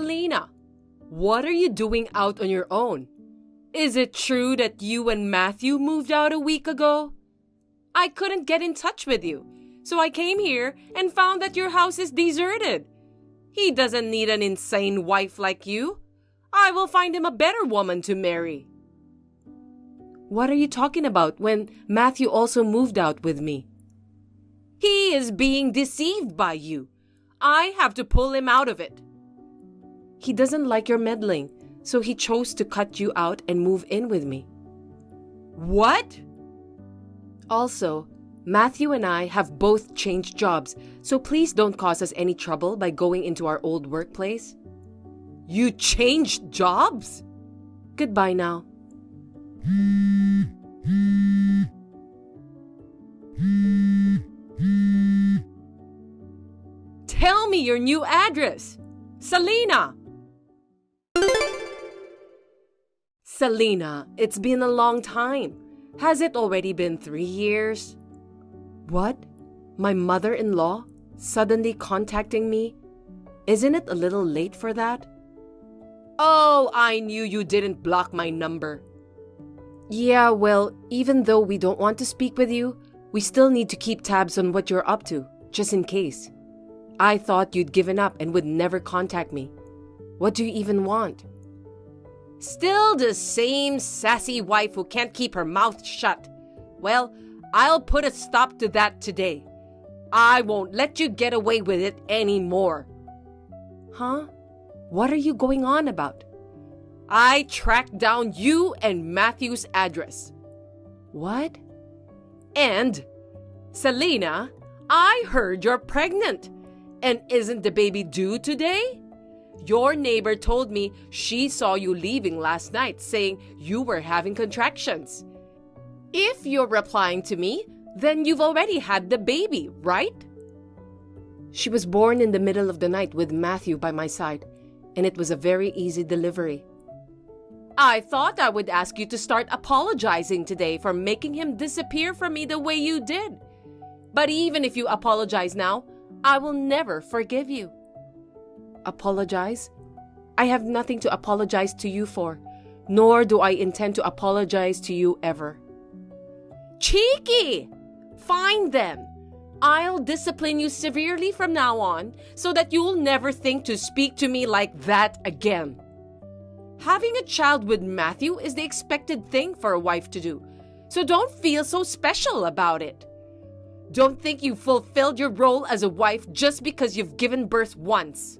Selena, what are you doing out on your own? Is it true that you and Matthew moved out a week ago? I couldn't get in touch with you, so I came here and found that your house is deserted. He doesn't need an insane wife like you. I will find him a better woman to marry. What are you talking about when Matthew also moved out with me? He is being deceived by you. I have to pull him out of it. He doesn't like your meddling, so he chose to cut you out and move in with me. What? Also, Matthew and I have both changed jobs, so please don't cause us any trouble by going into our old workplace. You changed jobs? Goodbye now. Tell me your new address. Selena! Selena, it's been a long time. Has it already been 3 years? What? My mother-in-law suddenly contacting me? Isn't it a little late for that? Oh, I knew you didn't block my number. Yeah, well, even though we don't want to speak with you, we still need to keep tabs on what you're up to, just in case. I thought you'd given up and would never contact me. What do you even want? Still the same sassy wife who can't keep her mouth shut. Well, I'll put a stop to that today. I won't let you get away with it anymore. Huh? What are you going on about? I tracked down you and Matthew's address. What? And, Selena, I heard you're pregnant. And isn't the baby due today? Your neighbor told me she saw you leaving last night, saying you were having contractions. If you're replying to me, then you've already had the baby, right? She was born in the middle of the night with Matthew by my side, and it was a very easy delivery. I thought I would ask you to start apologizing today for making him disappear from me the way you did. But even if you apologize now, I will never forgive you. Apologize? I have nothing to apologize to you for, nor do I intend to apologize to you ever. Cheeky! Find them. I'll discipline you severely from now on so that you'll never think to speak to me like that again. Having a child with Matthew is the expected thing for a wife to do, so don't feel so special about it. Don't think you've fulfilled your role as a wife just because you've given birth once.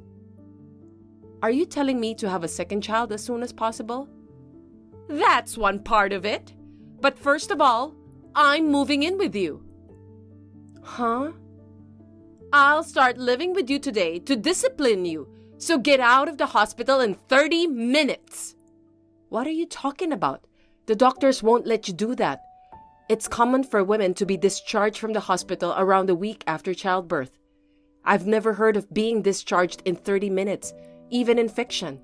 Are you telling me to have a second child as soon as possible? That's one part of it. But first of all, I'm moving in with you. Huh? I'll start living with you today to discipline you, so get out of the hospital in 30 minutes. What are you talking about? The doctors won't let you do that. It's common for women to be discharged from the hospital around a week after childbirth. I've never heard of being discharged in 30 minutes, even in fiction.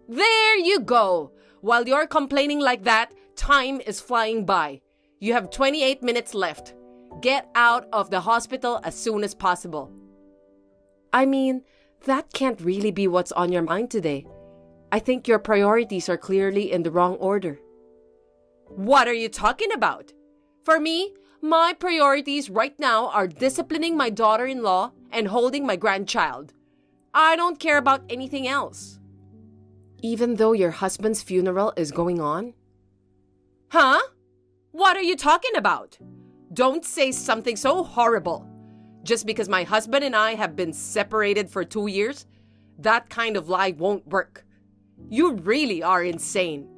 There you go! While you're complaining like that, time is flying by. You have 28 minutes left. Get out of the hospital as soon as possible. I mean, that can't really be what's on your mind today. I think your priorities are clearly in the wrong order. What are you talking about? For me, my priorities right now are disciplining my daughter-in-law and holding my grandchild. I don't care about anything else. Even though your husband's funeral is going on? Huh? What are you talking about? Don't say something so horrible. Just because my husband and I have been separated for 2 years, that kind of lie won't work. You really are insane.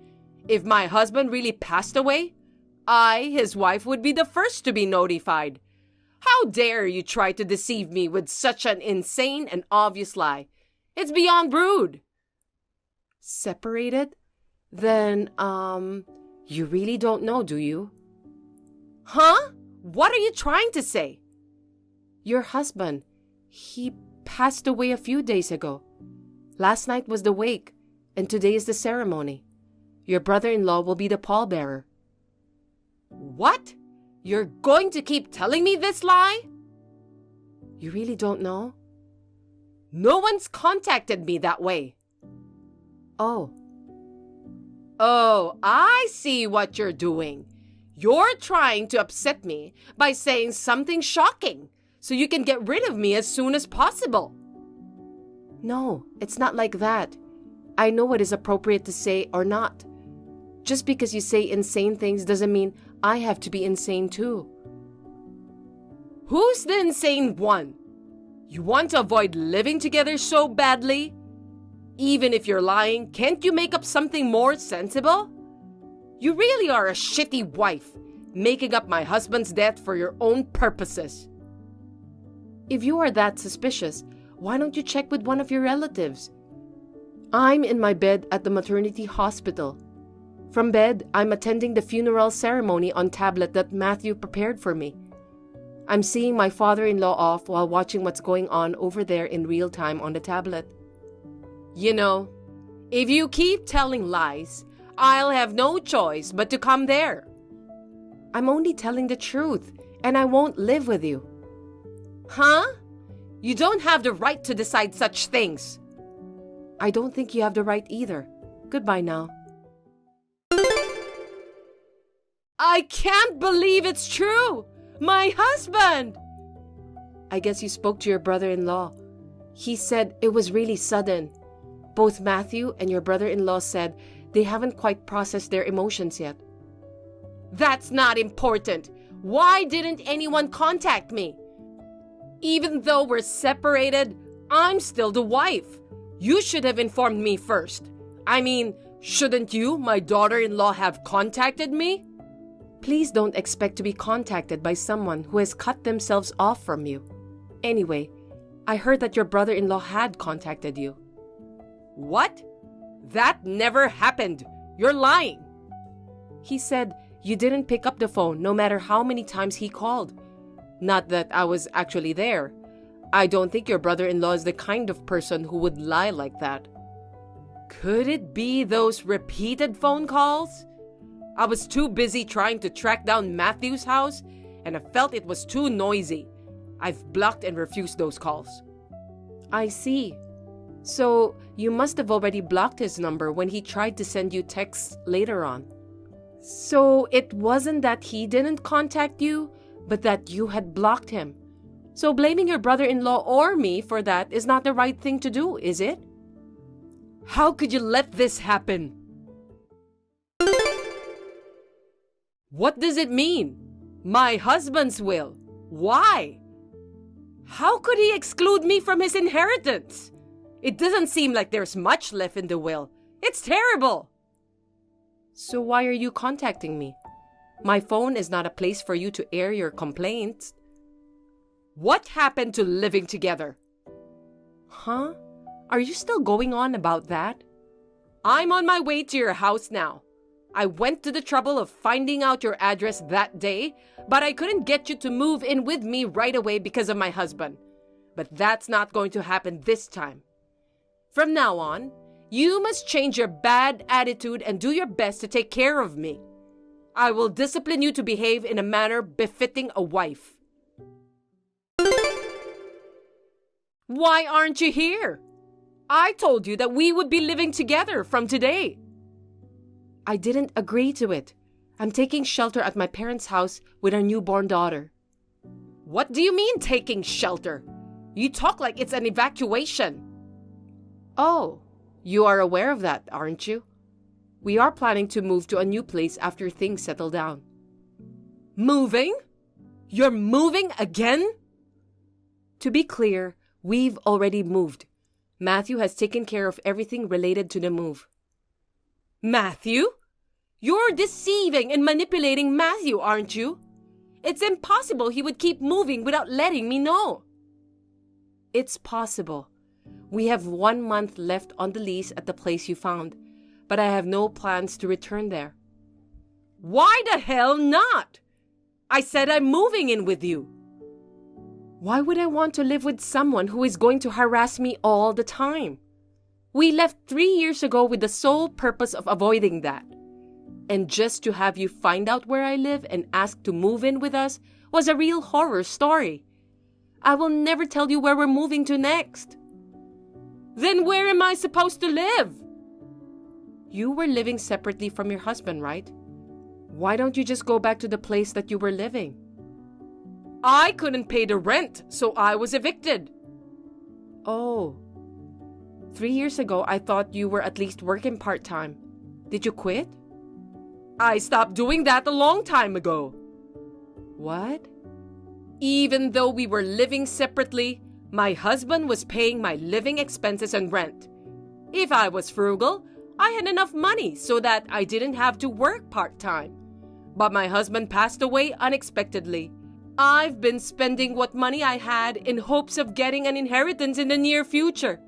If my husband really passed away, I, his wife, would be the first to be notified. How dare you try to deceive me with such an insane and obvious lie? It's beyond rude. Separated? Then, you really don't know, do you? Huh? What are you trying to say? Your husband, he passed away a few days ago. Last night was the wake, and today is the ceremony. Your brother-in-law will be the pallbearer. What? You're going to keep telling me this lie? You really don't know? No one's contacted me that way. Oh, I see what you're doing. You're trying to upset me by saying something shocking so you can get rid of me as soon as possible. No, it's not like that. I know what is appropriate to say or not. Just because you say insane things doesn't mean I have to be insane too. Who's the insane one? You want to avoid living together so badly? Even if you're lying, can't you make up something more sensible? You really are a shitty wife, making up my husband's death for your own purposes. If you are that suspicious, why don't you check with one of your relatives? I'm in my bed at the maternity hospital. From bed, I'm attending the funeral ceremony on tablet that Matthew prepared for me. I'm seeing my father-in-law off while watching what's going on over there in real time on the tablet. You know, if you keep telling lies, I'll have no choice but to come there. I'm only telling the truth, and I won't live with you. Huh? You don't have the right to decide such things. I don't think you have the right either. Goodbye now. I can't believe it's true! My husband! I guess you spoke to your brother-in-law. He said it was really sudden. Both Matthew and your brother-in-law said they haven't quite processed their emotions yet. That's not important. Why didn't anyone contact me? Even though we're separated, I'm still the wife. You should have informed me first. I mean, shouldn't you, my daughter-in-law, have contacted me? Please don't expect to be contacted by someone who has cut themselves off from you. Anyway, I heard that your brother-in-law had contacted you. What? That never happened. You're lying. He said you didn't pick up the phone no matter how many times he called. Not that I was actually there. I don't think your brother-in-law is the kind of person who would lie like that. Could it be those repeated phone calls? I was too busy trying to track down Matthew's house, and I felt it was too noisy. I've blocked and refused those calls. I see. So, you must have already blocked his number when he tried to send you texts later on. So, it wasn't that he didn't contact you, but that you had blocked him. So, blaming your brother-in-law or me for that is not the right thing to do, is it? How could you let this happen? What does it mean? My husband's will. Why? How could he exclude me from his inheritance? It doesn't seem like there's much left in the will. It's terrible. So why are you contacting me? My phone is not a place for you to air your complaints. What happened to living together? Huh? Are you still going on about that? I'm on my way to your house now. I went to the trouble of finding out your address that day, but I couldn't get you to move in with me right away because of my husband. But that's not going to happen this time. From now on, you must change your bad attitude and do your best to take care of me. I will discipline you to behave in a manner befitting a wife. Why aren't you here? I told you that we would be living together from today. I didn't agree to it. I'm taking shelter at my parents' house with our newborn daughter. What do you mean taking shelter? You talk like it's an evacuation. Oh, you are aware of that, aren't you? We are planning to move to a new place after things settle down. Moving? You're moving again? To be clear, we've already moved. Matthew has taken care of everything related to the move. Matthew? You're deceiving and manipulating Matthew, aren't you? It's impossible he would keep moving without letting me know. It's possible. We have 1 month left on the lease at the place you found, but I have no plans to return there. Why the hell not? I said I'm moving in with you. Why would I want to live with someone who is going to harass me all the time? We left 3 years ago with the sole purpose of avoiding that. And just to have you find out where I live and ask to move in with us was a real horror story. I will never tell you where we're moving to next. Then where am I supposed to live? You were living separately from your husband, right? Why don't you just go back to the place that you were living? I couldn't pay the rent, so I was evicted. Oh. 3 years ago, I thought you were at least working part-time. Did you quit? I stopped doing that a long time ago. What? Even though we were living separately, my husband was paying my living expenses and rent. If I was frugal, I had enough money so that I didn't have to work part-time. But my husband passed away unexpectedly. I've been spending what money I had in hopes of getting an inheritance in the near future.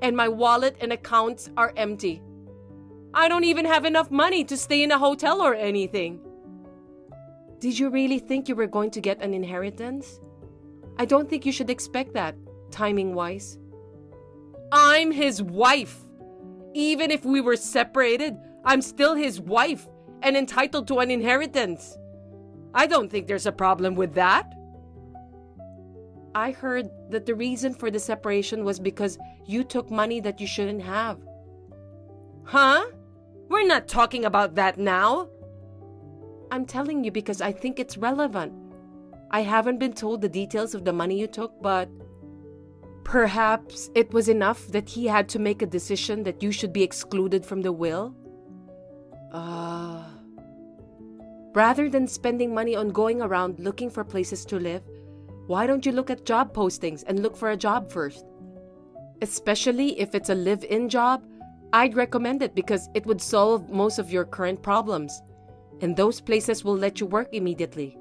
And my wallet and accounts are empty. I don't even have enough money to stay in a hotel or anything. Did you really think you were going to get an inheritance? I don't think you should expect that, timing-wise. I'm his wife. Even if we were separated, I'm still his wife and entitled to an inheritance. I don't think there's a problem with that. I heard that the reason for the separation was because you took money that you shouldn't have. Huh? We're not talking about that now. I'm telling you because I think it's relevant. I haven't been told the details of the money you took, but perhaps it was enough that he had to make a decision that you should be excluded from the will? Rather than spending money on going around looking for places to live, why don't you look at job postings and look for a job first? Especially if it's a live-in job, I'd recommend it because it would solve most of your current problems. And those places will let you work immediately.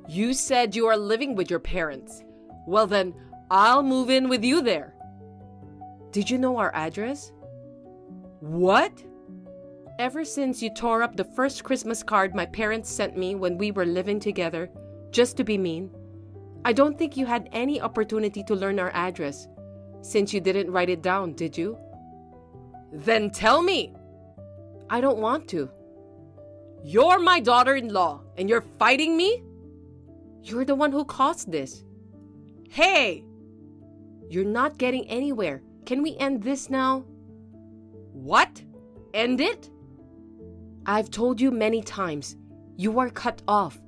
You said you are living with your parents. Well then, I'll move in with you there. Did you know our address? What? Ever since you tore up the first Christmas card my parents sent me when we were living together, just to be mean, I don't think you had any opportunity to learn our address, since you didn't write it down, did you? Then tell me. I don't want to. You're my daughter-in-law, and you're fighting me? You're the one who caused this. Hey! You're not getting anywhere. Can we end this now? What? End it? I've told you many times. You are cut off.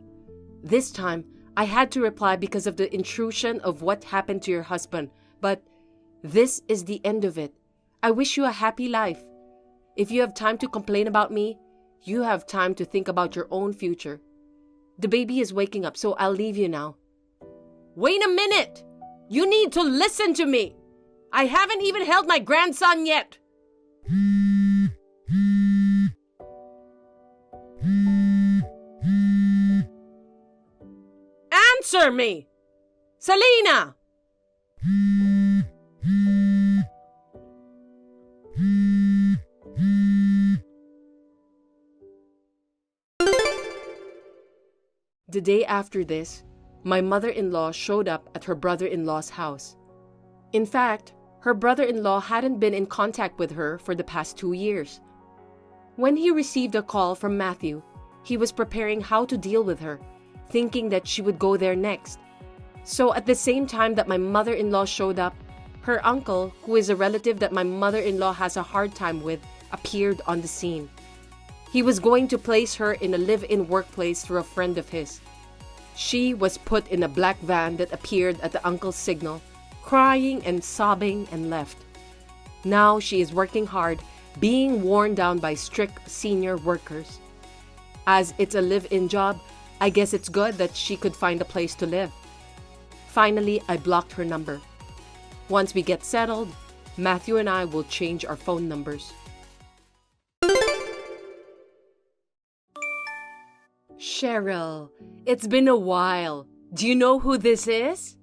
This time, I had to reply because of the intrusion of what happened to your husband. But this is the end of it. I wish you a happy life. If you have time to complain about me, you have time to think about your own future. The baby is waking up, so I'll leave you now. Wait a minute! You need to listen to me! I haven't even held my grandson yet! Answer me! Selena! The day after this, my mother-in-law showed up at her brother-in-law's house. In fact, her brother-in-law hadn't been in contact with her for the past 2 years. When he received a call from Matthew, he was preparing how to deal with her, thinking that she would go there next. So at the same time that my mother-in-law showed up, her uncle, who is a relative that my mother-in-law has a hard time with, appeared on the scene. He was going to place her in a live-in workplace through a friend of his. She was put in a black van that appeared at the uncle's signal, crying and sobbing, and left. Now she is working hard, being worn down by strict senior workers. As it's a live-in job, I guess it's good that she could find a place to live. Finally, I blocked her number. Once we get settled, Matthew and I will change our phone numbers. Cheryl, it's been a while. Do you know who this is?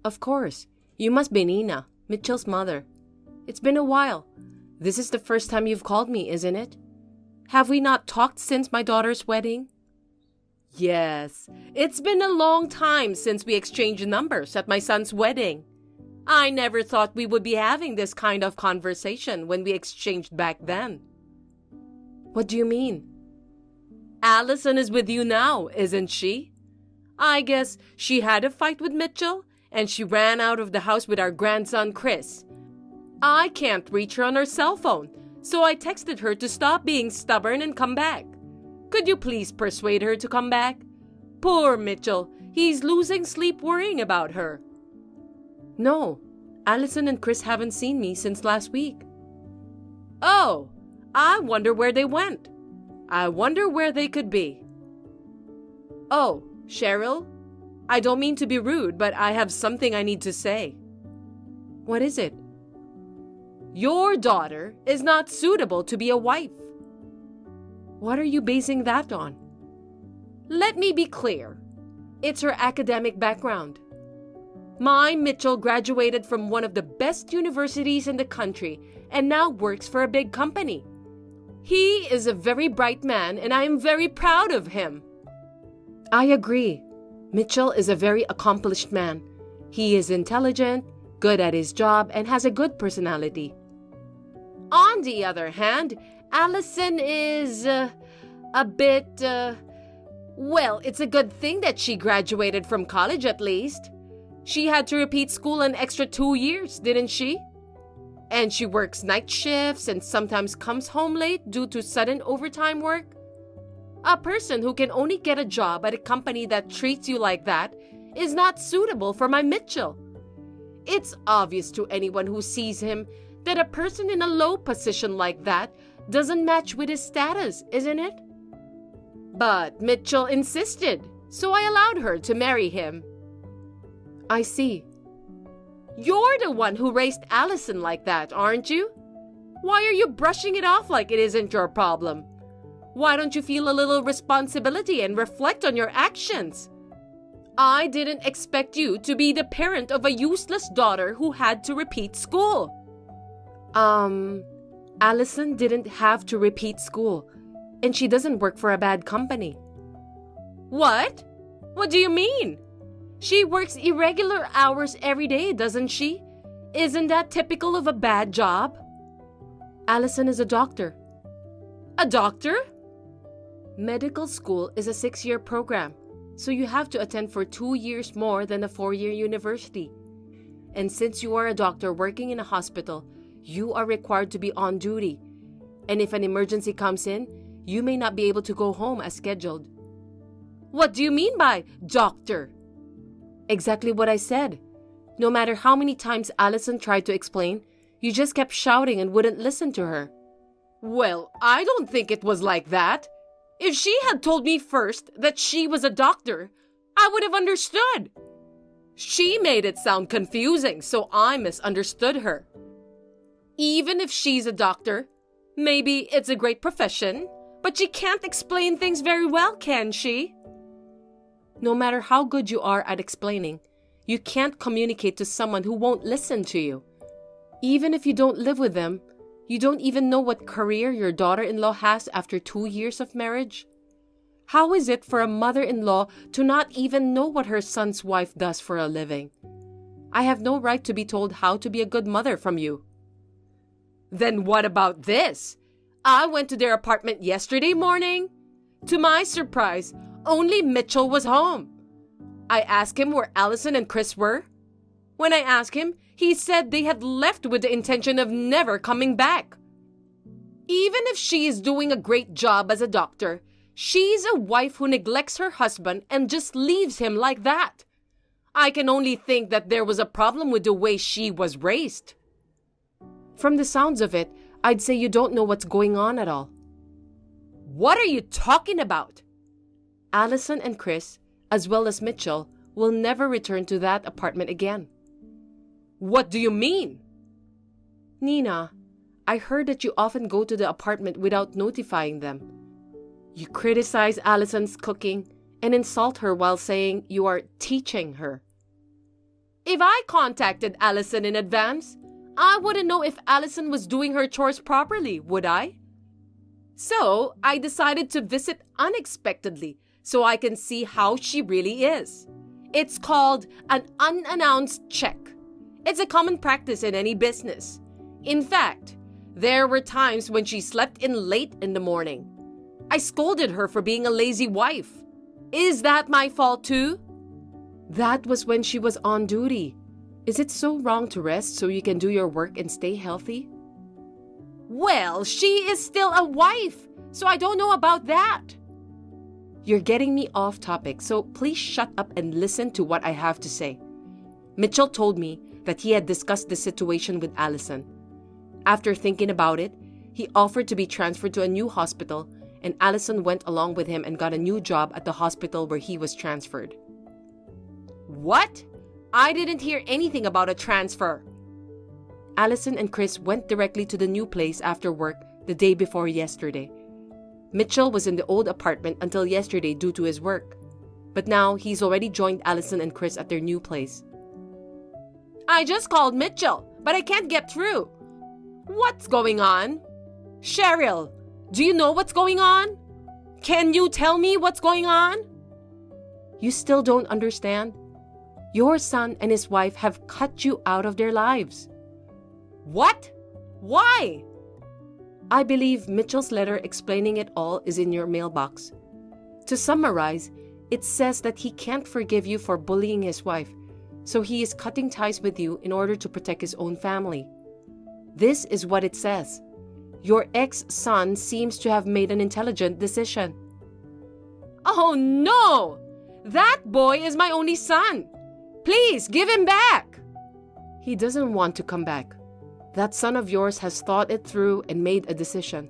Of course. You must be Nina, Mitchell's mother. It's been a while. This is the first time you've called me, isn't it? Have we not talked since my daughter's wedding? Yes, it's been a long time since we exchanged numbers at my son's wedding. I never thought we would be having this kind of conversation when we exchanged back then. What do you mean? Allison is with you now, isn't she? I guess she had a fight with Mitchell and she ran out of the house with our grandson Chris. I can't reach her on her cell phone, so I texted her to stop being stubborn and come back. Could you please persuade her to come back? Poor Mitchell, he's losing sleep worrying about her. No, Allison and Chris haven't seen me since last week. Oh, I wonder where they went. I wonder where they could be. Oh, Cheryl, I don't mean to be rude, but I have something I need to say. What is it? Your daughter is not suitable to be a wife. What are you basing that on? Let me be clear. It's her academic background. My Mitchell graduated from one of the best universities in the country and now works for a big company. He is a very bright man and I am very proud of him. I agree. Mitchell is a very accomplished man. He is intelligent, good at his job, and has a good personality. On the other hand, Allison is a bit, well, it's a good thing that she graduated from college at least. She had to repeat school an extra 2 years, didn't she? And she works night shifts and sometimes comes home late due to sudden overtime work. A person who can only get a job at a company that treats you like that is not suitable for my Mitchell. It's obvious to anyone who sees him that a person in a low position like that doesn't match with his status, isn't it? But Mitchell insisted, so I allowed her to marry him. I see. You're the one who raised Allison like that, aren't you? Why are you brushing it off like it isn't your problem? Why don't you feel a little responsibility and reflect on your actions? I didn't expect you to be the parent of a useless daughter who had to repeat school. Allison didn't have to repeat school, and she doesn't work for a bad company. What? What do you mean? She works irregular hours every day, doesn't she? Isn't that typical of a bad job? Allison is a doctor. A doctor? Medical school is a 6-year program, so you have to attend for 2 years more than a 4-year university. And since you are a doctor working in a hospital, you are required to be on duty. And if an emergency comes in, you may not be able to go home as scheduled. What do you mean by doctor? Exactly what I said. No matter how many times Allison tried to explain, you just kept shouting and wouldn't listen to her. Well, I don't think it was like that. If she had told me first that she was a doctor, I would have understood. She made it sound confusing, so I misunderstood her. Even if she's a doctor, maybe it's a great profession, but she can't explain things very well, can she? No matter how good you are at explaining, you can't communicate to someone who won't listen to you. Even if you don't live with them, you don't even know what career your daughter-in-law has after 2 years of marriage. How is it for a mother-in-law to not even know what her son's wife does for a living? I have no right to be told how to be a good mother from you. Then what about this? I went to their apartment yesterday morning. To my surprise, only Mitchell was home. I asked him where Allison and Chris were. When I asked him, he said they had left with the intention of never coming back. Even if she is doing a great job as a doctor, she's a wife who neglects her husband and just leaves him like that. I can only think that there was a problem with the way she was raised. From the sounds of it, I'd say you don't know what's going on at all. What are you talking about? Allison and Chris, as well as Mitchell, will never return to that apartment again. What do you mean? Nina, I heard that you often go to the apartment without notifying them. You criticize Allison's cooking and insult her while saying you are teaching her. If I contacted Allison in advance, I wouldn't know if Allison was doing her chores properly, would I? So, I decided to visit unexpectedly so I can see how she really is. It's called an unannounced check. It's a common practice in any business. In fact, there were times when she slept in late in the morning. I scolded her for being a lazy wife. Is that my fault too? That was when she was on duty. Is it so wrong to rest so you can do your work and stay healthy? Well, she is still a wife, so I don't know about that. You're getting me off topic, so please shut up and listen to what I have to say. Mitchell told me that he had discussed the situation with Allison. After thinking about it, he offered to be transferred to a new hospital, and Allison went along with him and got a new job at the hospital where he was transferred. What? I didn't hear anything about a transfer. Allison and Chris went directly to the new place after work the day before yesterday. Mitchell was in the old apartment until yesterday due to his work, but now he's already joined Allison and Chris at their new place. I just called Mitchell, but I can't get through. What's going on? Cheryl, do you know what's going on? Can you tell me what's going on? You still don't understand? Your son and his wife have cut you out of their lives. What? Why? I believe Mitchell's letter explaining it all is in your mailbox. To summarize, it says that he can't forgive you for bullying his wife, so he is cutting ties with you in order to protect his own family. This is what it says. Your ex-son seems to have made an intelligent decision. Oh no! That boy is my only son. Please give him back. He doesn't want to come back. That son of yours has thought it through and made a decision.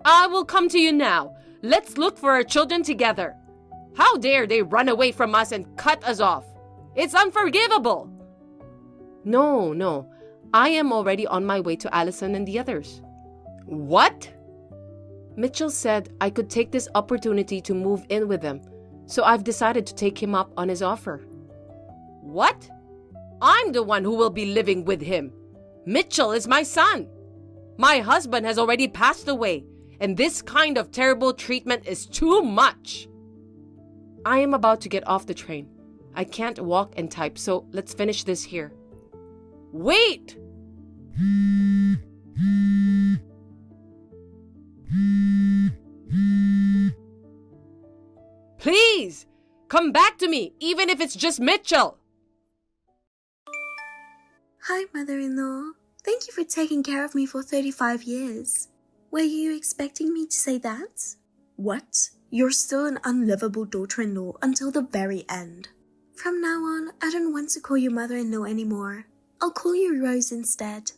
I will come to you now. Let's look for our children together. How dare they run away from us and cut us off? It's unforgivable. No. I am already on my way to Allison and the others. What? Mitchell said I could take this opportunity to move in with them, so I've decided to take him up on his offer. What? I'm the one who will be living with him. Mitchell is my son. My husband has already passed away, and this kind of terrible treatment is too much. I am about to get off the train. I can't walk and type, so let's finish this here. Wait! Please, come back to me, even if it's just Mitchell. Hi, mother-in-law. Thank you for taking care of me for 35 years. Were you expecting me to say that? What? You're still an unlivable daughter-in-law until the very end. From now on, I don't want to call you mother-in-law anymore. I'll call you Rose instead.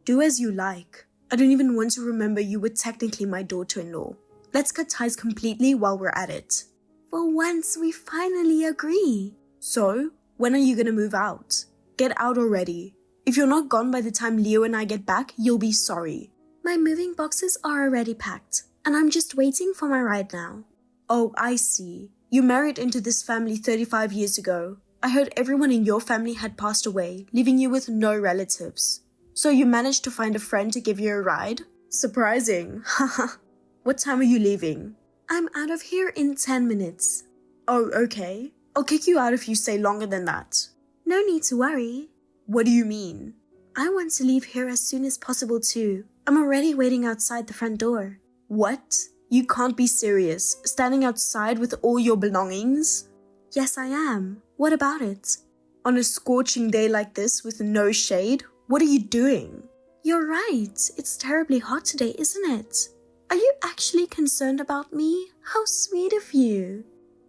Do as you like. I don't even want to remember you were technically my daughter-in-law. Let's cut ties completely while we're at it. For once, we finally agree. So, when are you gonna move out? Get out already. If you're not gone by the time Leo and I get back, you'll be sorry. My moving boxes are already packed, and I'm just waiting for my ride now. Oh, I see. You married into this family 35 years ago. I heard everyone in your family had passed away, leaving you with no relatives. So you managed to find a friend to give you a ride? Surprising. Haha. What time are you leaving? I'm out of here in 10 minutes. Oh, okay. I'll kick you out if you stay longer than that. No need to worry. What do you mean? I want to leave here as soon as possible too. I'm already waiting outside the front door. What? You can't be serious. Standing outside with all your belongings? Yes, I am. What about it? On a scorching day like this with no shade, what are you doing? You're right. It's terribly hot today, isn't it? Are you actually concerned about me? How sweet of you.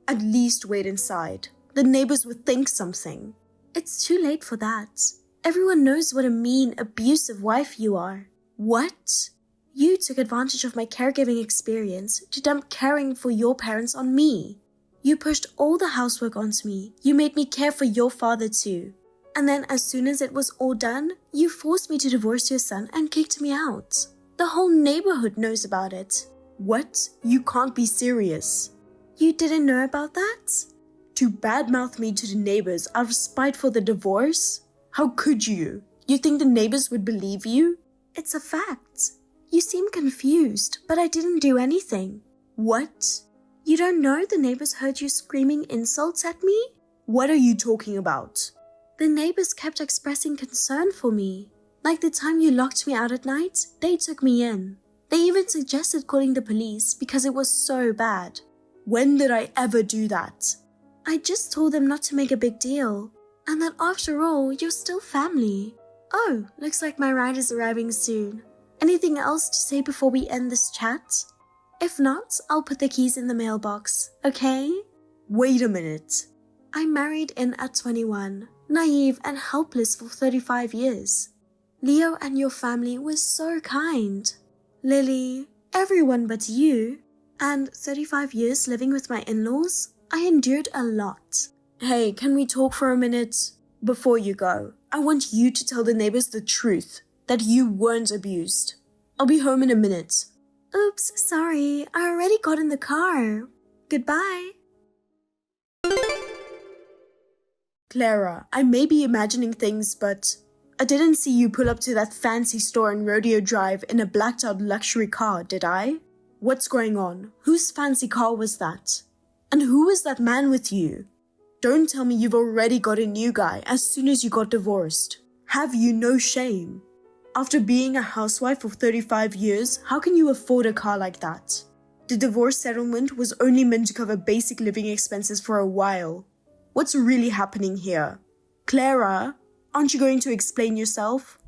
At least wait inside. The neighbors would think something. It's too late for that. Everyone knows what a mean, abusive wife you are. What? You took advantage of my caregiving experience to dump caring for your parents on me. You pushed all the housework onto me. You made me care for your father too. And then as soon as it was all done, you forced me to divorce your son and kicked me out. The whole neighborhood knows about it. What? You can't be serious. You didn't know about that? To badmouth me to the neighbors out of spite for the divorce? How could you? You think the neighbors would believe you? It's a fact. You seem confused, but I didn't do anything. What? You don't know the neighbors heard you screaming insults at me? What are you talking about? The neighbors kept expressing concern for me. Like the time you locked me out at night, they took me in. They even suggested calling the police because it was so bad. When did I ever do that? I just told them not to make a big deal. And that after all, you're still family. Oh, looks like my ride is arriving soon. Anything else to say before we end this chat? If not, I'll put the keys in the mailbox, okay? Wait a minute. I married in at 21, naive and helpless for 35 years. Leo and your family were so kind. Lily, everyone but you. And 35 years living with my in-laws, I endured a lot. Hey, can we talk for a minute? Before you go, I want you to tell the neighbors the truth, that you weren't abused. I'll be home in a minute. Oops, sorry, I already got in the car. Goodbye. Clara, I may be imagining things, but I didn't see you pull up to that fancy store in Rodeo Drive in a blacked-out luxury car, did I? What's going on? Whose fancy car was that? And who was that man with you? Don't tell me you've already got a new guy as soon as you got divorced. Have you no shame? After being a housewife for 35 years, how can you afford a car like that? The divorce settlement was only meant to cover basic living expenses for a while. What's really happening here? Clara, aren't you going to explain yourself?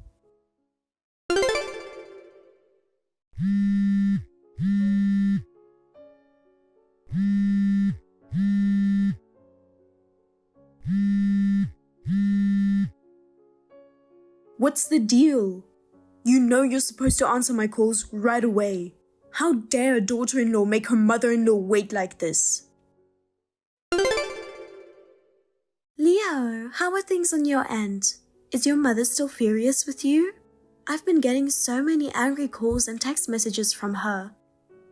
What's the deal? You know you're supposed to answer my calls right away. How dare a daughter-in-law make her mother-in-law wait like this? Leo, how are things on your end? Is your mother still furious with you? I've been getting so many angry calls and text messages from her.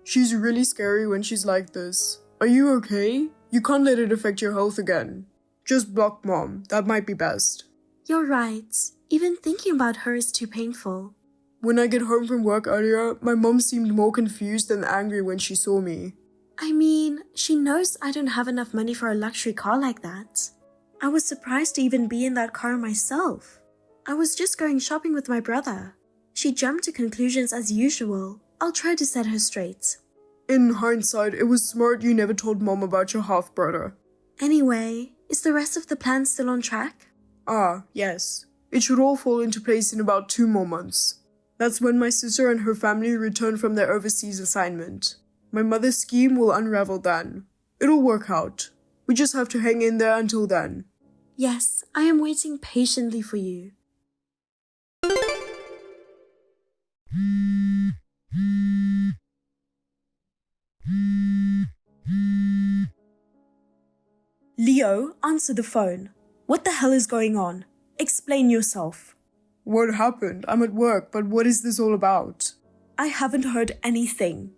She's really scary when she's like this. Are you okay? You can't let it affect your health again. Just block Mom, that might be best. You're right. Even thinking about her is too painful. When I get home from work earlier, my mom seemed more confused than angry when she saw me. I mean, she knows I don't have enough money for a luxury car like that. I was surprised to even be in that car myself. I was just going shopping with my brother. She jumped to conclusions as usual. I'll try to set her straight. In hindsight, it was smart you never told Mom about your half-brother. Anyway, is the rest of the plan still on track? Ah, yes. It should all fall into place in about 2 more months. That's when my sister and her family return from their overseas assignment. My mother's scheme will unravel then. It'll work out. We just have to hang in there until then. Yes, I am waiting patiently for you. Leo, answer the phone. What the hell is going on? Explain yourself. What happened? I'm at work, but what is this all about? I haven't heard anything.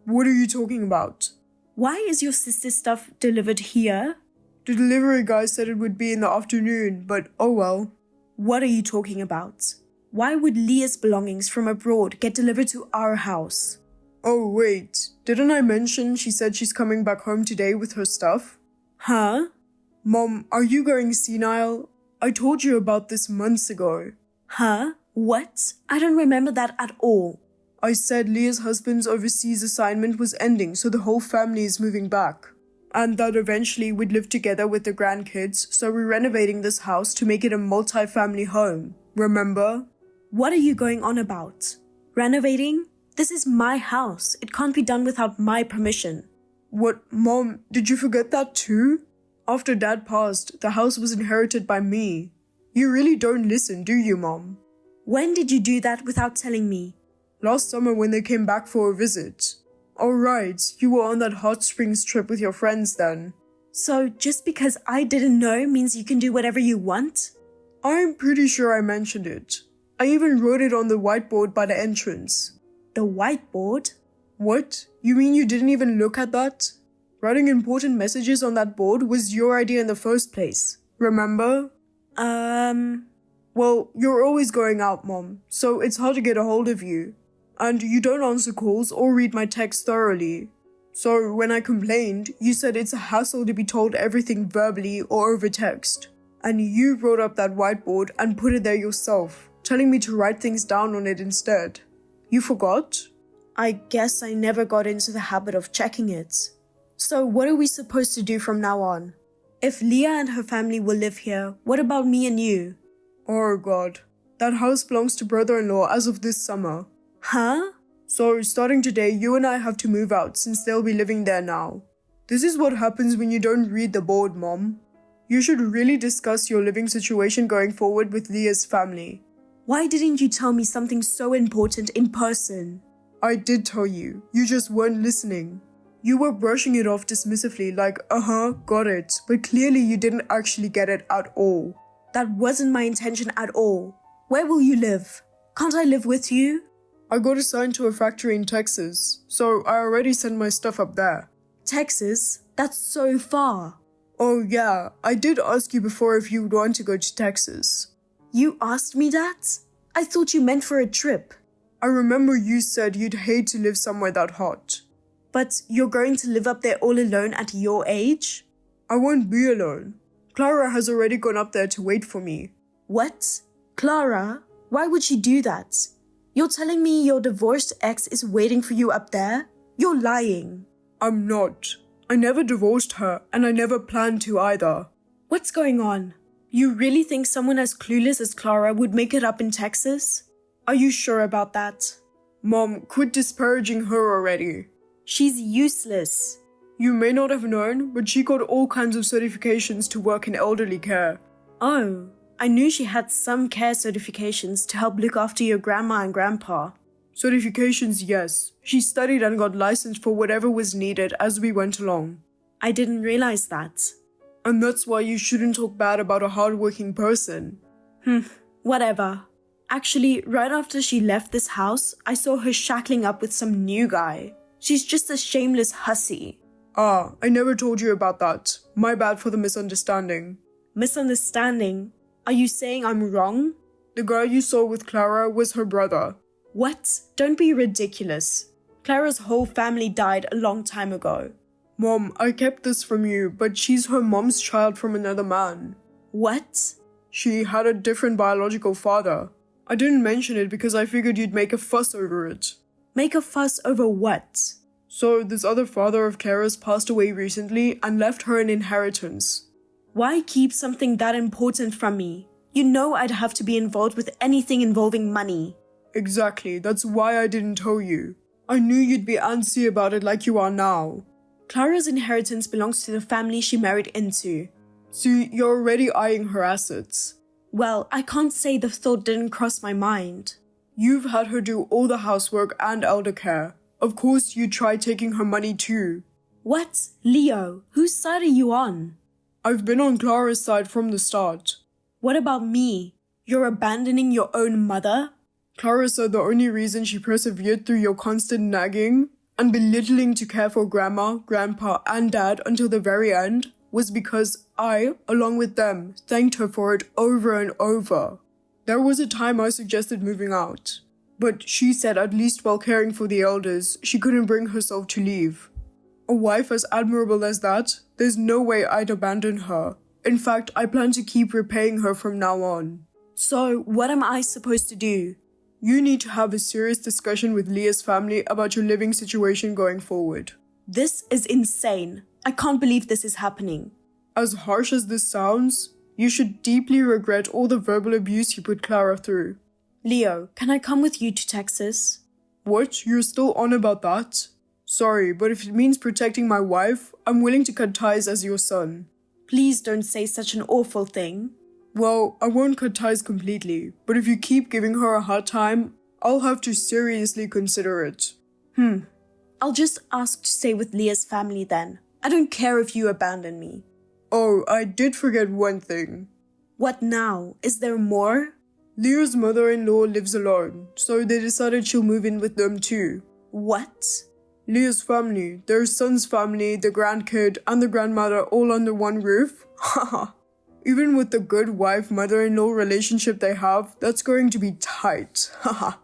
What are you talking about? Why is your sister's stuff delivered here? The delivery guy said it would be in the afternoon, but oh well. What are you talking about? Why would Leah's belongings from abroad get delivered to our house? Oh wait, didn't I mention she said she's coming back home today with her stuff? Huh? Mom, are you going senile? I told you about this months ago. Huh? What? I don't remember that at all. I said Leah's husband's overseas assignment was ending, so the whole family is moving back. And that eventually we'd live together with the grandkids, so we're renovating this house to make it a multi-family home. Remember? What are you going on about? Renovating? This is my house. It can't be done without my permission. What, Mom, did you forget that too? After Dad passed, the house was inherited by me. You really don't listen, do you, Mom? When did you do that without telling me? Last summer when they came back for a visit. Alright, you were on that hot springs trip with your friends then. So just because I didn't know means you can do whatever you want? I'm pretty sure I mentioned it. I even wrote it on the whiteboard by the entrance. The whiteboard? What? You mean you didn't even look at that? Writing important messages on that board was your idea in the first place. Remember? Well, you're always going out, Mom, so it's hard to get a hold of you. And you don't answer calls or read my texts thoroughly. So when I complained, you said it's a hassle to be told everything verbally or over text. And you wrote up that whiteboard and put it there yourself, telling me to write things down on it instead. You forgot? I guess I never got into the habit of checking it. So what are we supposed to do from now on? If Leah and her family will live here, what about me and you? Oh God, that house belongs to brother-in-law as of this summer. Huh? So starting today, you and I have to move out since they'll be living there now. This is what happens when you don't read the board, Mom. You should really discuss your living situation going forward with Leah's family. Why didn't you tell me something so important in person? I did tell you. You just weren't listening. You were brushing it off dismissively like, got it. But clearly you didn't actually get it at all. That wasn't my intention at all. Where will you live? Can't I live with you? I got assigned to a factory in Texas, so I already sent my stuff up there. Texas? That's so far. Oh yeah, I did ask you before if you would want to go to Texas. You asked me that? I thought you meant for a trip. I remember you said you'd hate to live somewhere that hot. But you're going to live up there all alone at your age? I won't be alone. Clara has already gone up there to wait for me. What? Clara? Why would she do that? You're telling me your divorced ex is waiting for you up there? You're lying. I'm not. I never divorced her, and I never planned to either. What's going on? You really think someone as clueless as Clara would make it up in Texas? Are you sure about that? Mom, quit disparaging her already. She's useless. You may not have known, but she got all kinds of certifications to work in elderly care. Oh, I knew she had some care certifications to help look after your grandma and grandpa. Certifications, yes. She studied and got licensed for whatever was needed as we went along. I didn't realize that. And that's why you shouldn't talk bad about a hardworking person. Whatever. Actually, right after she left this house, I saw her shackling up with some new guy. She's just a shameless hussy. Ah, I never told you about that. My bad for the misunderstanding. Misunderstanding? Are you saying I'm wrong? The guy you saw with Clara was her brother. What? Don't be ridiculous. Clara's whole family died a long time ago. Mom, I kept this from you, but she's her mom's child from another man. What? She had a different biological father. I didn't mention it because I figured you'd make a fuss over it. Make a fuss over what? So, this other father of Clara's passed away recently and left her an inheritance. Why keep something that important from me? You know I'd have to be involved with anything involving money. Exactly, that's why I didn't tell you. I knew you'd be antsy about it like you are now. Clara's inheritance belongs to the family she married into. See, you're already eyeing her assets. Well, I can't say the thought didn't cross my mind. You've had her do all the housework and elder care. Of course, you'd try taking her money too. What? Leo, whose side are you on? I've been on Clara's side from the start. What about me? You're abandoning your own mother? Clara said the only reason she persevered through your constant nagging and belittling to care for Grandma, Grandpa, and Dad until the very end was because I, along with them, thanked her for it over and over. There was a time I suggested moving out, but she said at least while caring for the elders, she couldn't bring herself to leave. A wife as admirable as that, there's no way I'd abandon her. In fact, I plan to keep repaying her from now on. So, what am I supposed to do? You need to have a serious discussion with Leah's family about your living situation going forward. This is insane. I can't believe this is happening. As harsh as this sounds, you should deeply regret all the verbal abuse you put Clara through. Leo, can I come with you to Texas? What? You're still on about that? Sorry, but if it means protecting my wife, I'm willing to cut ties as your son. Please don't say such an awful thing. Well, I won't cut ties completely, but if you keep giving her a hard time, I'll have to seriously consider it. I'll just ask to stay with Leah's family then. I don't care if you abandon me. Oh, I did forget one thing. What now? Is there more? Leah's mother-in-law lives alone, so they decided she'll move in with them too. What? Leah's family, their son's family, the grandkid, and the grandmother all under one roof? Haha. Even with the good wife-mother-in-law relationship they have, that's going to be tight. Haha.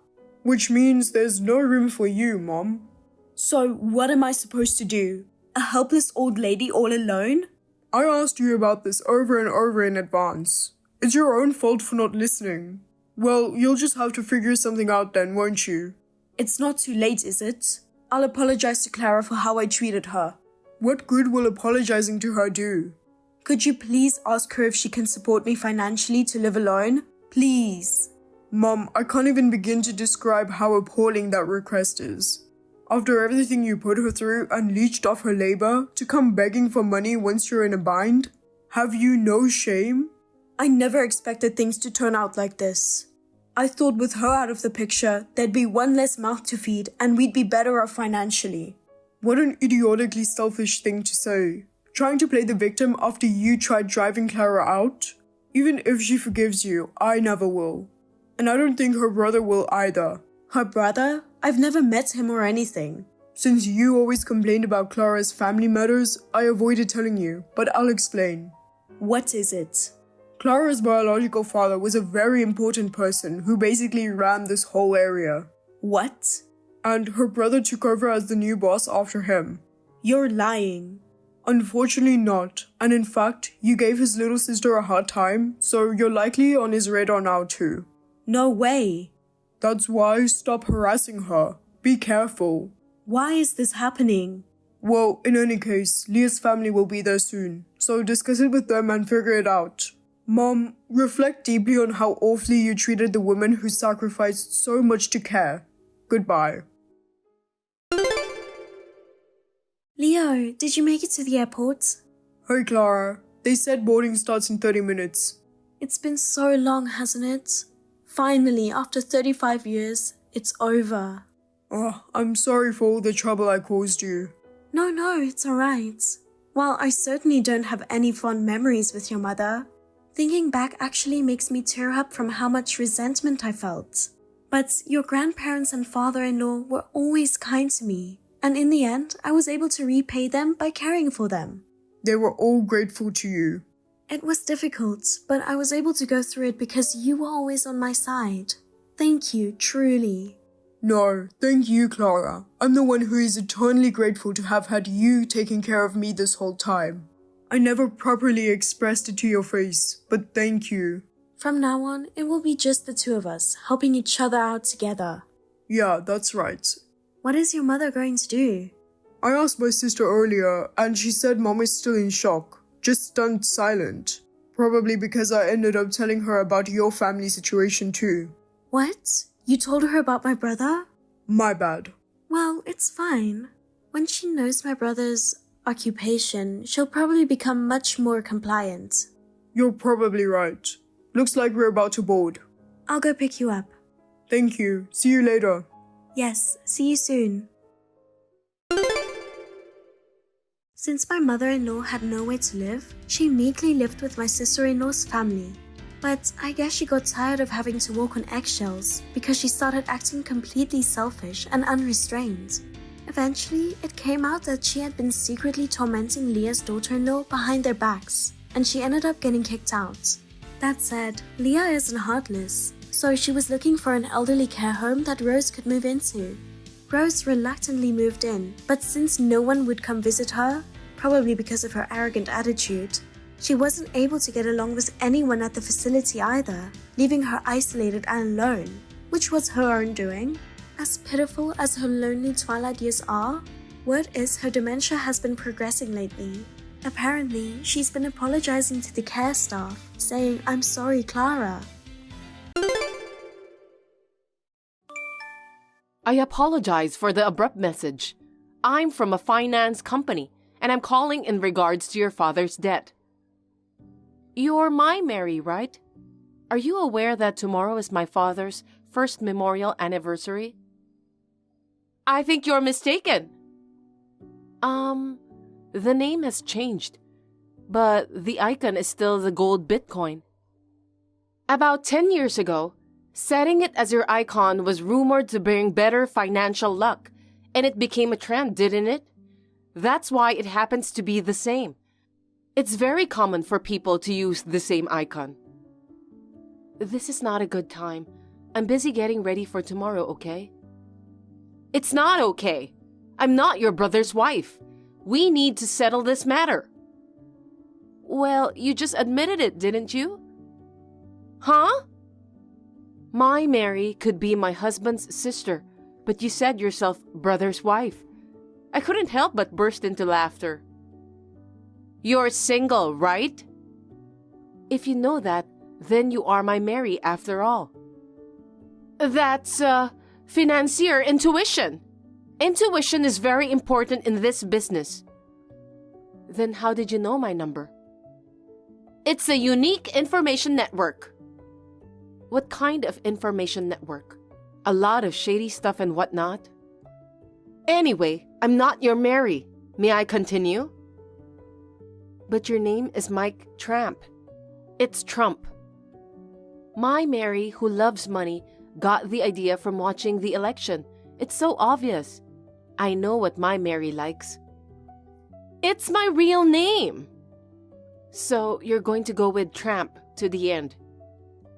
Which means there's no room for you, Mom. So, what am I supposed to do? A helpless old lady all alone? I asked you about this over and over in advance. It's your own fault for not listening. Well, you'll just have to figure something out then, won't you? It's not too late, is it? I'll apologize to Clara for how I treated her. What good will apologizing to her do? Could you please ask her if she can support me financially to live alone? Please. Mom, I can't even begin to describe how appalling that request is. After everything you put her through and leached off her labor, to come begging for money once you're in a bind? Have you no shame? I never expected things to turn out like this. I thought with her out of the picture, there'd be one less mouth to feed and we'd be better off financially. What an idiotically selfish thing to say. Trying to play the victim after you tried driving Clara out? Even if she forgives you, I never will. And I don't think her brother will either. Her brother? I've never met him or anything. Since you always complained about Clara's family matters, I avoided telling you, but I'll explain. What is it? Clara's biological father was a very important person who basically ran this whole area. What? And her brother took over as the new boss after him. You're lying. Unfortunately not, and in fact, you gave his little sister a hard time, so you're likely on his radar now too. No way. That's why stop harassing her. Be careful. Why is this happening? Well, in any case, Leah's family will be there soon, so discuss it with them and figure it out. Mom, reflect deeply on how awfully you treated the woman who sacrificed so much to care. Goodbye. Leo, did you make it to the airport? Hey Clara, they said boarding starts in 30 minutes. It's been so long, hasn't it? Finally, after 35 years, it's over. Oh, I'm sorry for all the trouble I caused you. No, it's alright. While I certainly don't have any fond memories with your mother, thinking back actually makes me tear up from how much resentment I felt. But your grandparents and father-in-law were always kind to me, and in the end, I was able to repay them by caring for them. They were all grateful to you. It was difficult, but I was able to go through it because you were always on my side. Thank you, truly. No, thank you, Clara. I'm the one who is eternally grateful to have had you taking care of me this whole time. I never properly expressed it to your face, but thank you. From now on, it will be just the two of us, helping each other out together. Yeah, that's right. What is your mother going to do? I asked my sister earlier, and she said Mom is still in shock, just stunned silent. Probably because I ended up telling her about your family situation too. What? You told her about my brother? My bad. Well, it's fine. When she knows my brother's occupation, she'll probably become much more compliant. You're probably right. Looks like we're about to board. I'll go pick you up. Thank you. See you later. Yes, see you soon. Since my mother-in-law had nowhere to live, she meekly lived with my sister-in-law's family. But I guess she got tired of having to walk on eggshells because she started acting completely selfish and unrestrained. Eventually, it came out that she had been secretly tormenting Leah's daughter-in-law behind their backs, and she ended up getting kicked out. That said, Leah isn't heartless, so she was looking for an elderly care home that Rose could move into. Rose reluctantly moved in, but since no one would come visit her, probably because of her arrogant attitude, she wasn't able to get along with anyone at the facility either, leaving her isolated and alone, which was her own doing. As pitiful as her lonely twilight years are, word is her dementia has been progressing lately. Apparently, she's been apologizing to the care staff, saying, "I'm sorry, Clara." I apologize for the abrupt message. I'm from a finance company, and I'm calling in regards to your father's debt. You're my Mary, right? Are you aware that tomorrow is my father's first memorial anniversary? I think you're mistaken. The name has changed, but the icon is still the gold Bitcoin. About 10 years ago, setting it as your icon was rumored to bring better financial luck, and it became a trend, didn't it? That's why it happens to be the same. It's very common for people to use the same icon. This is not a good time. I'm busy getting ready for tomorrow, okay? It's not okay. I'm not your brother's wife. We need to settle this matter. Well, you just admitted it, didn't you? Huh? My Mary could be my husband's sister, but you said yourself brother's wife. I couldn't help but burst into laughter. You're single, right? If you know that, then you are my Mary after all. That's, financier intuition. Intuition is very important in this business. Then how did you know my number? It's a unique information network. What kind of information network? A lot of shady stuff and whatnot. Anyway, I'm not your Mary. May I continue? But your name is Mike Tramp. It's Trump. My Mary, who loves money, got the idea from watching the election. It's so obvious. I know what my Mary likes. It's my real name. So you're going to go with Tramp to the end.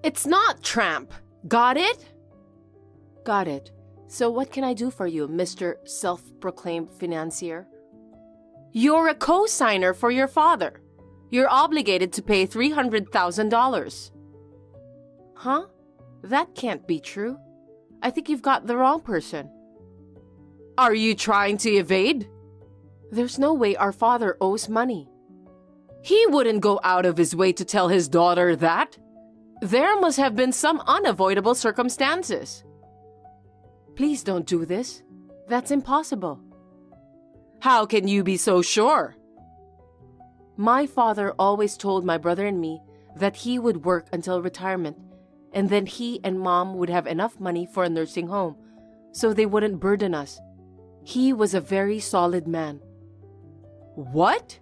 It's not Tramp. Got it? Got it. So what can I do for you, Mr. Self-Proclaimed Financier? You're a co-signer for your father. You're obligated to pay $300,000. Huh? That can't be true. I think you've got the wrong person. Are you trying to evade? There's no way our father owes money. He wouldn't go out of his way to tell his daughter that. There must have been some unavoidable circumstances. Please don't do this. That's impossible. How can you be so sure? My father always told my brother and me that he would work until retirement, and then he and Mom would have enough money for a nursing home, so they wouldn't burden us. He was a very solid man. What?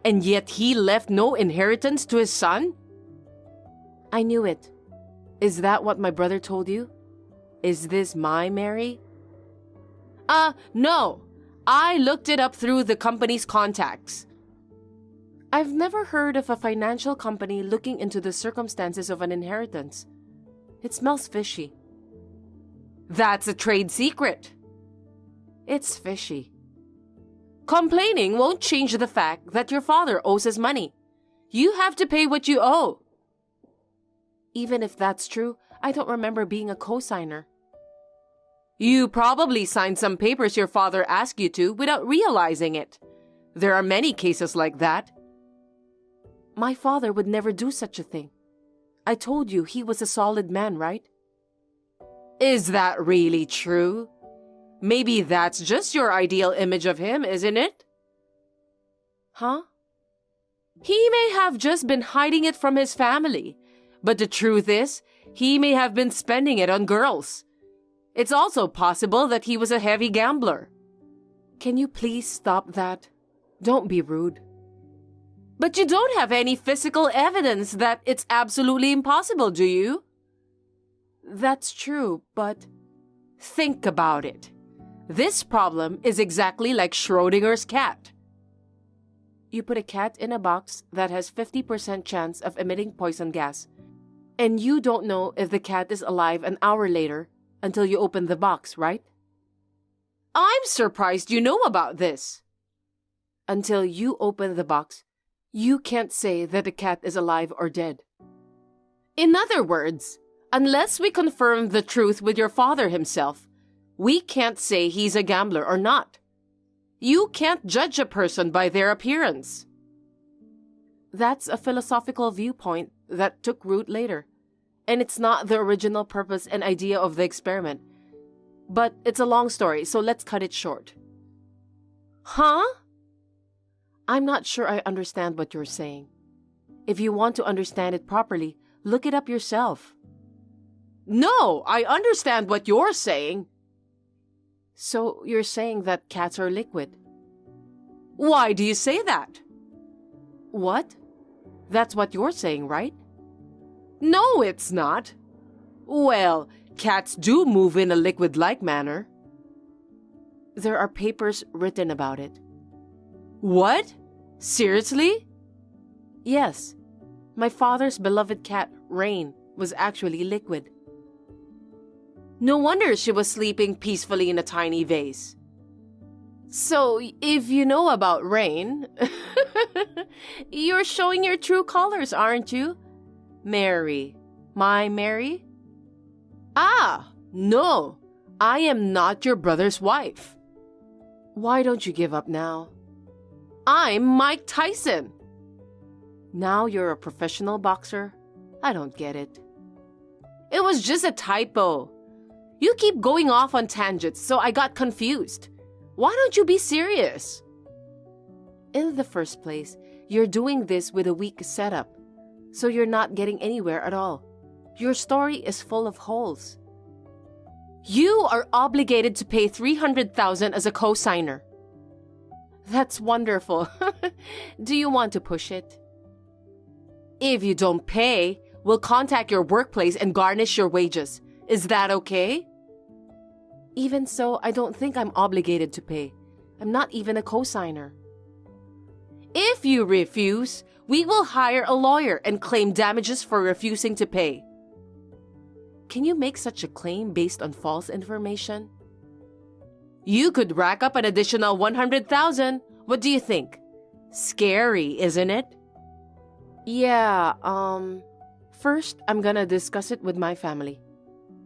And yet he left no inheritance to his son? I knew it. Is that what my brother told you? Is this my Mary? No. I looked it up through the company's contacts. I've never heard of a financial company looking into the circumstances of an inheritance. It smells fishy. That's a trade secret. It's fishy. Complaining won't change the fact that your father owes us money. You have to pay what you owe. Even if that's true, I don't remember being a co-signer. You probably signed some papers your father asked you to without realizing it. There are many cases like that. My father would never do such a thing. I told you he was a solid man, right? Is that really true? Maybe that's just your ideal image of him, isn't it? Huh? He may have just been hiding it from his family, but the truth is, he may have been spending it on girls. It's also possible that he was a heavy gambler. Can you please stop that? Don't be rude. But you don't have any physical evidence that it's absolutely impossible, do you? That's true, but think about it. This problem is exactly like Schrodinger's cat. You put a cat in a box that has 50% chance of emitting poison gas, and you don't know if the cat is alive an hour later until you open the box, right? I'm surprised you know about this. Until you open the box, you can't say that the cat is alive or dead. In other words, unless we confirm the truth with your father himself, we can't say he's a gambler or not. You can't judge a person by their appearance. That's a philosophical viewpoint that took root later, and it's not the original purpose and idea of the experiment. But it's a long story, so let's cut it short. Huh? I'm not sure I understand what you're saying. If you want to understand it properly, look it up yourself. No, I understand what you're saying. So you're saying that cats are liquid. Why do you say that? What? That's what you're saying, right? No, it's not. Well, cats do move in a liquid-like manner. There are papers written about it. What? Seriously? Yes. My father's beloved cat, Rain, was actually liquid. No wonder she was sleeping peacefully in a tiny vase. So, if you know about Rain, you're showing your true colors, aren't you? Mary. My Mary? Ah, no. I am not your brother's wife. Why don't you give up now? I'm Mike Tyson. Now you're a professional boxer? I don't get it. It was just a typo. You keep going off on tangents, so I got confused. Why don't you be serious? In the first place, you're doing this with a weak setup, so you're not getting anywhere at all. Your story is full of holes. You are obligated to pay $300,000 as a co-signer. That's wonderful. Do you want to push it? If you don't pay, we'll contact your workplace and garnish your wages. Is that okay? Even so, I don't think I'm obligated to pay. I'm not even a co-signer. If you refuse, we will hire a lawyer and claim damages for refusing to pay. Can you make such a claim based on false information? You could rack up an additional $100,000. What do you think? Scary, isn't it? Yeah, first I'm gonna discuss it with my family.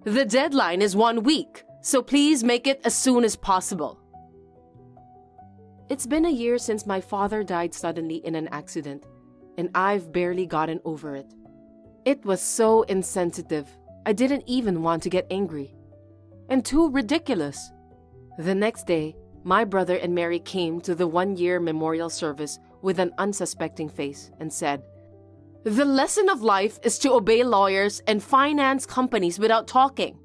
The deadline is 1 week, so please make it as soon as possible. It's been a year since my father died suddenly in an accident, and I've barely gotten over it. It was so insensitive. I didn't even want to get angry. And too ridiculous. The next day, my brother and Mary came to the 1-year memorial service with an unsuspecting face and said, "The lesson of life is to obey lawyers and finance companies without talking."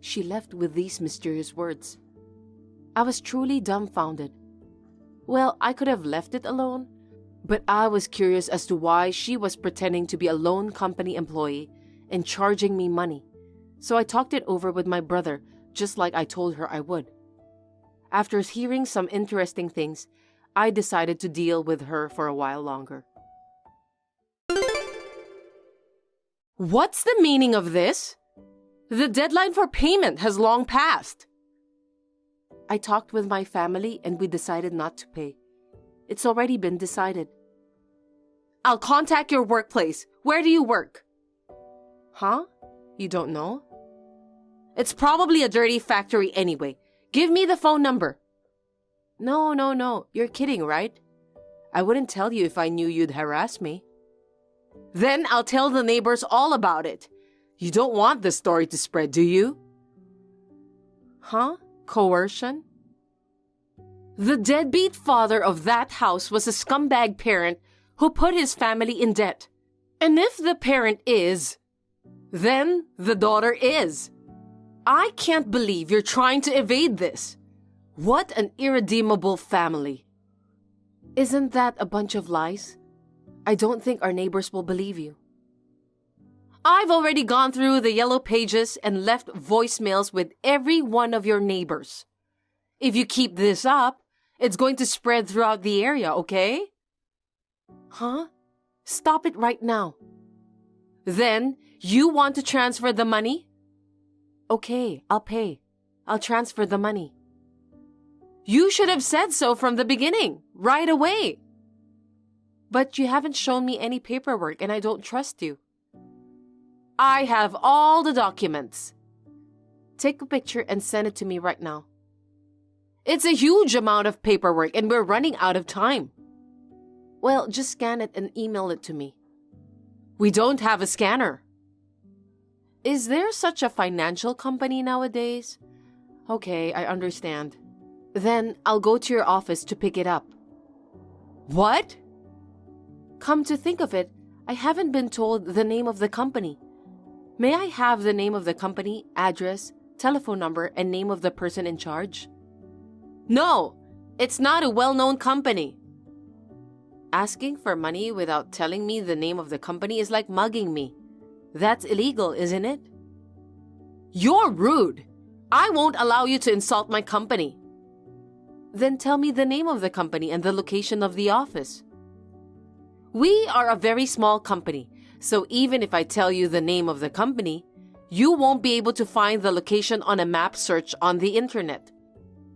She left with these mysterious words. I was truly dumbfounded. Well, I could have left it alone, but I was curious as to why she was pretending to be a loan company employee and charging me money. So I talked it over with my brother, just like I told her I would. After hearing some interesting things, I decided to deal with her for a while longer. What's the meaning of this? The deadline for payment has long passed. I talked with my family and we decided not to pay. It's already been decided. I'll contact your workplace. Where do you work? Huh? You don't know? It's probably a dirty factory anyway. Give me the phone number. No. You're kidding, right? I wouldn't tell you if I knew you'd harass me. Then I'll tell the neighbors all about it. You don't want the story to spread, do you? Huh? Coercion? The deadbeat father of that house was a scumbag parent who put his family in debt. And if the parent is, then the daughter is. I can't believe you're trying to evade this. What an irredeemable family. Isn't that a bunch of lies? I don't think our neighbors will believe you. I've already gone through the yellow pages and left voicemails with every one of your neighbors. If you keep this up, it's going to spread throughout the area, okay? Huh? Stop it right now. Then, you want to transfer the money? Okay, I'll pay. I'll transfer the money. You should have said so from the beginning, right away. But you haven't shown me any paperwork and I don't trust you. I have all the documents. Take a picture and send it to me right now. It's a huge amount of paperwork and we're running out of time. Well, just scan it and email it to me. We don't have a scanner. Is there such a financial company nowadays? Okay, I understand. Then I'll go to your office to pick it up. What? Come to think of it, I haven't been told the name of the company. May I have the name of the company, address, telephone number, and name of the person in charge? No, it's not a well-known company. Asking for money without telling me the name of the company is like mugging me. That's illegal, isn't it? You're rude. I won't allow you to insult my company. Then tell me the name of the company and the location of the office. We are a very small company, so even if I tell you the name of the company, you won't be able to find the location on a map search on the internet.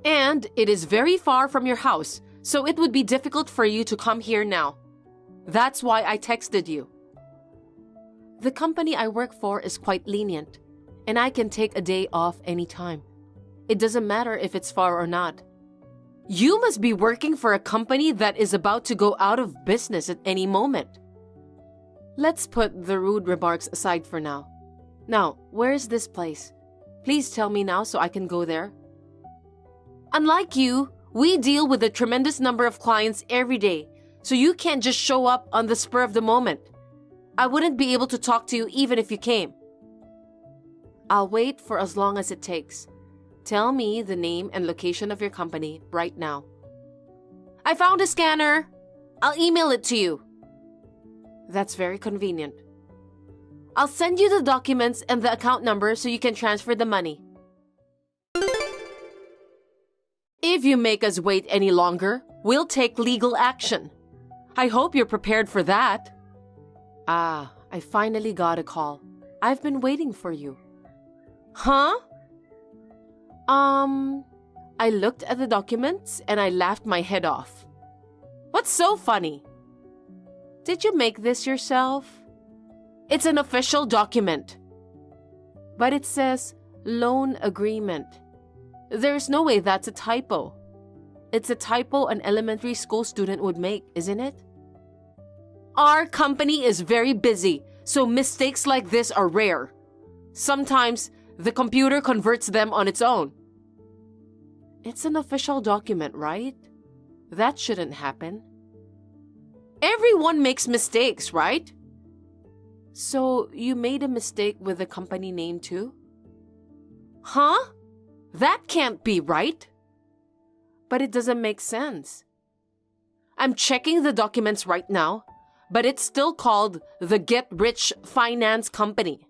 And it is very far from your house, so it would be difficult for you to come here now. That's why I texted you. The company I work for is quite lenient, and I can take a day off anytime. It doesn't matter if it's far or not. You must be working for a company that is about to go out of business at any moment. Let's put the rude remarks aside for now. Now, where is this place? Please tell me now so I can go there. Unlike you, we deal with a tremendous number of clients every day, so you can't just show up on the spur of the moment. I wouldn't be able to talk to you even if you came. I'll wait for as long as it takes. Tell me the name and location of your company right now. I found a scanner. I'll email it to you. That's very convenient. I'll send you the documents and the account number so you can transfer the money. If you make us wait any longer, we'll take legal action. I hope you're prepared for that. Ah, I finally got a call. I've been waiting for you. Huh? I looked at the documents and I laughed my head off. What's so funny? Did you make this yourself? It's an official document. But it says loan agreement. There's no way that's a typo. It's a typo an elementary school student would make, isn't it? Our company is very busy, so mistakes like this are rare. Sometimes the computer converts them on its own. It's an official document, right? That shouldn't happen. Everyone makes mistakes, right? So you made a mistake with the company name too? Huh? That can't be right. But it doesn't make sense. I'm checking the documents right now, but it's still called the Get Rich Finance Company.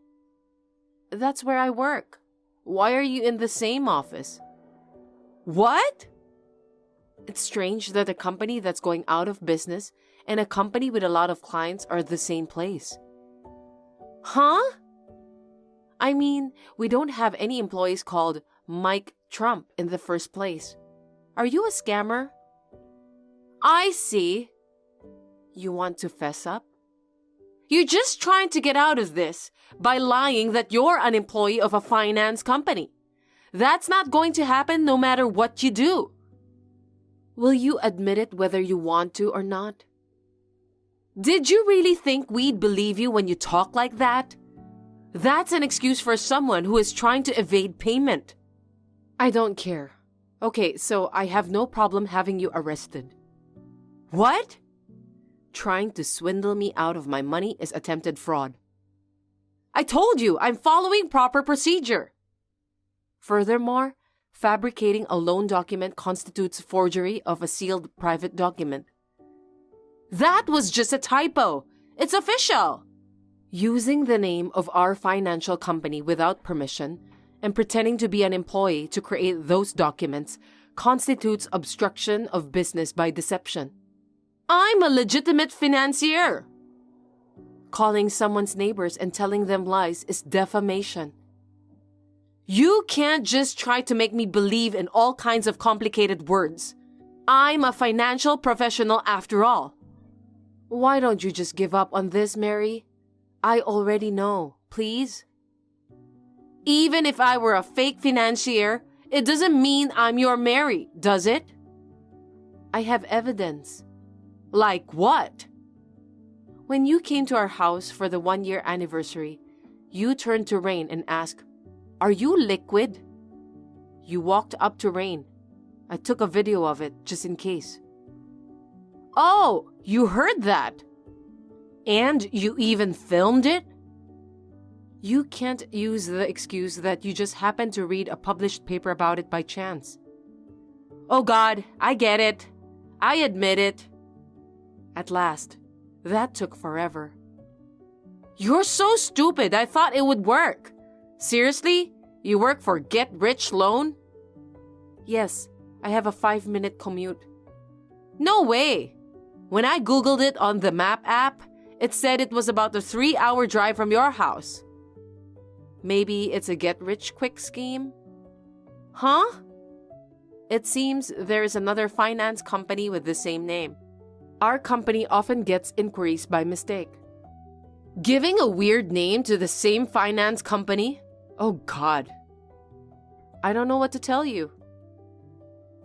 That's where I work. Why are you in the same office? What? It's strange that a company that's going out of business and a company with a lot of clients are the same place. Huh? I mean, we don't have any employees called Mike Trump in the first place. Are you a scammer? I see. You want to fess up? You're just trying to get out of this by lying that you're an employee of a finance company. That's not going to happen no matter what you do. Will you admit it whether you want to or not? Did you really think we'd believe you when you talk like that? That's an excuse for someone who is trying to evade payment. I don't care. Okay, so I have no problem having you arrested. What? Trying to swindle me out of my money is attempted fraud. I told you, I'm following proper procedure. Furthermore, fabricating a loan document constitutes forgery of a sealed private document. That was just a typo. It's official. Using the name of our financial company without permission and pretending to be an employee to create those documents constitutes obstruction of business by deception. I'm a legitimate financier. Calling someone's neighbors and telling them lies is defamation. You can't just try to make me believe in all kinds of complicated words. I'm a financial professional after all. Why don't you just give up on this, Mary? I already know, please. Even if I were a fake financier, it doesn't mean I'm your Mary, does it? I have evidence. Like what? When you came to our house for the 1-year anniversary, you turned to Rain and asked, "Are you liquid?" You walked up to Rain. I took a video of it just in case. Oh, you heard that? And you even filmed it? You can't use the excuse that you just happened to read a published paper about it by chance. Oh God, I get it. I admit it. At last, that took forever. You're so stupid, I thought it would work. Seriously? You work for Get Rich Loan? Yes, I have a 5-minute commute. No way! When I Googled it on the map app, it said it was about a 3-hour drive from your house. Maybe it's a get-rich-quick scheme? Huh? It seems there is another finance company with the same name. Our company often gets inquiries by mistake. Giving a weird name to the same finance company? Oh God. I don't know what to tell you.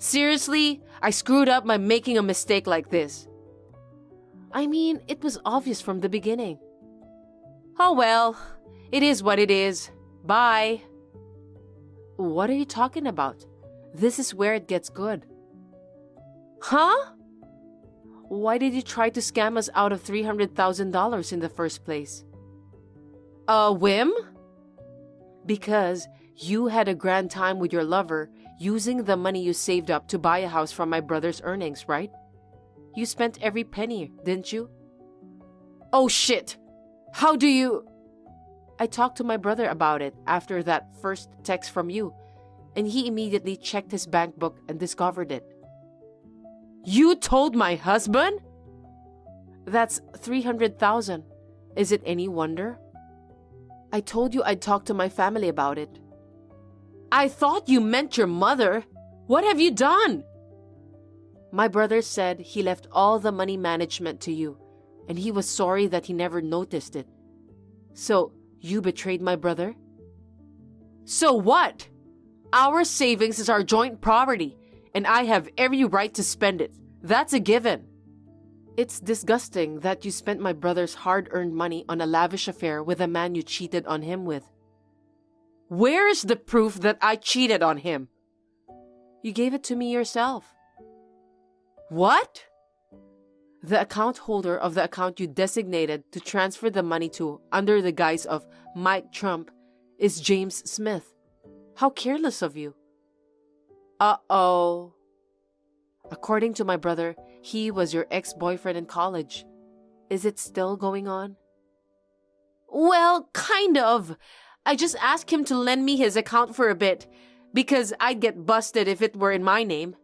Seriously, I screwed up by making a mistake like this. I mean, it was obvious from the beginning. Oh well, it is what it is. Bye. What are you talking about? This is where it gets good. Huh? Why did you try to scam us out of $300,000 in the first place? A whim? Because you had a grand time with your lover using the money you saved up to buy a house from my brother's earnings, right? You spent every penny, didn't you? Oh shit! How do you... I talked to my brother about it after that first text from you, and he immediately checked his bank book and discovered it. You told my husband? That's $300,000. Is it any wonder? I told you I'd talk to my family about it. I thought you meant your mother. What have you done? My brother said he left all the money management to you, and he was sorry that he never noticed it. So, you betrayed my brother? So what? Our savings is our joint property, and I have every right to spend it. That's a given. It's disgusting that you spent my brother's hard-earned money on a lavish affair with a man you cheated on him with. Where is the proof that I cheated on him? You gave it to me yourself. What? The account holder of the account you designated to transfer the money to under the guise of Mike Trump is James Smith. How careless of you. Uh-oh. According to my brother, he was your ex-boyfriend in college. Is it still going on? Well, kind of. I just asked him to lend me his account for a bit, because I'd get busted if it were in my name.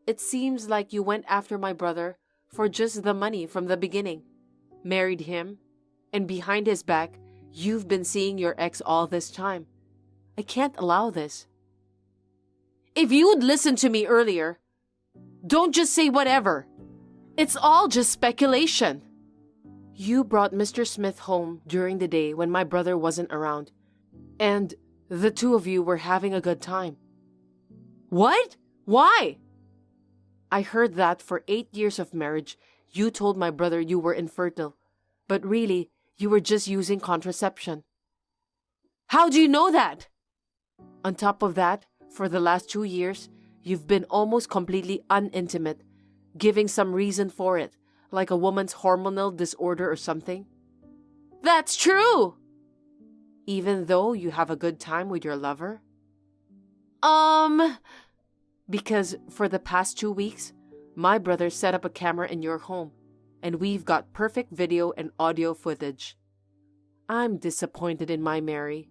It seems like you went after my brother for just the money from the beginning, married him, and behind his back, you've been seeing your ex all this time. I can't allow this. If you would listen to me earlier, don't just say whatever. It's all just speculation. You brought Mr. Smith home during the day when my brother wasn't around, and the two of you were having a good time. What? Why? I heard that for 8 years of marriage, you told my brother you were infertile, but really, you were just using contraception. How do you know that? On top of that, for the last 2 years, you've been almost completely unintimate, giving some reason for it, like a woman's hormonal disorder or something. That's true! Even though you have a good time with your lover? Because for the past 2 weeks, my brother set up a camera in your home, and we've got perfect video and audio footage. I'm disappointed in my Mary.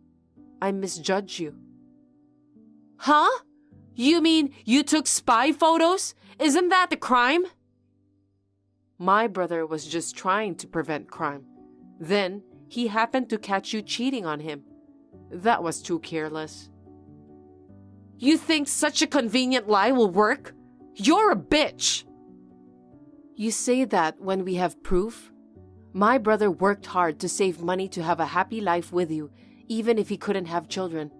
I misjudged you. Huh? You mean you took spy photos? Isn't that a crime? My brother was just trying to prevent crime. Then, he happened to catch you cheating on him. That was too careless. You think such a convenient lie will work? You're a bitch! You say that when we have proof? My brother worked hard to save money to have a happy life with you, even if he couldn't have children.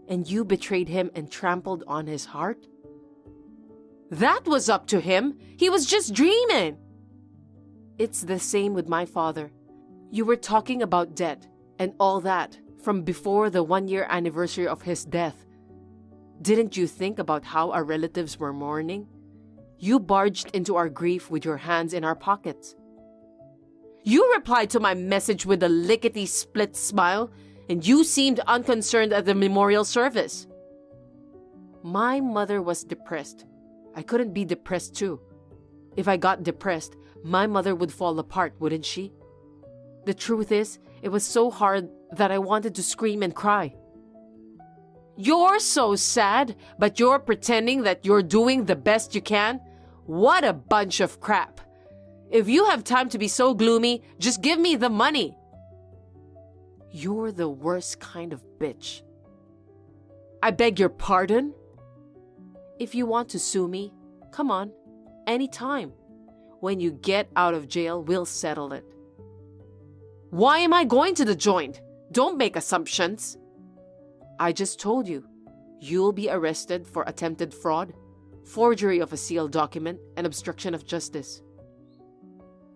And you betrayed him and trampled on his heart? That was up to him. He was just dreaming. It's the same with my father. You were talking about debt and all that from before the 1-year anniversary of his death. Didn't you think about how our relatives were mourning? You barged into our grief with your hands in our pockets. You replied to my message with a lickety-split smile, and you seemed unconcerned at the memorial service. My mother was depressed. I couldn't be depressed too. If I got depressed, my mother would fall apart, wouldn't she? The truth is, it was so hard that I wanted to scream and cry. You're so sad, but you're pretending that you're doing the best you can? What a bunch of crap. If you have time to be so gloomy, just give me the money. You're the worst kind of bitch. I beg your pardon? If you want to sue me, come on, anytime. When you get out of jail, we'll settle it. Why am I going to the joint? Don't make assumptions. I just told you. You'll be arrested for attempted fraud, forgery of a sealed document, and obstruction of justice.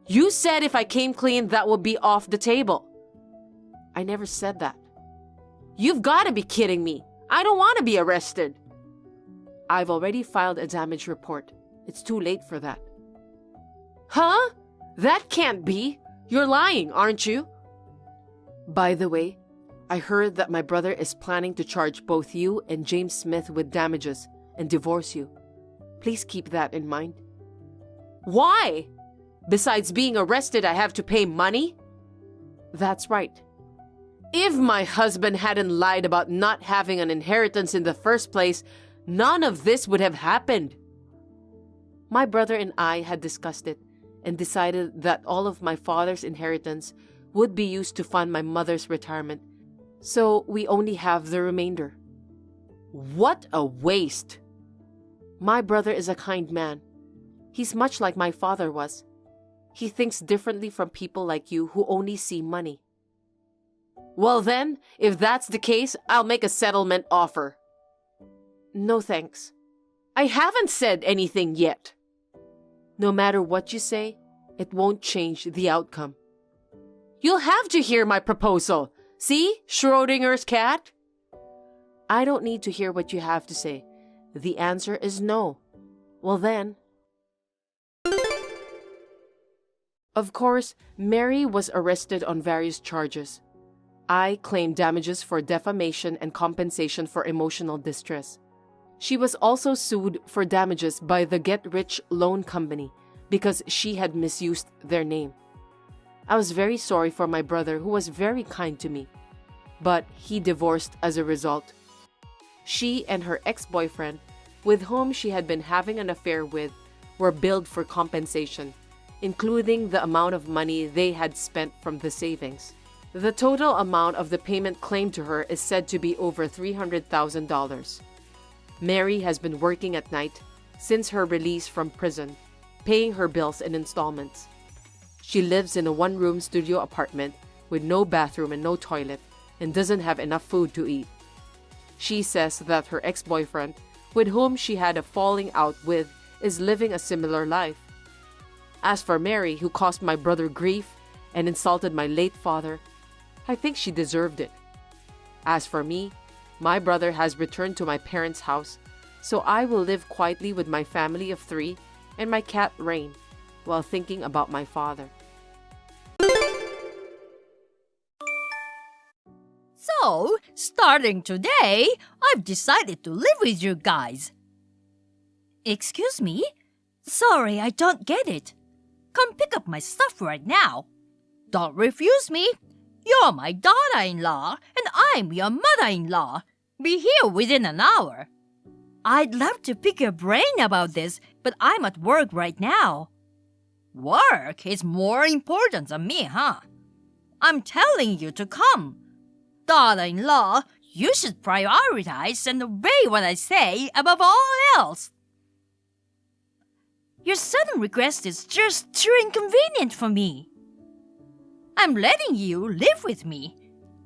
You said if I came clean, that would be off the table. I never said that. You've got to be kidding me. I don't want to be arrested. I've already filed a damage report. It's too late for that. Huh? That can't be. You're lying, aren't you? By the way, I heard that my brother is planning to charge both you and James Smith with damages and divorce you. Please keep that in mind. Why? Besides being arrested, I have to pay money? That's right. If my husband hadn't lied about not having an inheritance in the first place, none of this would have happened. My brother and I had discussed it and decided that all of my father's inheritance would be used to fund my mother's retirement, so we only have the remainder. What a waste! My brother is a kind man. He's much like my father was. He thinks differently from people like you who only see money. Well then, if that's the case, I'll make a settlement offer. No thanks. I haven't said anything yet. No matter what you say, it won't change the outcome. You'll have to hear my proposal. See, Schrodinger's cat? I don't need to hear what you have to say. The answer is no. Well then. Of course, Mary was arrested on various charges. I claimed damages for defamation and compensation for emotional distress. She was also sued for damages by the Get Rich Loan Company because she had misused their name. I was very sorry for my brother, who was very kind to me, but he divorced as a result. She and her ex-boyfriend, with whom she had been having an affair with, were billed for compensation, including the amount of money they had spent from the savings. The total amount of the payment claimed to her is said to be over $300,000. Mary has been working at night since her release from prison, paying her bills in installments. She lives in a one-room studio apartment with no bathroom and no toilet and doesn't have enough food to eat. She says that her ex-boyfriend, with whom she had a falling out with, is living a similar life. As for Mary, who caused my brother grief and insulted my late father, I think she deserved it. As for me, my brother has returned to my parents' house, so I will live quietly with my family of 3 and my cat Rain while thinking about my father. So, starting today, I've decided to live with you guys. Excuse me? Sorry, I don't get it. Come pick up my stuff right now. Don't refuse me. You're my daughter-in-law, and I'm your mother-in-law. Be here within an hour. I'd love to pick your brain about this, but I'm at work right now. Work is more important than me, huh? I'm telling you to come. Daughter-in-law, you should prioritize and obey what I say above all else. Your sudden request is just too inconvenient for me. I'm letting you live with me.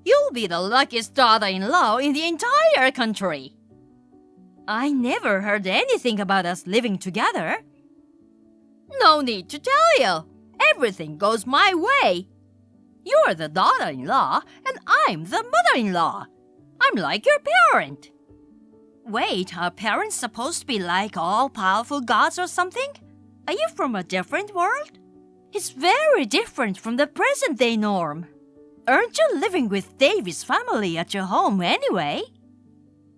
You'll be the luckiest daughter-in-law in the entire country. I never heard anything about us living together. No need to tell you. Everything goes my way. You're the daughter-in-law, and I'm the mother-in-law. I'm like your parent. Wait, are parents supposed to be like all-powerful gods or something? Are you from a different world? It's very different from the present-day norm. Aren't you living with Davy's family at your home anyway?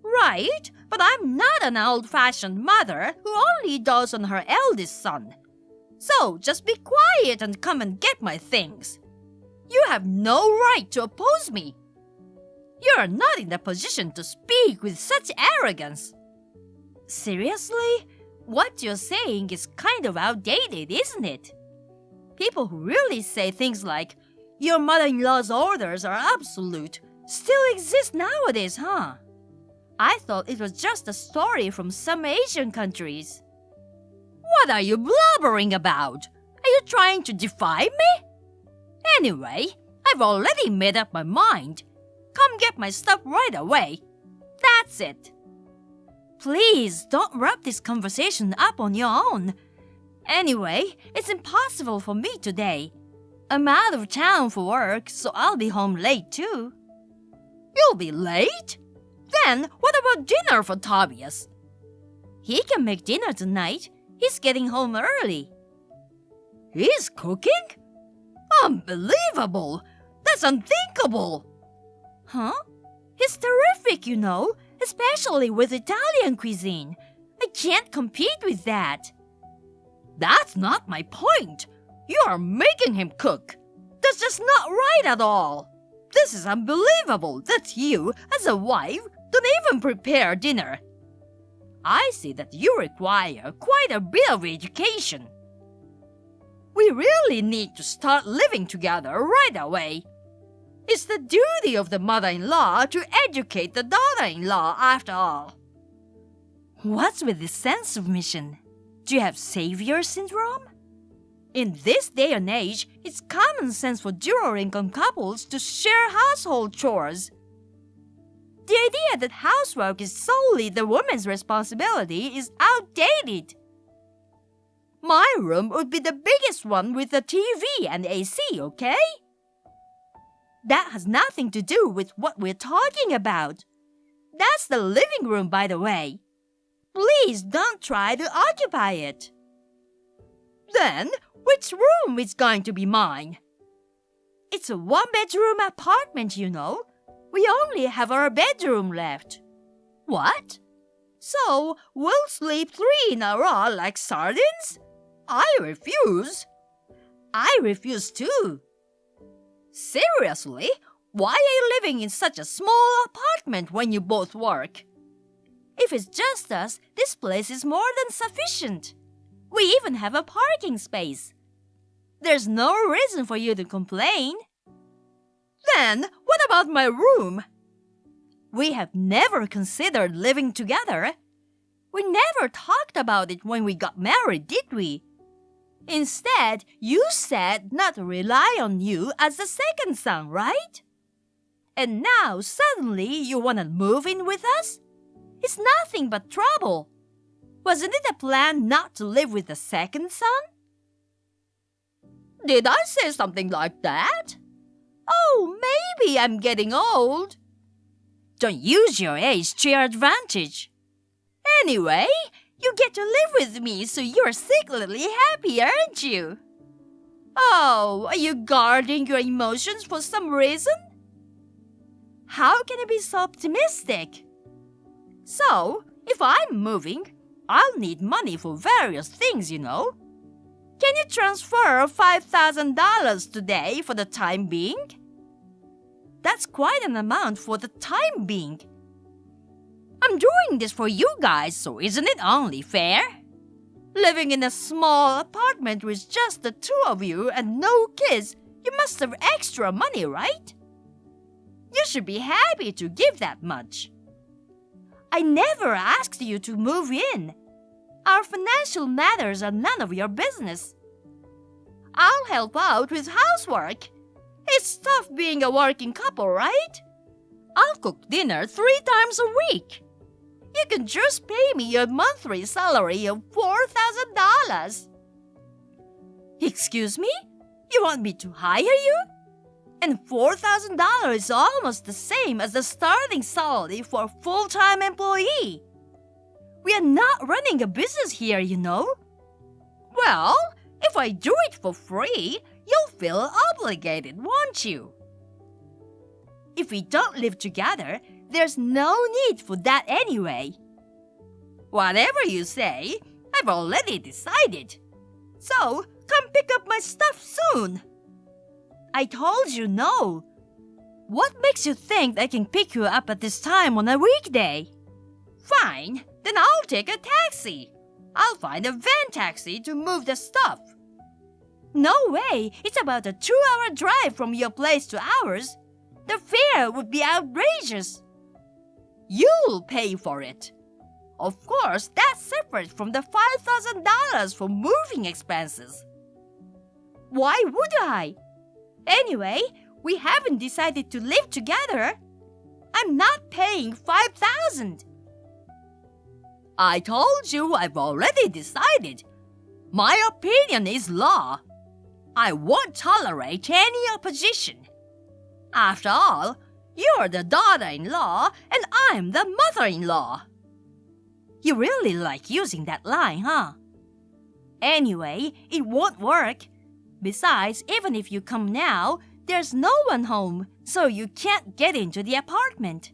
Right, but I'm not an old-fashioned mother who only dotes on her eldest son. So just be quiet and come and get my things. You have no right to oppose me. You're not in the position to speak with such arrogance. Seriously? What you're saying is kind of outdated, isn't it? People who really say things like, your mother-in-law's orders are absolute, still exist nowadays, huh? I thought it was just a story from some Asian countries. What are you blubbering about? Are you trying to defy me? Anyway, I've already made up my mind. Come get my stuff right away. That's it. Please don't wrap this conversation up on your own. Anyway, it's impossible for me today. I'm out of town for work, so I'll be home late too. You'll be late? Then what about dinner for Tobias? He can make dinner tonight. He's getting home early. He's cooking? Unbelievable! That's unthinkable! Huh? He's terrific, you know, especially with Italian cuisine. I can't compete with that. That's not my point. You are making him cook. That's just not right at all. This is unbelievable that you, as a wife, don't even prepare dinner. I see that you require quite a bit of education. We really need to start living together right away. It's the duty of the mother-in-law to educate the daughter-in-law after all. What's with this sense of mission? Do you have savior syndrome? In this day and age, it's common sense for dual-income couples to share household chores. The idea that housework is solely the woman's responsibility is outdated. My room would be the biggest one with a TV and AC, okay? That has nothing to do with what we're talking about. That's the living room, by the way. Please don't try to occupy it. Then, which room is going to be mine? It's a one-bedroom apartment, you know. We only have our bedroom left. What? So, we'll sleep 3 in a row like sardines? I refuse. I refuse too. Seriously? Why are you living in such a small apartment when you both work? If it's just us, this place is more than sufficient. We even have a parking space. There's no reason for you to complain. Then, what about my room? We have never considered living together. We never talked about it when we got married, did we? Instead, you said not to rely on you as the second son, right? And now, suddenly, you want to move in with us? It's nothing but trouble. Wasn't it a plan not to live with the second son? Did I say something like that? Oh, maybe I'm getting old. Don't use your age to your advantage. Anyway, you get to live with me, so you're secretly happy, aren't you? Oh, are you guarding your emotions for some reason? How can you be so optimistic? So, if I'm moving, I'll need money for various things, you know. Can you transfer $5,000 today for the time being? That's quite an amount for the time being. I'm doing this for you guys, so isn't it only fair? Living in a small apartment with just the two of you and no kids, you must have extra money, right? You should be happy to give that much. I never asked you to move in. Our financial matters are none of your business. I'll help out with housework. It's tough being a working couple, right? I'll cook dinner 3 times a week. You can just pay me your monthly salary of $4,000. Excuse me? You want me to hire you? And $4,000 is almost the same as the starting salary for a full-time employee. We are not running a business here, you know. Well, if I do it for free, you'll feel obligated, won't you? If we don't live together, there's no need for that anyway. Whatever you say, I've already decided. So, come pick up my stuff soon. I told you no. What makes you think I can pick you up at this time on a weekday? Fine, then I'll take a taxi. I'll find a van taxi to move the stuff. No way, it's about a 2-hour drive from your place to ours. The fare would be outrageous. You'll pay for it. Of course, that's separate from the $5,000 for moving expenses. Why would I? Anyway, we haven't decided to live together. I'm not paying $5,000. I told you I've already decided. My opinion is law. I won't tolerate any opposition. After all, you're the daughter-in-law and I'm the mother-in-law. You really like using that line, huh? Anyway, it won't work. Besides, even if you come now, there's no one home, so you can't get into the apartment.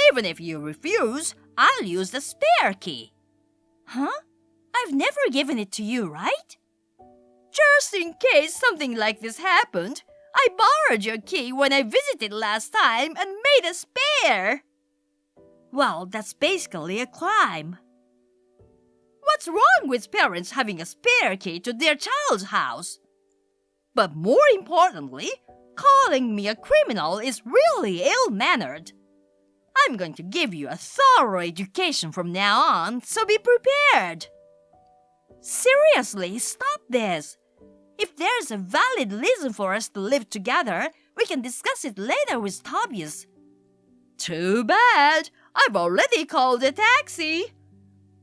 Even if you refuse, I'll use the spare key. Huh? I've never given it to you, right? Just in case something like this happened, I borrowed your key when I visited last time and made a spare. Well, that's basically a crime. What's wrong with parents having a spare key to their child's house? But more importantly, calling me a criminal is really ill-mannered. I'm going to give you a thorough education from now on, so be prepared. Seriously, stop this. If there's a valid reason for us to live together, we can discuss it later with Tobias. Too bad. I've already called a taxi.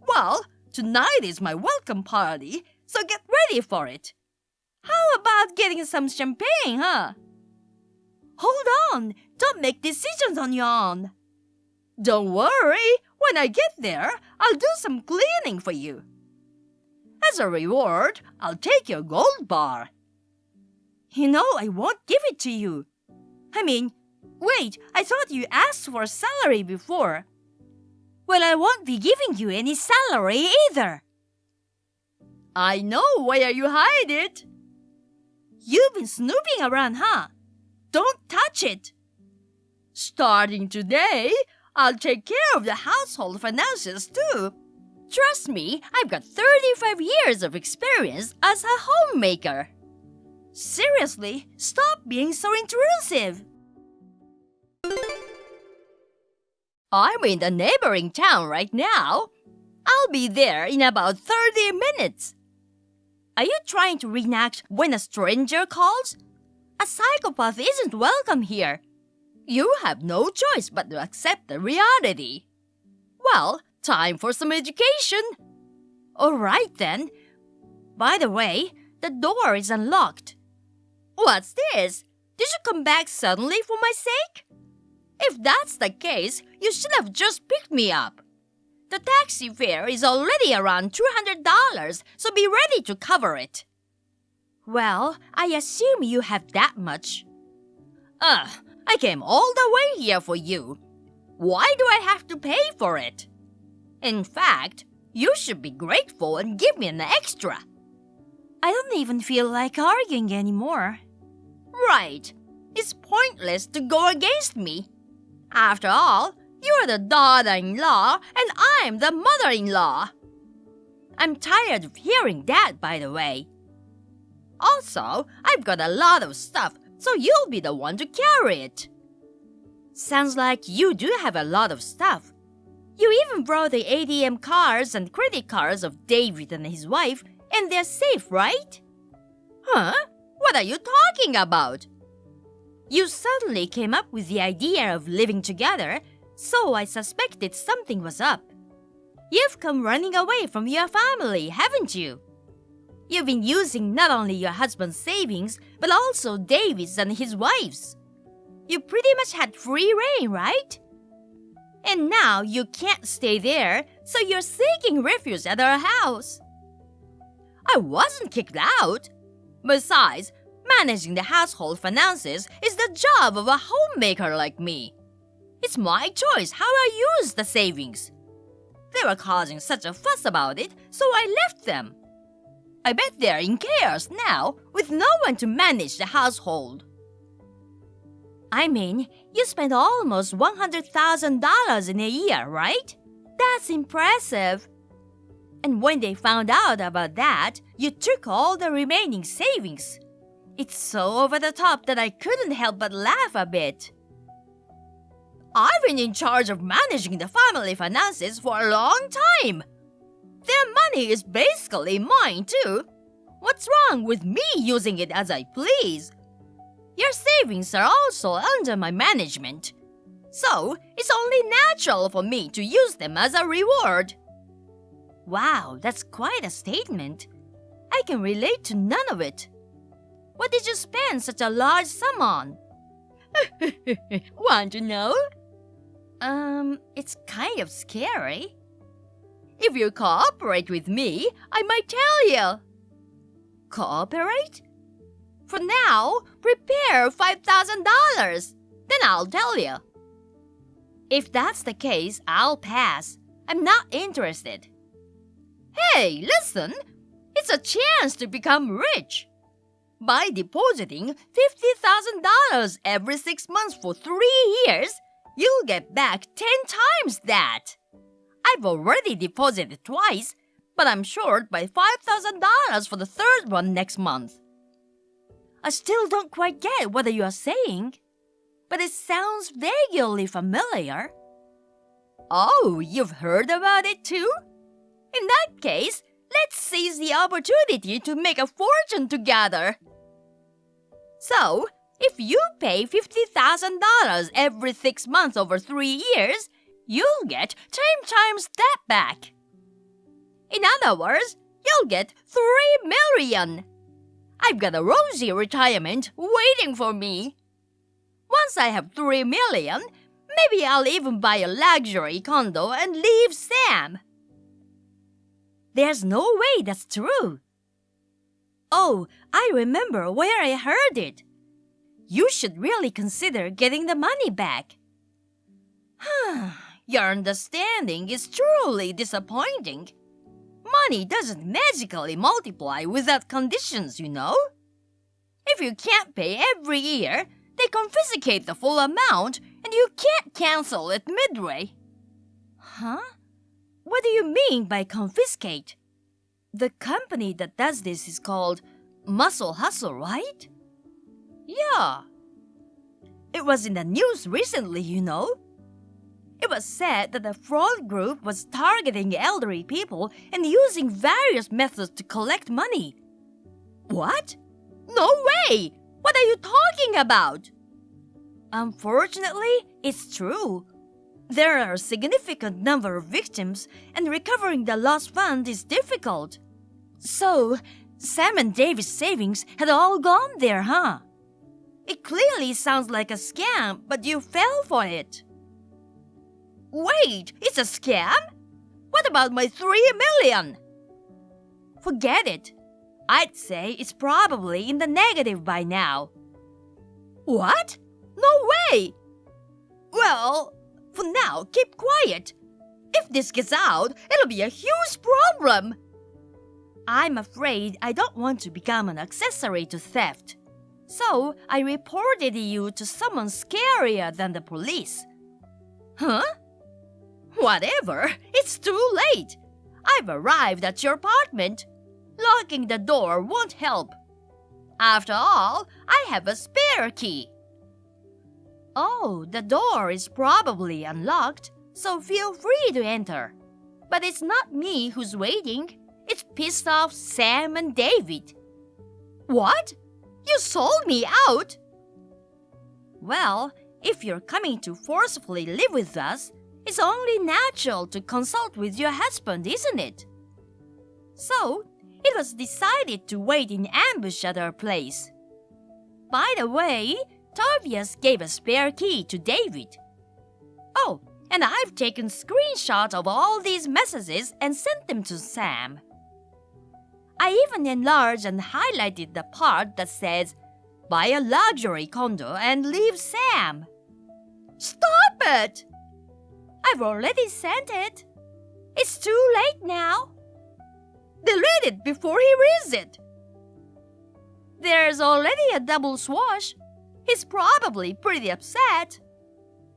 Well, tonight is my welcome party, so get ready for it. How about getting some champagne, huh? Hold on, don't make decisions on your own. Don't worry, when I get there, I'll do some cleaning for you. As a reward, I'll take your gold bar. You know, I won't give it to you. Wait, I thought you asked for a salary before. Well, I won't be giving you any salary either. I know where you hide it. You've been snooping around, huh? Don't touch it. Starting today, I'll take care of the household finances too. Trust me, I've got 35 years of experience as a homemaker. Seriously, stop being so intrusive. I'm in the neighboring town right now. I'll be there in about 30 minutes. Are you trying to reenact when a stranger calls? A psychopath isn't welcome here. You have no choice but to accept the reality. Well, time for some education. All right then. By the way, the door is unlocked. What's this? Did you come back suddenly for my sake? If that's the case, you should have just picked me up. The taxi fare is already around $200, so be ready to cover it. Well, I assume you have that much. I came all the way here for you. Why do I have to pay for it? In fact, you should be grateful and give me an extra. I don't even feel like arguing anymore. Right. It's pointless to go against me. After all, you're the daughter-in-law and I'm the mother-in-law. I'm tired of hearing that, by the way. Also, I've got a lot of stuff, so you'll be the one to carry it. Sounds like you do have a lot of stuff. You even brought the ATM cards and credit cards of David and his wife, and they're safe, right? Huh? What are you talking about? You suddenly came up with the idea of living together, so I suspected something was up. You've come running away from your family, haven't you? You've been using not only your husband's savings, but also David's and his wife's. You pretty much had free reign, right? And now you can't stay there, so you're seeking refuge at our house. I wasn't kicked out. Besides, managing the household finances is the job of a homemaker like me. It's my choice how I use the savings. They were causing such a fuss about it, so I left them. I bet they're in chaos now, with no one to manage the household. You spent almost $100,000 in a year, right? That's impressive. And when they found out about that, you took all the remaining savings. It's so over the top that I couldn't help but laugh a bit. I've been in charge of managing the family finances for a long time. Their money is basically mine too. What's wrong with me using it as I please? Your savings are also under my management. So, it's only natural for me to use them as a reward. Wow, that's quite a statement. I can relate to none of it. What did you spend such a large sum on? Want to know? It's kind of scary. If you cooperate with me, I might tell you. Cooperate? For now, prepare $5,000. Then I'll tell you. If that's the case, I'll pass. I'm not interested. Hey, listen! It's a chance to become rich. By depositing $50,000 every 6 months for 3 years, you'll get back 10 times that. I've already deposited twice, but I'm short by $5,000 for the third one next month. I still don't quite get what you are saying, but it sounds vaguely familiar. Oh, you've heard about it too? In that case, let's seize the opportunity to make a fortune together. So, if you pay $50,000 every 6 months over 3 years, you'll get 10 times that back. In other words, you'll get $3 million. I've got a rosy retirement waiting for me. Once I have $3 million, maybe I'll even buy a luxury condo and leave Sam. There's no way that's true. Oh, I remember where I heard it. You should really consider getting the money back. Your understanding is truly disappointing. Money doesn't magically multiply without conditions, you know. If you can't pay every year, they confiscate the full amount and you can't cancel it midway. Huh? What do you mean by confiscate? The company that does this is called Muscle Hustle, right? Yeah. It was in the news recently, you know. It was said that the fraud group was targeting elderly people and using various methods to collect money. What? No way! What are you talking about? Unfortunately, it's true. There are a significant number of victims, and recovering the lost fund is difficult. So, Sam and David's savings had all gone there, huh? It clearly sounds like a scam, but you fell for it. Wait, it's a scam? What about my $3 million? Forget it. I'd say it's probably in the negative by now. What? No way! Well, for now, keep quiet. If this gets out, it'll be a huge problem. I'm afraid I don't want to become an accessory to theft. So, I reported you to someone scarier than the police. Huh? Whatever, it's too late. I've arrived at your apartment. Locking the door won't help. After all, I have a spare key. Oh, the door is probably unlocked, so feel free to enter. But it's not me who's waiting. It's pissed off Sam and David. What? You sold me out? Well, if you're coming to forcefully live with us, it's only natural to consult with your husband, isn't it? So, it was decided to wait in ambush at our place. By the way, Tobias gave a spare key to David. Oh, and I've taken screenshots of all these messages and sent them to Sam. I even enlarged and highlighted the part that says, "Buy a luxury condo and leave Sam." Stop it! I've already sent it. It's too late now. Delete it before he reads it. There's already a double swash. He's probably pretty upset.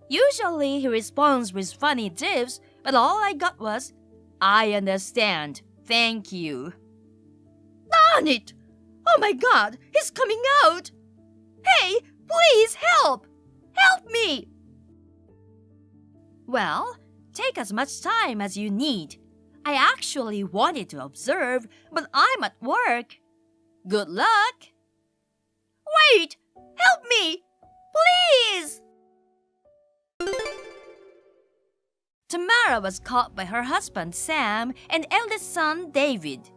Usually he responds with funny gifs, but all I got was, "I understand. Thank you." Darn it! Oh my God, he's coming out! Hey, please help! Help me! Well, take as much time as you need. I actually wanted to observe, but I'm at work. Good luck! Wait! Help me! Please! Tamara was caught by her husband Sam and eldest son David.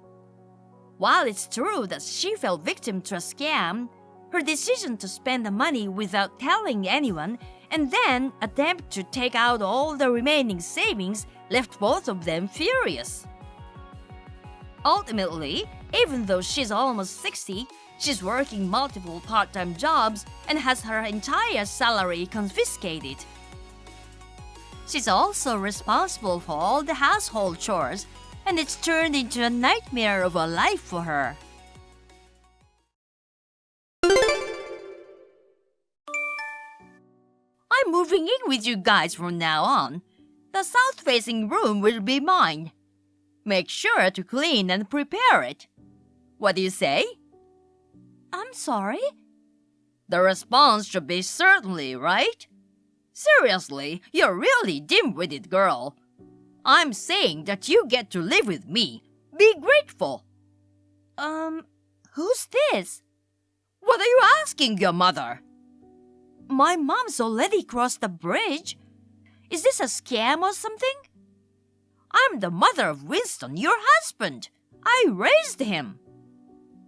While it's true that she fell victim to a scam, her decision to spend the money without telling anyone and then attempt to take out all the remaining savings left both of them furious. Ultimately, even though she's almost 60, she's working multiple part-time jobs and has her entire salary confiscated. She's also responsible for all the household chores, and it's turned into a nightmare of a life for her. I'm moving in with you guys from now on. The south-facing room will be mine. Make sure to clean and prepare it. What do you say? I'm sorry? The response should be certainly, right? Seriously, you're really dim-witted, girl. I'm saying that you get to live with me. Be grateful. Who's this? What are you asking your mother? My mom's already crossed the bridge. Is this a scam or something? I'm the mother of Winston, your husband. I raised him.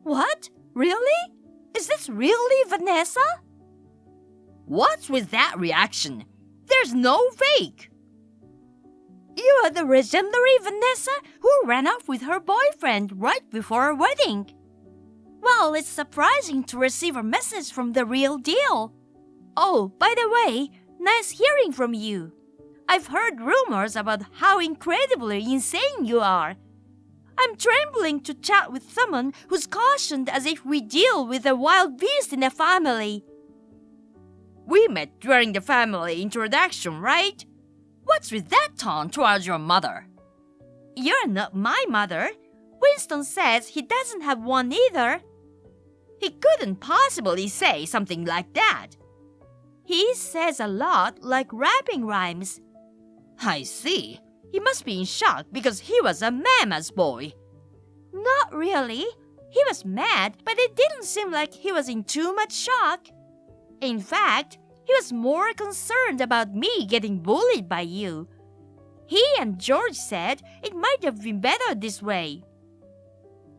What? Really? Is this really Vanessa? What's with that reaction? There's no fake. You are the legendary Vanessa who ran off with her boyfriend right before her wedding. Well, it's surprising to receive a message from the real deal. Oh, by the way, nice hearing from you. I've heard rumors about how incredibly insane you are. I'm trembling to chat with someone who's cautioned as if we deal with a wild beast in the family. We met during the family introduction, right? What's with that tone towards your mother? You're not my mother. Winston says he doesn't have one either. He couldn't possibly say something like that. He says a lot like rapping rhymes. I see. He must be in shock because he was a mama's boy. Not really. He was mad, but it didn't seem like he was in too much shock. In fact, he was more concerned about me getting bullied by you. He and George said it might have been better this way.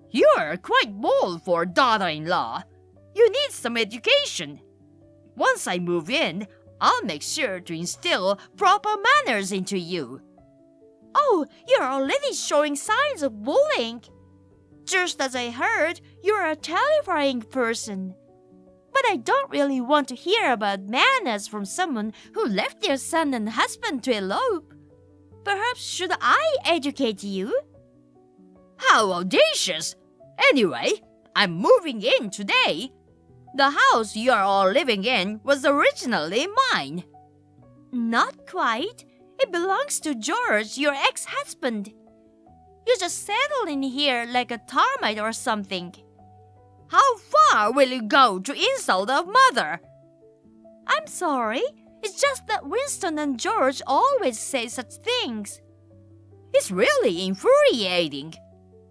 You're quite bold for a daughter-in-law. You need some education. Once I move in, I'll make sure to instill proper manners into you. Oh, you're already showing signs of bullying. Just as I heard, you're a terrifying person. But I don't really want to hear about manners from someone who left their son and husband to elope. Perhaps should I educate you? How audacious! Anyway, I'm moving in today. The house you are all living in was originally mine. Not quite. It belongs to George, your ex-husband. You just settled in here like a termite or something. How far will you go to insult a mother? I'm sorry. It's just that Winston and George always say such things. It's really infuriating.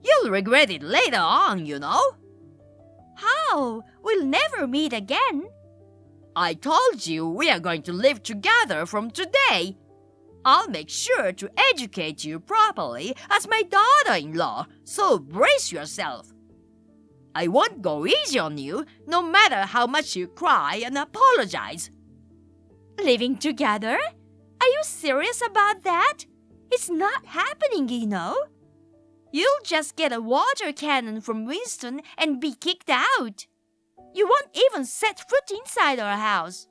You'll regret it later on, you know. How? We'll never meet again. I told you we are going to live together from today. I'll make sure to educate you properly as my daughter-in-law, so brace yourself. I won't go easy on you, no matter how much you cry and apologize. Living together? Are you serious about that? It's not happening, you know. You'll just get a water cannon from Winston and be kicked out. You won't even set foot inside our house.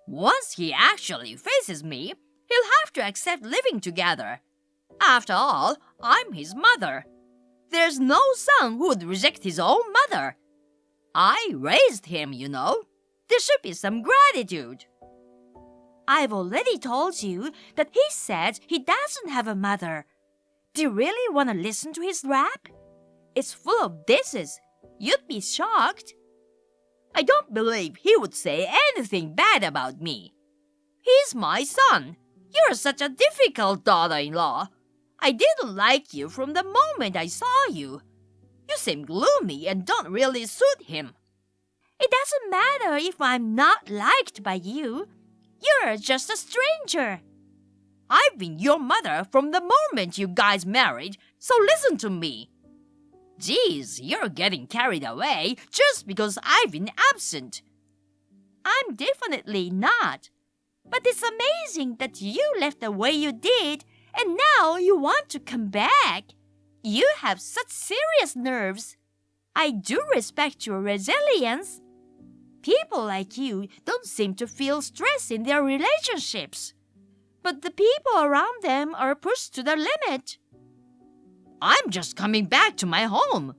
Once he actually faces me, he'll have to accept living together. After all, I'm his mother. There's no son who would reject his own mother. I raised him, you know. There should be some gratitude. I've already told you that he said he doesn't have a mother. Do you really want to listen to his rap? It's full of disses. You'd be shocked. I don't believe he would say anything bad about me. He's my son. You're such a difficult daughter-in-law. I didn't like you from the moment I saw you. You seem gloomy and don't really suit him. It doesn't matter if I'm not liked by you. You're just a stranger. I've been your mother from the moment you guys married, so listen to me. Geez, you're getting carried away just because I've been absent. I'm definitely not. But it's amazing that you left the way you did, and now you want to come back. You have such serious nerves. I do respect your resilience. People like you don't seem to feel stress in their relationships. But the people around them are pushed to their limit. I'm just coming back to my home.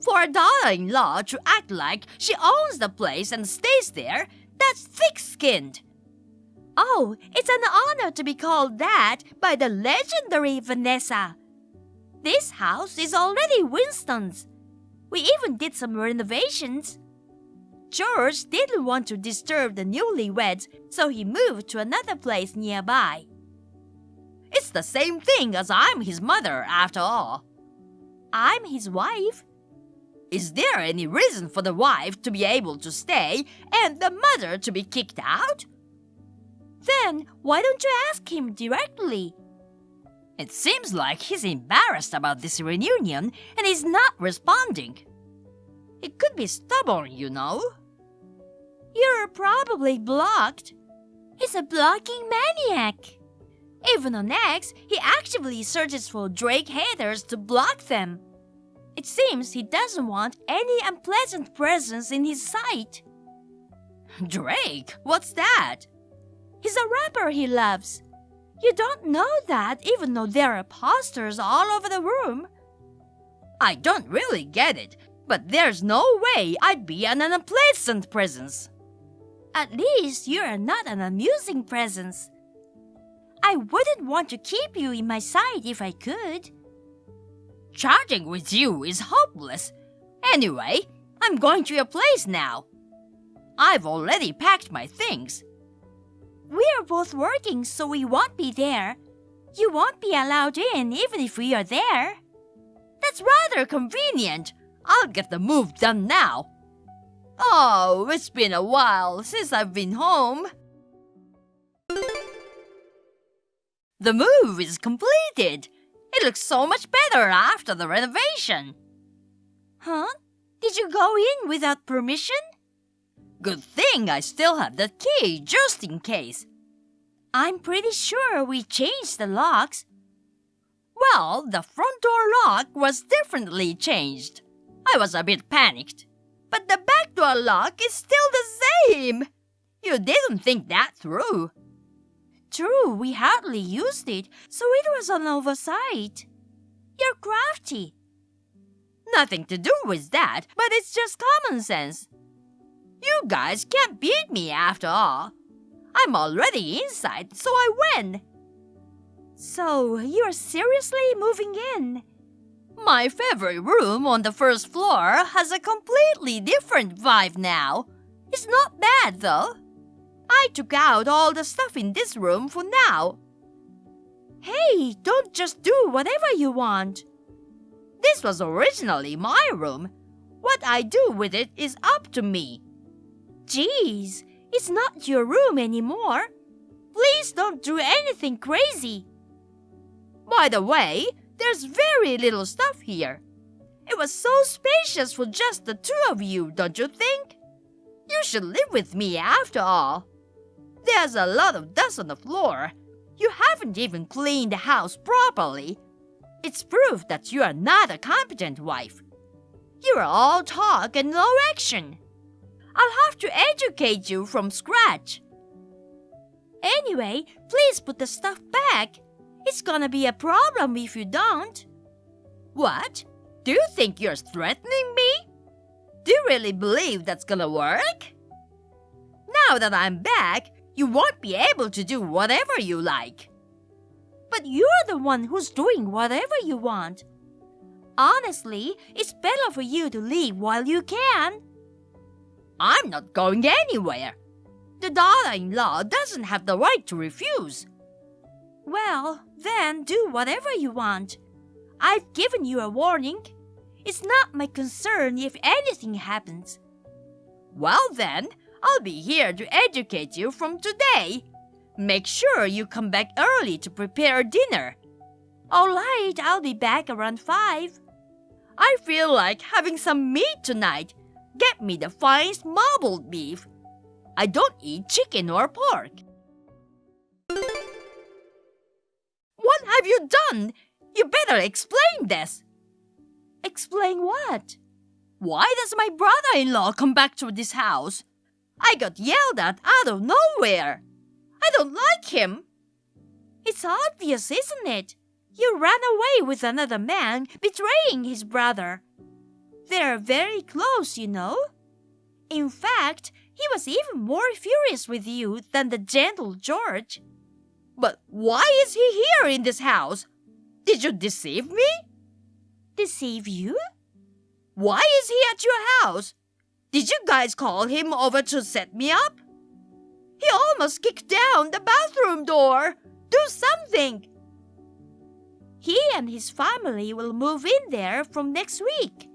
For a daughter-in-law to act like she owns the place and stays there, that's thick-skinned. Oh, it's an honor to be called that by the legendary Vanessa. This house is already Winston's. We even did some renovations. George didn't want to disturb the newlyweds, so he moved to another place nearby. It's the same thing as I'm his mother, after all. I'm his wife. Is there any reason for the wife to be able to stay and the mother to be kicked out? Then why don't you ask him directly? It seems like he's embarrassed about this reunion and he's not responding. He could be stubborn, you know. You're probably blocked. He's a blocking maniac. Even on X, he actively searches for Drake haters to block them. It seems he doesn't want any unpleasant presence in his sight. Drake? What's that? He's a rapper he loves. You don't know that even though there are posters all over the room. I don't really get it, but there's no way I'd be an unpleasant presence. At least you're not an amusing presence. I wouldn't want to keep you in my sight if I could. Chatting with you is hopeless. Anyway, I'm going to your place now. I've already packed my things. We're both working, so we won't be there. You won't be allowed in even if we are there. That's rather convenient. I'll get the move done now. Oh, it's been a while since I've been home. The move is completed. It looks so much better after the renovation. Huh? Did you go in without permission? Good thing I still have the key just in case. I'm pretty sure we changed the locks. Well, the front door lock was differently changed. I was a bit panicked. But the back door lock is still the same. You didn't think that through. True, we hardly used it, so it was an oversight. You're crafty. Nothing to do with that, but it's just common sense. You guys can't beat me after all. I'm already inside, so I win. So, you're seriously moving in? My favorite room on the first floor has a completely different vibe now. It's not bad, though. I took out all the stuff in this room for now. Hey, don't just do whatever you want. This was originally my room. What I do with it is up to me. Geez, it's not your room anymore. Please don't do anything crazy. By the way, there's very little stuff here. It was so spacious for just the two of you, don't you think? You should live with me after all. There's a lot of dust on the floor. You haven't even cleaned the house properly. It's proof that you are not a competent wife. You are all talk and no action. I'll have to educate you from scratch. Anyway, please put the stuff back. It's gonna be a problem if you don't. What? Do you think you're threatening me? Do you really believe that's gonna work? Now that I'm back, you won't be able to do whatever you like. But you're the one who's doing whatever you want. Honestly, it's better for you to leave while you can. I'm not going anywhere. The daughter-in-law doesn't have the right to refuse. Well, then do whatever you want. I've given you a warning. It's not my concern if anything happens. Well then, I'll be here to educate you from today. Make sure you come back early to prepare dinner. All right, I'll be back around 5. I feel like having some meat tonight. Get me the finest marbled beef. I don't eat chicken or pork. What have you done? You better explain this. Explain what? Why does my brother-in-law come back to this house? I got yelled at out of nowhere. I don't like him. It's obvious, isn't it? You ran away with another man, betraying his brother. They're very close, you know. In fact, he was even more furious with you than the gentle George. But why is he here in this house? Did you deceive me? Deceive you? Why is he at your house? Did you guys call him over to set me up? He almost kicked down the bathroom door. Do something. He and his family will move in there from next week.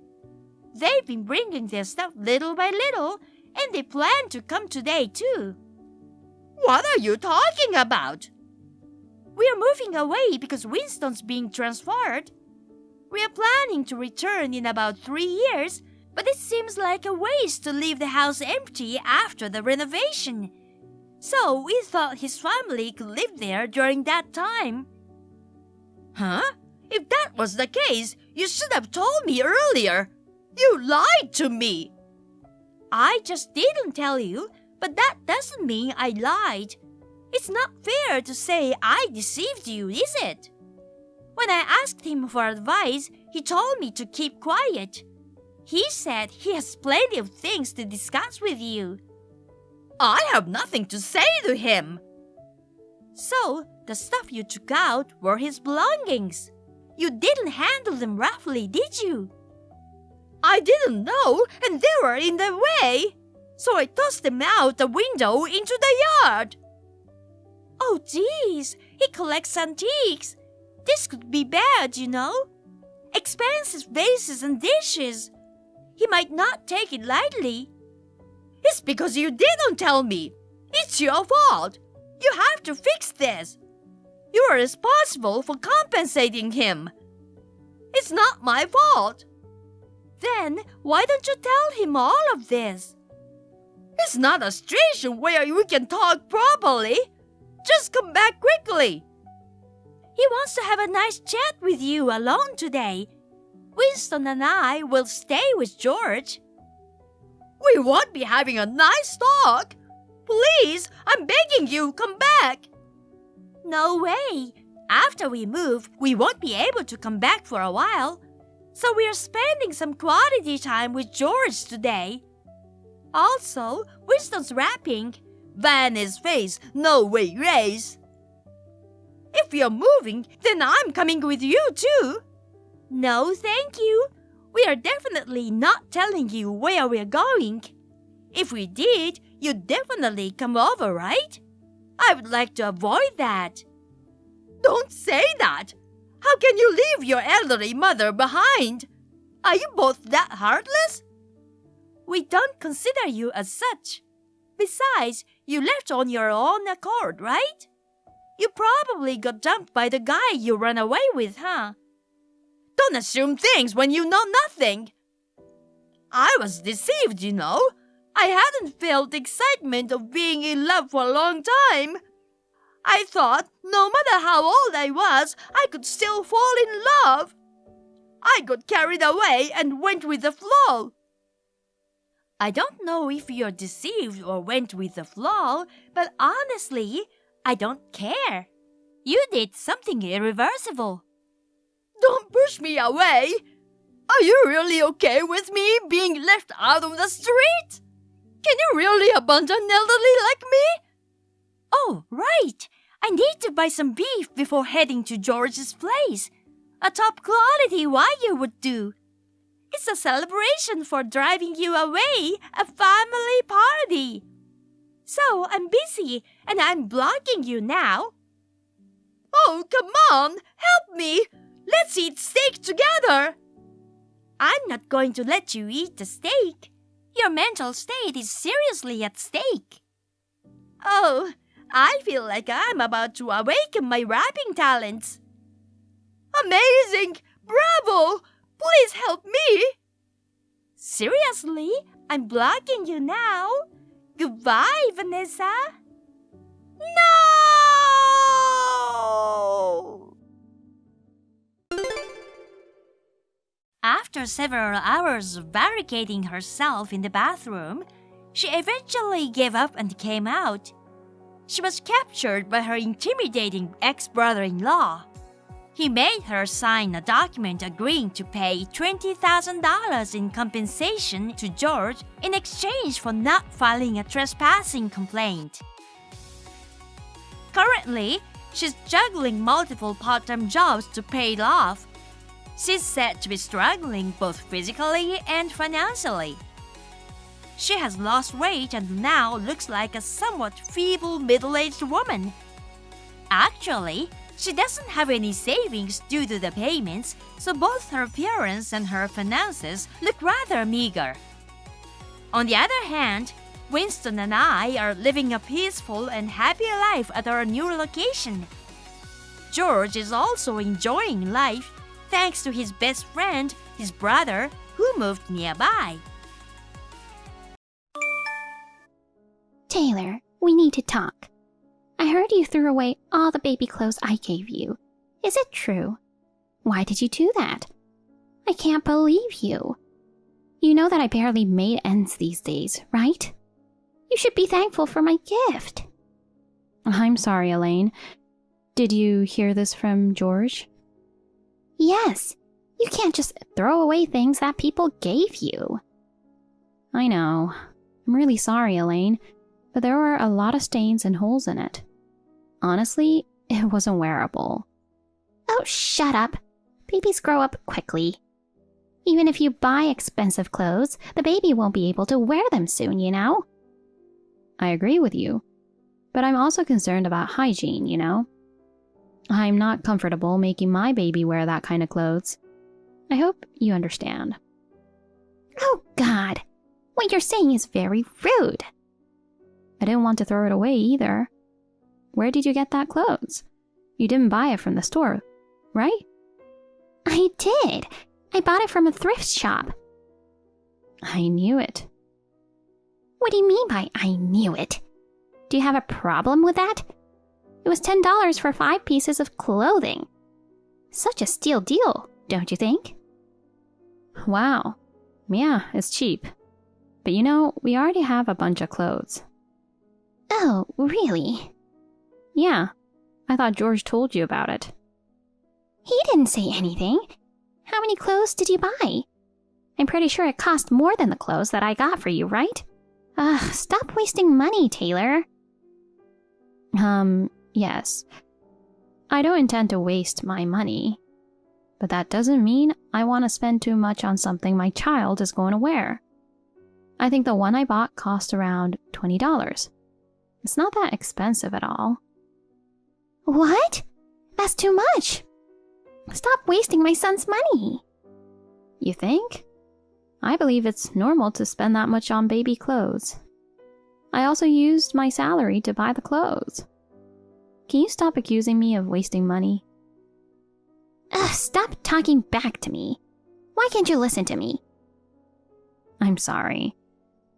They've been bringing their stuff little by little, and they plan to come today too. What are you talking about? We're moving away because Winston's being transferred. We are planning to return in about 3 years, but it seems like a waste to leave the house empty after the renovation. So we thought his family could live there during that time. Huh? If that was the case, you should have told me earlier. You lied to me. I just didn't tell you, but that doesn't mean I lied. It's not fair to say I deceived you, is it? When I asked him for advice, he told me to keep quiet. He said he has plenty of things to discuss with you. I have nothing to say to him. So, the stuff you took out were his belongings. You didn't handle them roughly, did you? I didn't know, and they were in the way. So I tossed them out the window into the yard. Oh, geez, he collects antiques. This could be bad, you know. Expensive vases and dishes. He might not take it lightly. It's because you didn't tell me. It's your fault. You have to fix this. You are responsible for compensating him. It's not my fault. Then why don't you tell him all of this? It's not a situation where we can talk properly. Just come back quickly. He wants to have a nice chat with you alone today. Winston and I will stay with George. We won't be having a nice talk. Please, I'm begging you, come back. No way. After we move, we won't be able to come back for a while. So we are spending some quality time with George today. Also, Winston's rapping, Vanny's face, no way raise. If you're moving, then I'm coming with you too. No, thank you. We are definitely not telling you where we're going. If we did, you'd definitely come over, right? I would like to avoid that. Don't say that. How can you leave your elderly mother behind? Are you both that heartless? We don't consider you as such. Besides, you left on your own accord, right? You probably got dumped by the guy you ran away with, huh? Don't assume things when you know nothing. I was deceived, you know. I hadn't felt the excitement of being in love for a long time. I thought no matter how old I was, I could still fall in love. I got carried away and went with the flow. I don't know if you're deceived or went with the flow, but honestly, I don't care. You did something irreversible. Don't push me away. Are you really okay with me being left out of the street? Can you really abandon an elderly like me? Oh, right. I need to buy some beef before heading to George's place. A top quality Wagyu would do. It's a celebration for driving you away, a family party. So I'm busy and I'm blocking you now. Oh, come on, help me. Let's eat steak together. I'm not going to let you eat the steak. Your mental state is seriously at stake. Oh, I feel like I'm about to awaken my rapping talents. Amazing! Bravo! Please help me! Seriously? I'm blocking you now. Goodbye, Vanessa. No! After several hours of barricading herself in the bathroom, she eventually gave up and came out. She was captured by her intimidating ex-brother-in-law. He made her sign a document agreeing to pay $20,000 in compensation to George in exchange for not filing a trespassing complaint. Currently, she's juggling multiple part-time jobs to pay it off. She's said to be struggling both physically and financially. She has lost weight and now looks like a somewhat feeble middle-aged woman. Actually, she doesn't have any savings due to the payments, so both her appearance and her finances look rather meager. On the other hand, Winston and I are living a peaceful and happy life at our new location. George is also enjoying life thanks to his best friend, his brother, who moved nearby. Taylor, we need to talk. I heard you threw away all the baby clothes I gave you. Is it true? Why did you do that? I can't believe you. You know that I barely made ends these days, right? You should be thankful for my gift. I'm sorry, Elaine. Did you hear this from George? Yes. You can't just throw away things that people gave you. I know. I'm really sorry, Elaine, but there were a lot of stains and holes in it. Honestly, it wasn't wearable. Oh, shut up. Babies grow up quickly. Even if you buy expensive clothes, the baby won't be able to wear them soon, you know? I agree with you, but I'm also concerned about hygiene, you know? I'm not comfortable making my baby wear that kind of clothes. I hope you understand. Oh, God. What you're saying is very rude. I didn't want to throw it away either. Where did you get that clothes? You didn't buy it from the store, right? I did. I bought it from a thrift shop. I knew it. What do you mean by I knew it? Do you have a problem with that? It was $10 for 5 pieces of clothing. Such a steal deal, don't you think? Wow. Yeah, it's cheap. But you know, we already have a bunch of clothes. Oh, really? Yeah. I thought George told you about it. He didn't say anything. How many clothes did you buy? I'm pretty sure it cost more than the clothes that I got for you, right? Stop wasting money, Taylor. Yes. I don't intend to waste my money. But that doesn't mean I want to spend too much on something my child is going to wear. I think the one I bought cost around $20. It's not that expensive at all. What? That's too much. Stop wasting my son's money. You think? I believe it's normal to spend that much on baby clothes. I also used my salary to buy the clothes. Can you stop accusing me of wasting money? Stop talking back to me. Why can't you listen to me? I'm sorry.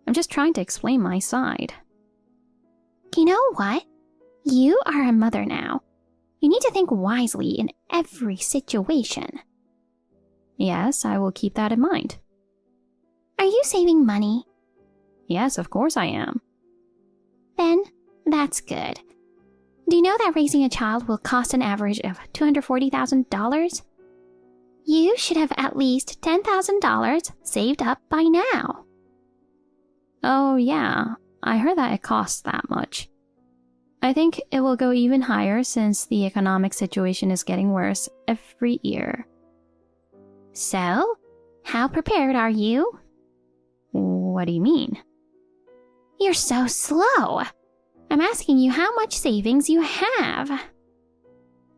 I'm just trying to explain my side. You know what? You are a mother now. You need to think wisely in every situation. Yes, I will keep that in mind. Are you saving money? Yes, of course I am. Then, that's good. Do you know that raising a child will cost an average of $240,000? You should have at least $10,000 saved up by now. Oh yeah, I heard that it costs that much. I think it will go even higher since the economic situation is getting worse every year. So, how prepared are you? What do you mean? You're so slow. I'm asking you how much savings you have.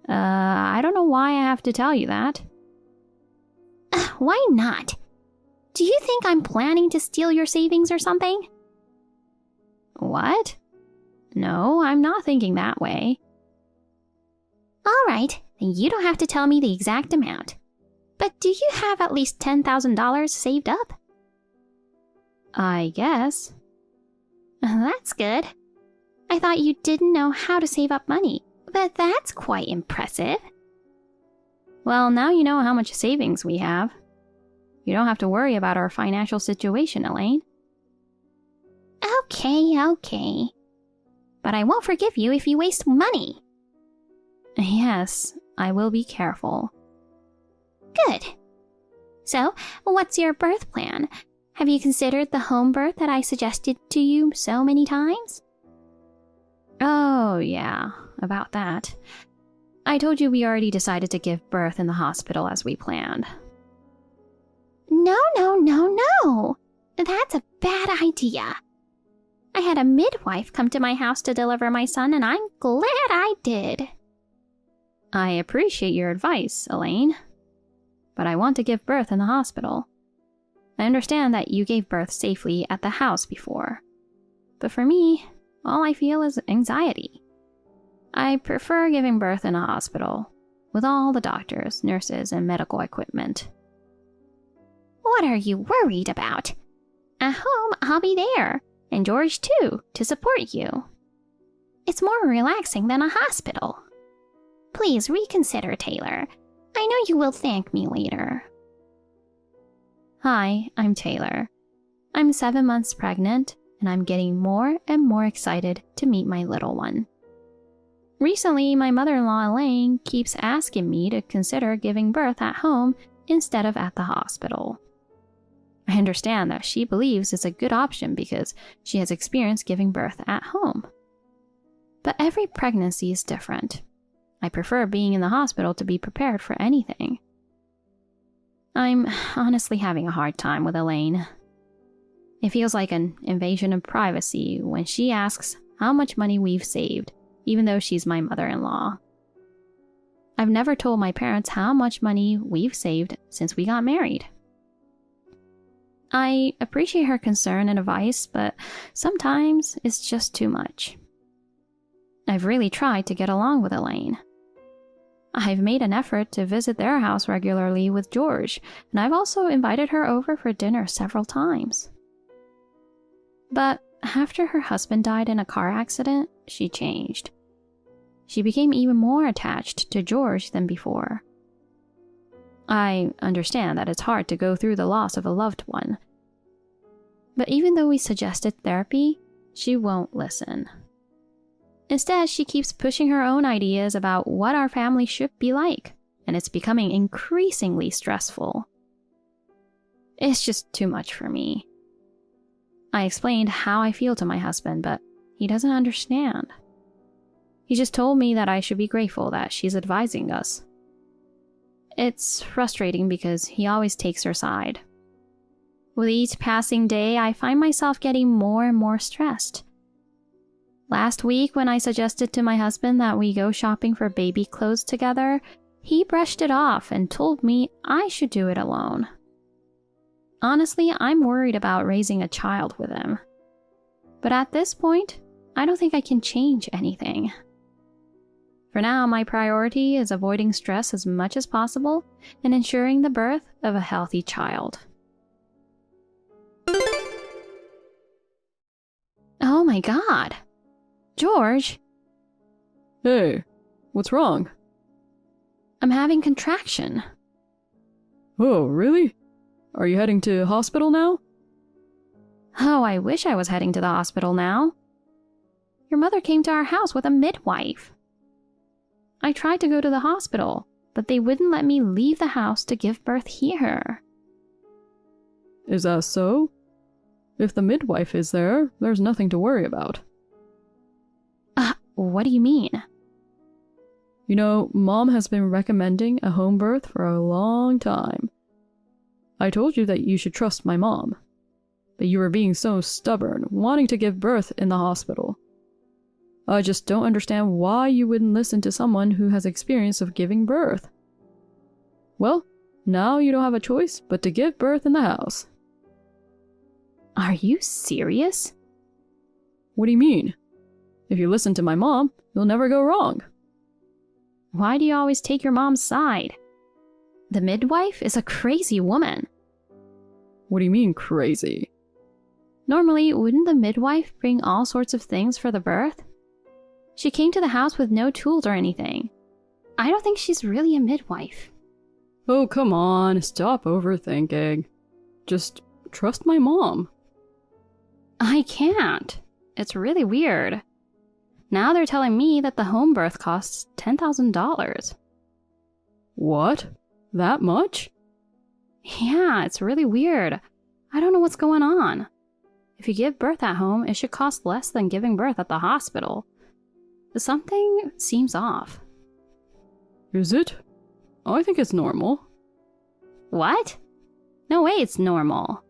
I don't know why I have to tell you that. Why not? Do you think I'm planning to steal your savings or something? What? No, I'm not thinking that way. All right, then you don't have to tell me the exact amount. But do you have at least $10,000 saved up? I guess. That's good. I thought you didn't know how to save up money, but that's quite impressive. Well, now you know how much savings we have. You don't have to worry about our financial situation, Elaine. Okay. But I won't forgive you if you waste money. Yes, I will be careful. Good. So, what's your birth plan? Have you considered the home birth that I suggested to you so many times? Oh, yeah, about that. I told you we already decided to give birth in the hospital as we planned. No. That's a bad idea. I had a midwife come to my house to deliver my son, and I'm glad I did. I appreciate your advice, Elaine. But I want to give birth in the hospital. I understand that you gave birth safely at the house before. But for me, all I feel is anxiety. I prefer giving birth in a hospital, with all the doctors, nurses, and medical equipment. What are you worried about? At home, I'll be there, and George too, to support you. It's more relaxing than a hospital. Please reconsider, Taylor. I know you will thank me later. Hi, I'm Taylor. I'm 7 months pregnant, and I'm getting more and more excited to meet my little one. Recently, my mother-in-law Elaine keeps asking me to consider giving birth at home instead of at the hospital. I understand that she believes it's a good option because she has experience giving birth at home. But every pregnancy is different. I prefer being in the hospital to be prepared for anything. I'm honestly having a hard time with Elaine. It feels like an invasion of privacy when she asks how much money we've saved, even though she's my mother-in-law. I've never told my parents how much money we've saved since we got married. I appreciate her concern and advice, but sometimes it's just too much. I've really tried to get along with Elaine. I've made an effort to visit their house regularly with George, and I've also invited her over for dinner several times. But after her husband died in a car accident, she changed. She became even more attached to George than before. I understand that it's hard to go through the loss of a loved one. But even though we suggested therapy, she won't listen. Instead, she keeps pushing her own ideas about what our family should be like, and it's becoming increasingly stressful. It's just too much for me. I explained how I feel to my husband, but he doesn't understand. He just told me that I should be grateful that she's advising us. It's frustrating because he always takes her side. With each passing day, I find myself getting more and more stressed. Last week, when I suggested to my husband that we go shopping for baby clothes together, he brushed it off and told me I should do it alone. Honestly, I'm worried about raising a child with him. But at this point, I don't think I can change anything. For now, my priority is avoiding stress as much as possible and ensuring the birth of a healthy child. Oh my God! George! Hey, what's wrong? I'm having contraction. Oh, really? Are you heading to hospital now? Oh, I wish I was heading to the hospital now. Your mother came to our house with a midwife. I tried to go to the hospital, but they wouldn't let me leave the house to give birth here. Is that so? If the midwife is there, there's nothing to worry about. What do you mean? You know, Mom has been recommending a home birth for a long time. I told you that you should trust my mom, but you were being so stubborn, wanting to give birth in the hospital. I just don't understand why you wouldn't listen to someone who has experience of giving birth. Well, now you don't have a choice but to give birth in the house. Are you serious? What do you mean? If you listen to my mom, you'll never go wrong. Why do you always take your mom's side? The midwife is a crazy woman. What do you mean, crazy? Normally, wouldn't the midwife bring all sorts of things for the birth? She came to the house with no tools or anything. I don't think she's really a midwife. Oh, come on, stop overthinking. Just trust my mom. I can't. It's really weird. Now they're telling me that the home birth costs $10,000. What? That much? Yeah, it's really weird. I don't know what's going on. If you give birth at home, it should cost less than giving birth at the hospital. Something seems off. Is it? I think it's normal. What? No way it's normal.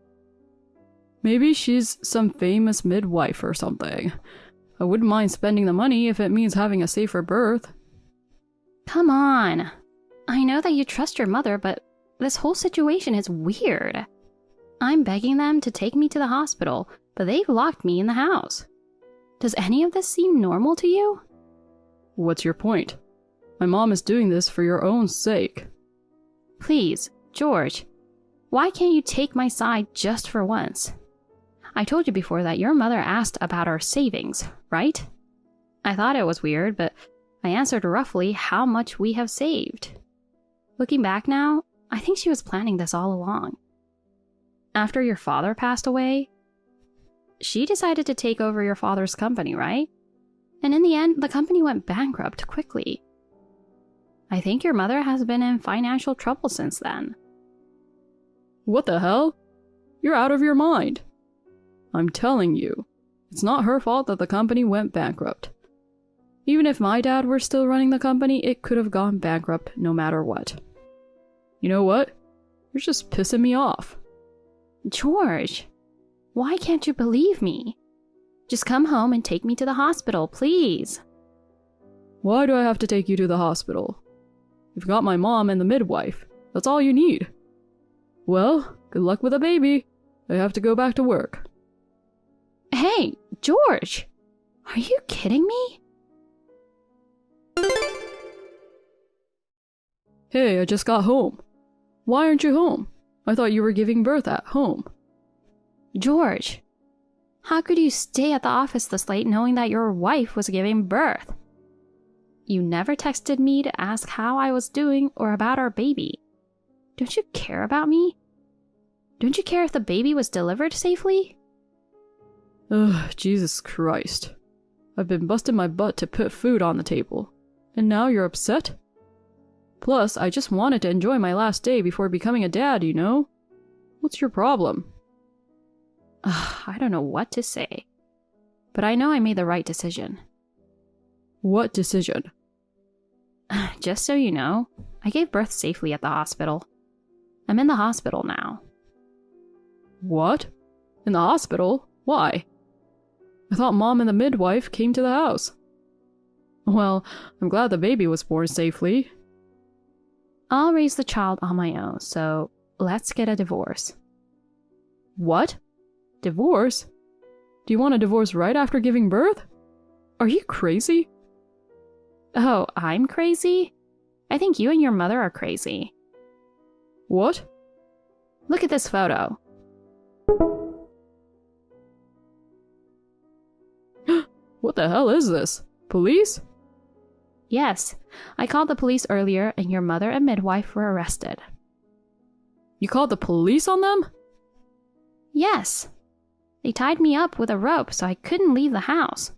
Maybe she's some famous midwife or something. I wouldn't mind spending the money if it means having a safer birth. Come on. I know that you trust your mother, but this whole situation is weird. I'm begging them to take me to the hospital, but they've locked me in the house. Does any of this seem normal to you? What's your point? My mom is doing this for your own sake. Please, George, why can't you take my side just for once? I told you before that your mother asked about our savings, right? I thought it was weird, but I answered roughly how much we have saved. Looking back now, I think she was planning this all along. After your father passed away, she decided to take over your father's company, right? And in the end, the company went bankrupt quickly. I think your mother has been in financial trouble since then. What the hell? You're out of your mind. I'm telling you, it's not her fault that the company went bankrupt. Even if my dad were still running the company, it could have gone bankrupt no matter what. You know what? You're just pissing me off. George, why can't you believe me? Just come home and take me to the hospital, please. Why do I have to take you to the hospital? You've got my mom and the midwife. That's all you need. Well, good luck with the baby. I have to go back to work. Hey, George! Are you kidding me? Hey, I just got home. Why aren't you home? I thought you were giving birth at home. George, how could you stay at the office this late knowing that your wife was giving birth? You never texted me to ask how I was doing or about our baby. Don't you care about me? Don't you care if the baby was delivered safely? Ugh, Jesus Christ. I've been busting my butt to put food on the table. And now you're upset? Plus, I just wanted to enjoy my last day before becoming a dad, you know? What's your problem? I don't know what to say. But I know I made the right decision. What decision? Just so you know, I gave birth safely at the hospital. I'm in the hospital now. What? In the hospital? Why? I thought Mom and the midwife came to the house. Well, I'm glad the baby was born safely. I'll raise the child on my own, so let's get a divorce. What? Divorce? Do you want a divorce right after giving birth? Are you crazy? Oh, I'm crazy? I think you and your mother are crazy. What? Look at this photo. What the hell is this? Police? Yes, I called the police earlier and your mother and midwife were arrested. You called the police on them? Yes. They tied me up with a rope so I couldn't leave the house.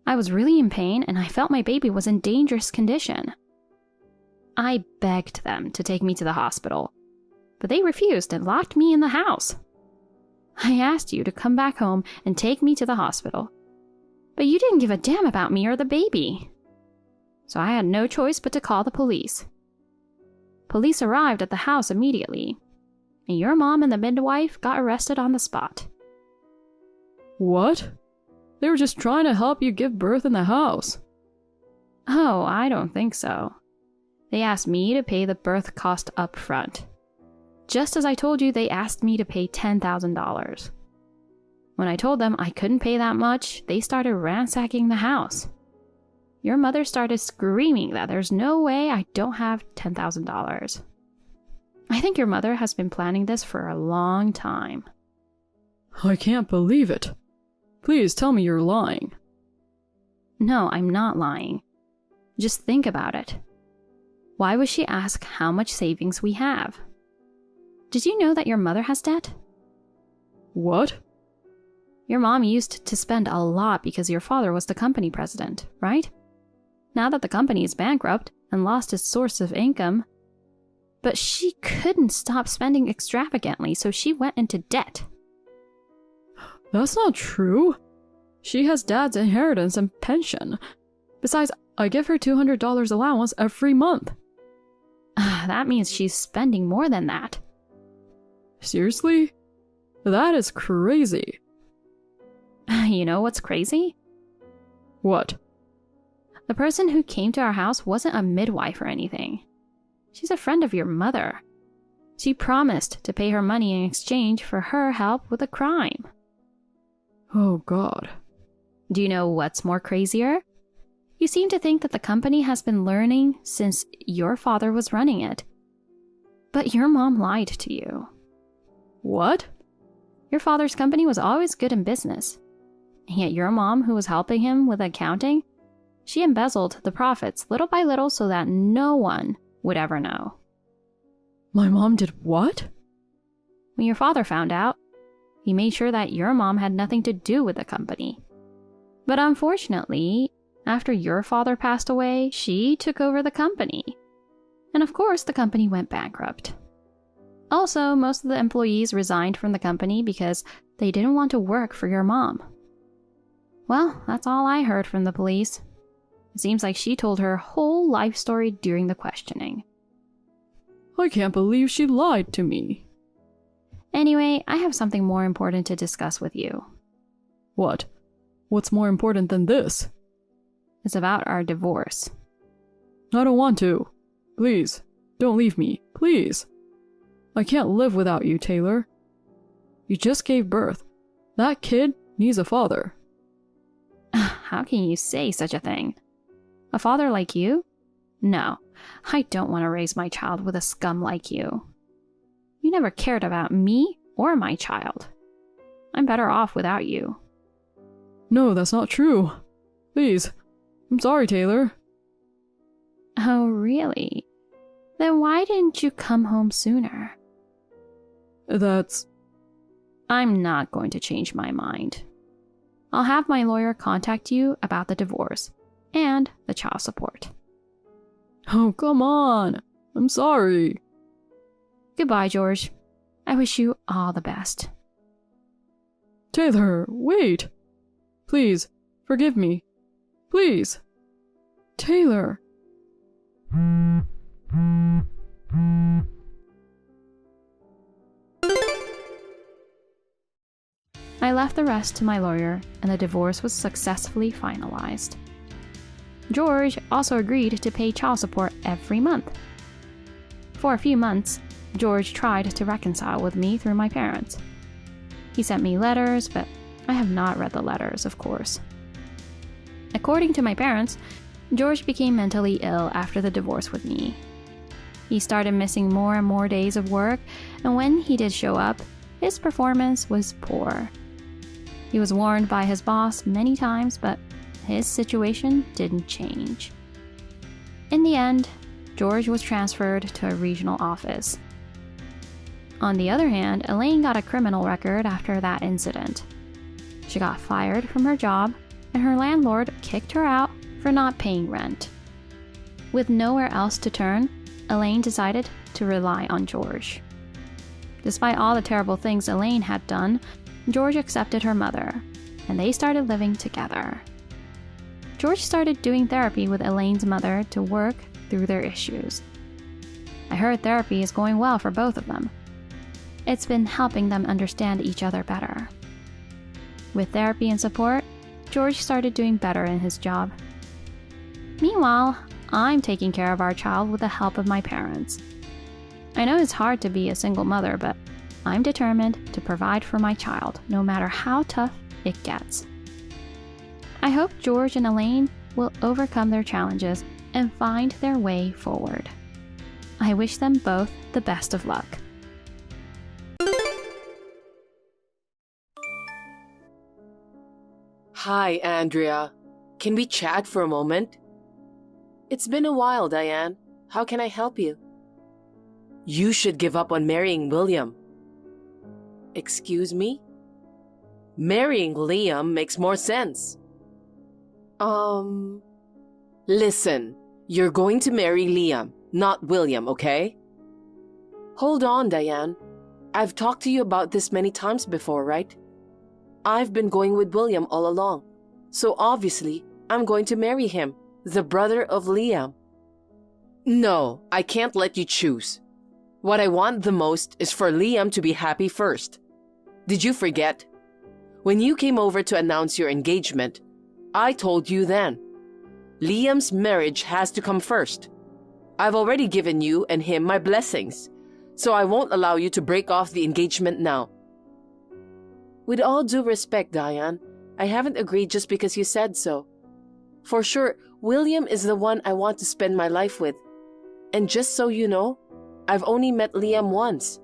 I was really in pain and I felt my baby was in dangerous condition. I begged them to take me to the hospital, but they refused and locked me in the house. I asked you to come back home and take me to the hospital, but you didn't give a damn about me or the baby. So I had no choice but to call the police. Police arrived at the house immediately, and your mom and the midwife got arrested on the spot. What? They were just trying to help you give birth in the house. Oh, I don't think so. They asked me to pay the birth cost up front. Just as I told you, they asked me to pay $10,000. When I told them I couldn't pay that much, they started ransacking the house. Your mother started screaming that there's no way I don't have $10,000. I think your mother has been planning this for a long time. I can't believe it. Please tell me you're lying. No, I'm not lying. Just think about it. Why would she ask how much savings we have? Did you know that your mother has debt? What? Your mom used to spend a lot because your father was the company president, right? Now that the company is bankrupt and lost its source of income, but she couldn't stop spending extravagantly, so she went into debt. That's not true. She has Dad's inheritance and pension. Besides, I give her $200 allowance every month. That means she's spending more than that. Seriously? That is crazy. You know what's crazy? What? The person who came to our house wasn't a midwife or anything. She's a friend of your mother. She promised to pay her money in exchange for her help with a crime. Oh God. Do you know what's more crazier? You seem to think that the company has been learning since your father was running it. But your mom lied to you. What? Your father's company was always good in business. And yet your mom, who was helping him with accounting, she embezzled the profits little by little so that no one would ever know. My mom did what? When your father found out, he made sure that your mom had nothing to do with the company. But unfortunately, after your father passed away, she took over the company. And of course, the company went bankrupt. Also, most of the employees resigned from the company because they didn't want to work for your mom. Well, that's all I heard from the police. It seems like she told her whole life story during the questioning. I can't believe she lied to me. Anyway, I have something more important to discuss with you. What? What's more important than this? It's about our divorce. I don't want to. Please, don't leave me. Please. I can't live without you, Taylor. You just gave birth. That kid needs a father. How can you say such a thing? A father like you? No, I don't want to raise my child with a scum like you. You never cared about me or my child. I'm better off without you. No, that's not true. Please. I'm sorry, Taylor. Oh, really? Then why didn't you come home sooner? I'm not going to change my mind. I'll have my lawyer contact you about the divorce and the child support. Oh, come on. I'm sorry. Goodbye, George. I wish you all the best. Taylor, wait. Please, forgive me. Please. Taylor. I left the rest to my lawyer, and the divorce was successfully finalized. George also agreed to pay child support every month. For a few months, George tried to reconcile with me through my parents. He sent me letters, but I have not read the letters, of course. According to my parents, George became mentally ill after the divorce with me. He started missing more and more days of work, and when he did show up, his performance was poor. He was warned by his boss many times, but his situation didn't change. In the end, George was transferred to a regional office. On the other hand, Elaine got a criminal record after that incident. She got fired from her job, and her landlord kicked her out for not paying rent. With nowhere else to turn, Elaine decided to rely on George. Despite all the terrible things Elaine had done, George accepted her mother, and they started living together. George started doing therapy with Elaine's mother to work through their issues. I heard therapy is going well for both of them. It's been helping them understand each other better. With therapy and support, George started doing better in his job. Meanwhile, I'm taking care of our child with the help of my parents. I know it's hard to be a single mother, but I'm determined to provide for my child, no matter how tough it gets. I hope George and Elaine will overcome their challenges and find their way forward. I wish them both the best of luck. Hi, Andrea. Can we chat for a moment? It's been a while, Diane. How can I help you? You should give up on marrying William. Excuse me? Marrying Liam makes more sense. Listen, you're going to marry Liam, not William, okay? Hold on, Diane. I've talked to you about this many times before, right? I've been going with William all along, so obviously I'm going to marry him, the brother of Liam. No, I can't let you choose. What I want the most is for Liam to be happy first. Did you forget? When you came over to announce your engagement, I told you then, Liam's marriage has to come first. I've already given you and him my blessings, so I won't allow you to break off the engagement now. With all due respect, Diane, I haven't agreed just because you said so. For sure, William is the one I want to spend my life with. And just so you know, I've only met Liam once.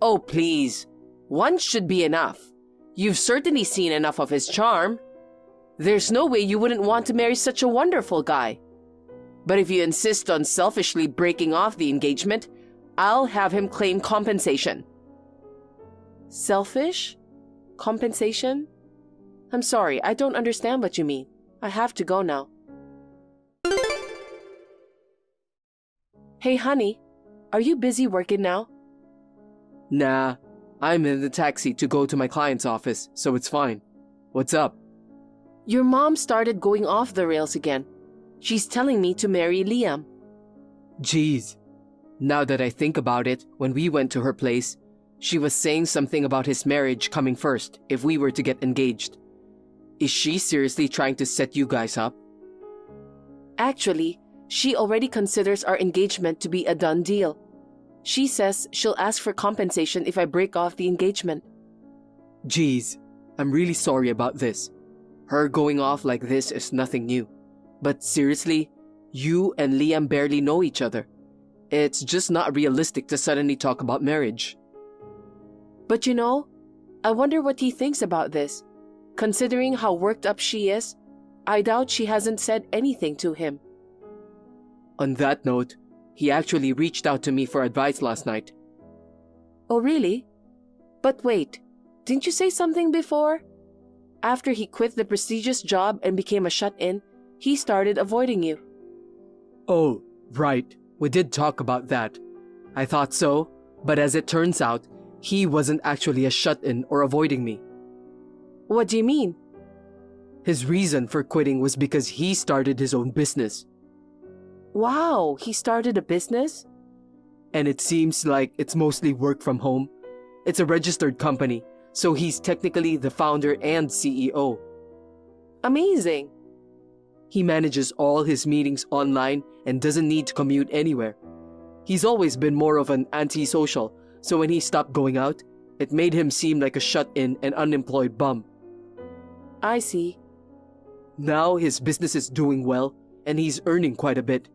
Oh, please. Once should be enough. You've certainly seen enough of his charm. There's no way you wouldn't want to marry such a wonderful guy. But if you insist on selfishly breaking off the engagement, I'll have him claim compensation. Selfish? Compensation? I'm sorry, I don't understand what you mean. I have to go now. Hey, honey, are you busy working now? Nah, I'm in the taxi to go to my client's office, so it's fine. What's up? Your mom started going off the rails again. She's telling me to marry Liam. Jeez. Now that I think about it, when we went to her place, she was saying something about his marriage coming first if we were to get engaged. Is she seriously trying to set you guys up? Actually, she already considers our engagement to be a done deal. She says she'll ask for compensation if I break off the engagement. Geez, I'm really sorry about this. Her going off like this is nothing new. But seriously, you and Liam barely know each other. It's just not realistic to suddenly talk about marriage. But you know, I wonder what he thinks about this. Considering how worked up she is, I doubt she hasn't said anything to him. On that note, he actually reached out to me for advice last night. Oh, really? But wait, didn't you say something before? After he quit the prestigious job and became a shut-in, he started avoiding you. Oh, right. We did talk about that. I thought so, but as it turns out, he wasn't actually a shut-in or avoiding me. What do you mean? His reason for quitting was because he started his own business. Wow, he started a business? And it seems like it's mostly work from home. It's a registered company, so he's technically the founder and CEO. Amazing. He manages all his meetings online and doesn't need to commute anywhere. He's always been more of an antisocial, so when he stopped going out, it made him seem like a shut-in and unemployed bum. I see. Now his business is doing well, and he's earning quite a bit.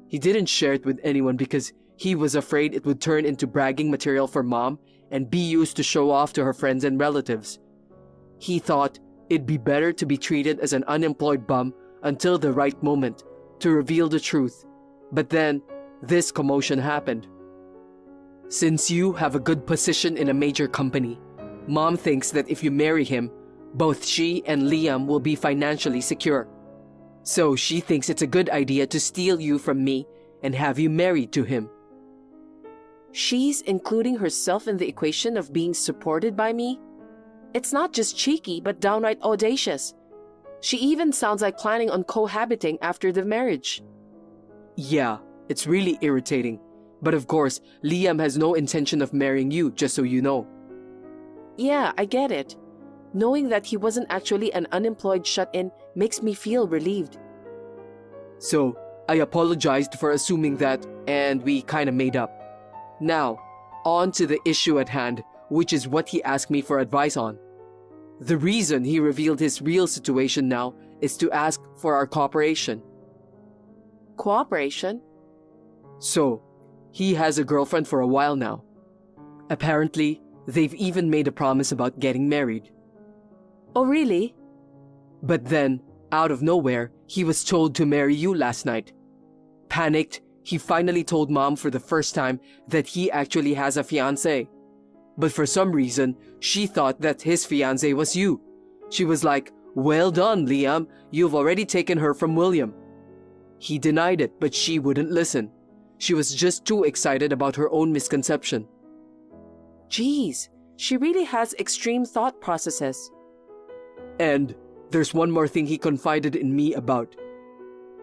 He didn't share it with anyone because he was afraid it would turn into bragging material for Mom and be used to show off to her friends and relatives. He thought it'd be better to be treated as an unemployed bum until the right moment to reveal the truth. But then, this commotion happened. Since you have a good position in a major company, Mom thinks that if you marry him, both she and Liam will be financially secure. So she thinks it's a good idea to steal you from me and have you married to him. She's including herself in the equation of being supported by me? It's not just cheeky, but downright audacious. She even sounds like planning on cohabiting after the marriage. Yeah, it's really irritating. But of course, Liam has no intention of marrying you, just so you know. Yeah, I get it. Knowing that he wasn't actually an unemployed shut-in makes me feel relieved. So, I apologized for assuming that, and we kinda made up. Now, On to the issue at hand, which is what he asked me for advice on. The reason he revealed his real situation now is to ask for our cooperation. Cooperation? So, he has a girlfriend for a while now. Apparently, they've even made a promise about getting married. Oh, really? But then, out of nowhere, he was told to marry you last night. Panicked, he finally told Mom for the first time that he actually has a fiancé. But for some reason, she thought that his fiancé was you. She was like, "Well done, Liam, you've already taken her from William." He denied it, but she wouldn't listen. She was just too excited about her own misconception. Geez, she really has extreme thought processes. And there's one more thing he confided in me about.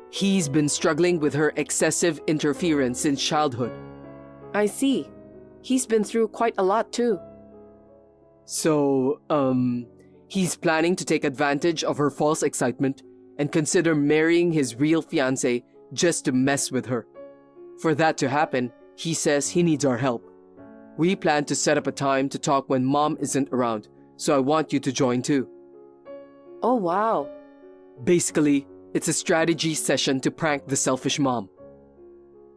He's been struggling with her excessive interference since childhood. I see. He's been through quite a lot too. So, he's planning to take advantage of her false excitement and consider marrying his real fiancé just to mess with her. For that to happen, he says he needs our help. We plan to set up a time to talk when Mom isn't around, so I want you to join too. Oh, wow. Basically, it's a strategy session to prank the selfish mom.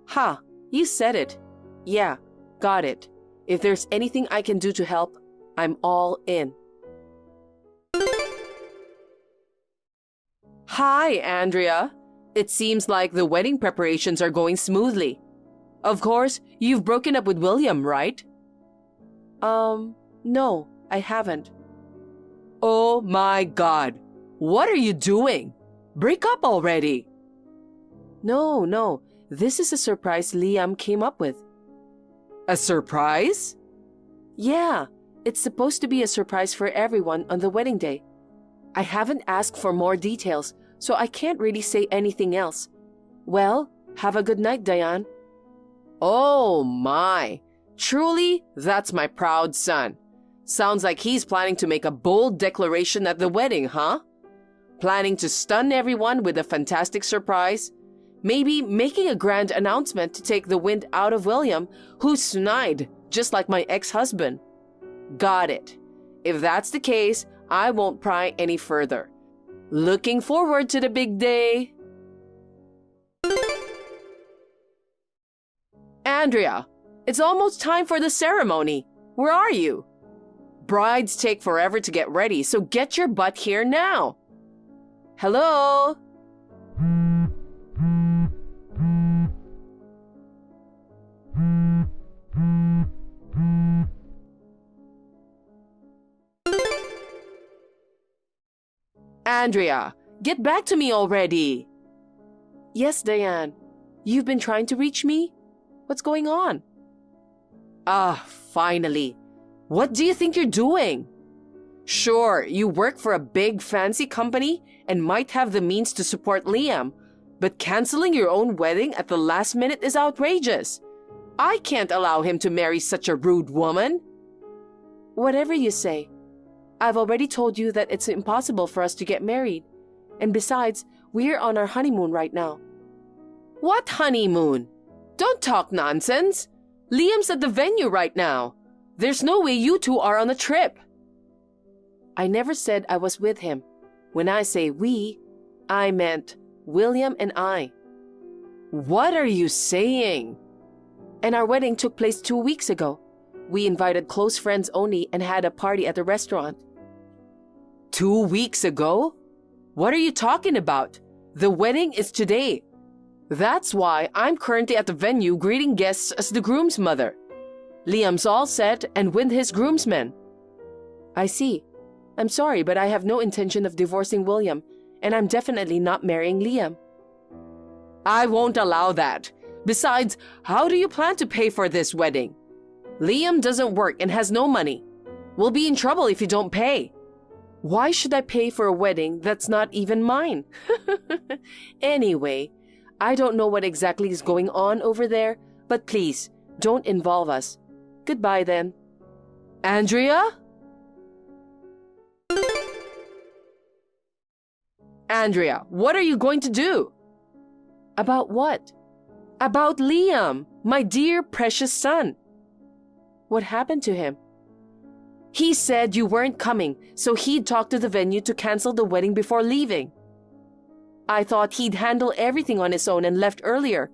Ha, you said it. Yeah, got it. If there's anything I can do to help, I'm all in. Hi, Andrea. It seems like the wedding preparations are going smoothly. Of course, you've broken up with William, right? No, I haven't. Oh my God. What are you doing? Break up already. No. This is a surprise Liam came up with. A surprise? Yeah, it's supposed to be a surprise for everyone on the wedding day. I haven't asked for more details, so I can't really say anything else. Well, have a good night, Diane. Oh my. Truly, that's my proud son. Sounds like he's planning to make a bold declaration at the wedding, huh? Planning to stun everyone with a fantastic surprise? Maybe making a grand announcement to take the wind out of William, who's snide, just like my ex-husband. Got it. If that's the case, I won't pry any further. Looking forward to the big day. Andrea, it's almost time for the ceremony. Where are you? Brides take forever to get ready, so get your butt here now. Hello? Andrea, get back to me already. Yes, Diane. You've been trying to reach me? What's going on? Ah, finally. What do you think you're doing? Sure, you work for a big fancy company and might have the means to support Liam, but canceling your own wedding at the last minute is outrageous. I can't allow him to marry such a rude woman. Whatever you say. I've already told you that it's impossible for us to get married. And besides, we're on our honeymoon right now. What honeymoon? Don't talk nonsense. Liam's at the venue right now. There's no way you two are on a trip. I never said I was with him. When I say we, I meant William and I. What are you saying? And our wedding took place 2 weeks ago. We invited close friends only and had a party at the restaurant. 2 weeks ago? What are you talking about? The wedding is today. That's why I'm currently at the venue greeting guests as the groom's mother. Liam's all set and with his groomsmen. I see. I'm sorry, but I have no intention of divorcing William, and I'm definitely not marrying Liam. I won't allow that. Besides, how do you plan to pay for this wedding? Liam doesn't work and has no money. We'll be in trouble if you don't pay. Why should I pay for a wedding that's not even mine? Anyway, I don't know what exactly is going on over there, but please, don't involve us. Goodbye then. Andrea? Andrea, what are you going to do? About what? About Liam, my dear precious son. What happened to him? He said you weren't coming, so he'd talk to the venue to cancel the wedding before leaving. I thought he'd handle everything on his own and left earlier.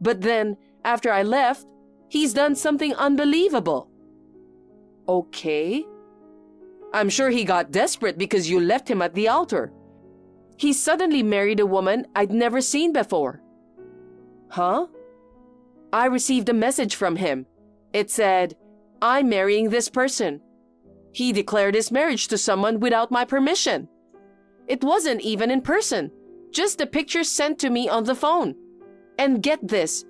But then, after I left, he's done something unbelievable. Okay. I'm sure he got desperate because you left him at the altar. He suddenly married a woman I'd never seen before. Huh? I received a message from him. It said, "I'm marrying this person." He declared his marriage to someone without my permission. It wasn't even in person, just a picture sent to me on the phone. And get this,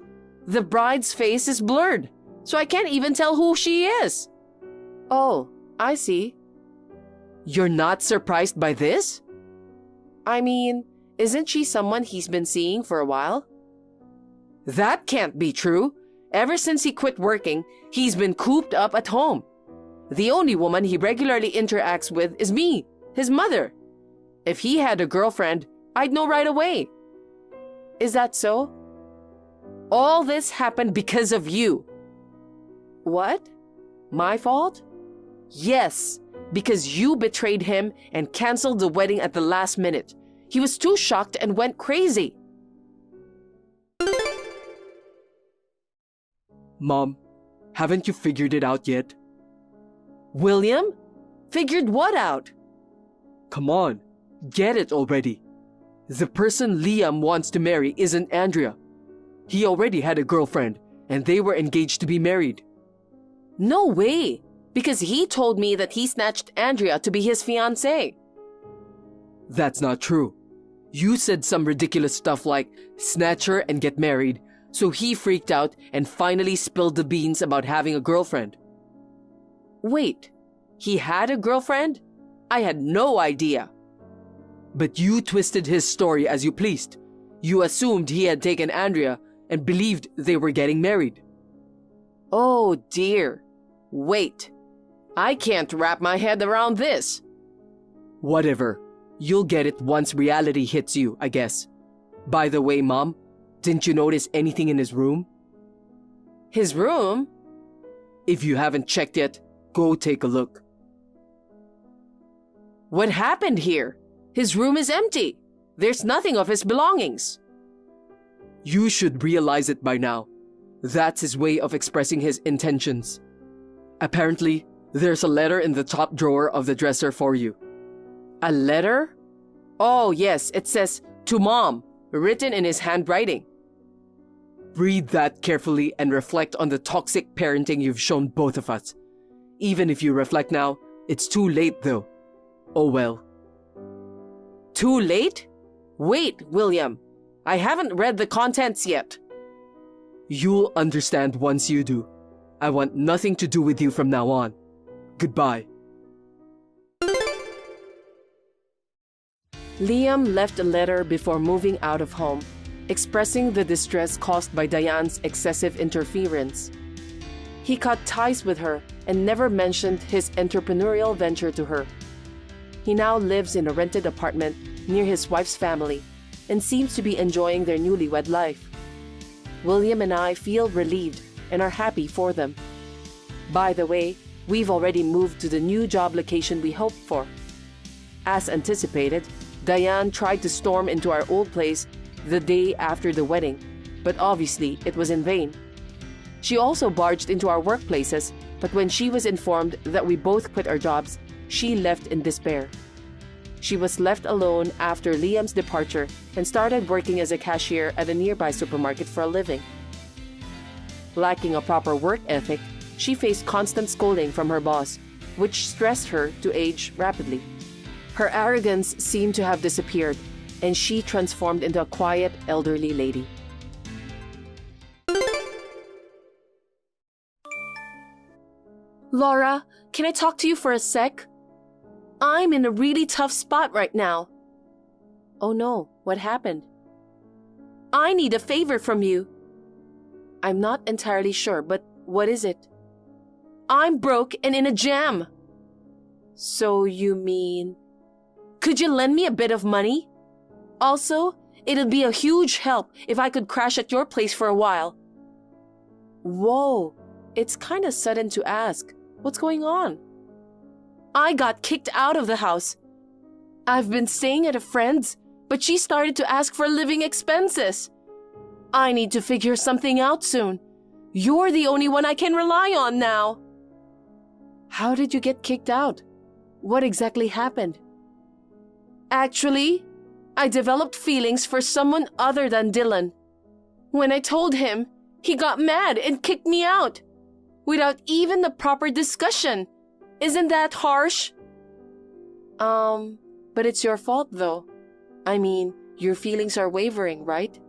the bride's face is blurred, so I can't even tell who she is. Oh, I see. You're not surprised by this? I mean, isn't she someone he's been seeing for a while? That can't be true. Ever since he quit working, he's been cooped up at home. The only woman he regularly interacts with is me, his mother. If he had a girlfriend, I'd know right away. Is that so? All this happened because of you. What? My fault? Yes, because you betrayed him and canceled the wedding at the last minute. He was too shocked and went crazy. Mom, haven't you figured it out yet? William? Figured what out? Come on, get it already. The person Liam wants to marry isn't Andrea. He already had a girlfriend, and they were engaged to be married. No way, because he told me that he snatched Andrea to be his fiancée. That's not true. You said some ridiculous stuff like snatch her and get married, so he freaked out and finally spilled the beans about having a girlfriend. Wait, he had a girlfriend? I had no idea. But you twisted his story as you pleased. You assumed he had taken Andrea and believed they were getting married. Oh dear. Wait, I can't wrap my head around this. Whatever. You'll get it once reality hits you, I guess. By the way, Mom, didn't you notice anything in his room? His room? If you haven't checked yet, go take a look. What happened here? His room is empty. There's nothing of his belongings. You should realize it by now. That's his way of expressing his intentions. Apparently, there's a letter in the top drawer of the dresser for you. A letter? Oh yes, it says, "To Mom," written in his handwriting. Read that carefully and reflect on the toxic parenting you've shown both of us. Even if you reflect now, it's too late though. Oh well. Too late? Wait, William. I haven't read the contents yet. You'll understand once you do. I want nothing to do with you from now on. Goodbye. Liam left a letter before moving out of home, expressing the distress caused by Diane's excessive interference. He cut ties with her and never mentioned his entrepreneurial venture to her. He now lives in a rented apartment near his wife's family and seems to be enjoying their newlywed life. William and I feel relieved and are happy for them. By the way, we've already moved to the new job location we hoped for. As anticipated, Diane tried to storm into our old place the day after the wedding, but obviously it was in vain. She also barged into our workplaces, but when she was informed that we both quit our jobs, she left in despair. She was left alone after Liam's departure and started working as a cashier at a nearby supermarket for a living. Lacking a proper work ethic, she faced constant scolding from her boss, which stressed her to age rapidly. Her arrogance seemed to have disappeared, and she transformed into a quiet, elderly lady. Laura, can I talk to you for a sec? I'm in a really tough spot right now. Oh no, what happened? I need a favor from you. I'm not entirely sure, but what is it? I'm broke and in a jam. So you mean... Could you lend me a bit of money? Also, it'd be a huge help if I could crash at your place for a while. Whoa, It's kind of sudden to ask. What's going on? I got kicked out of the house. I've been staying at a friend's, but she started to ask for living expenses. I need to figure something out soon. You're the only one I can rely on now. How did you get kicked out? What exactly happened? Actually, I developed feelings for someone other than Dylan. When I told him, he got mad and kicked me out. Without even the proper discussion. Isn't that harsh? But it's your fault though. I mean, your feelings are wavering, right?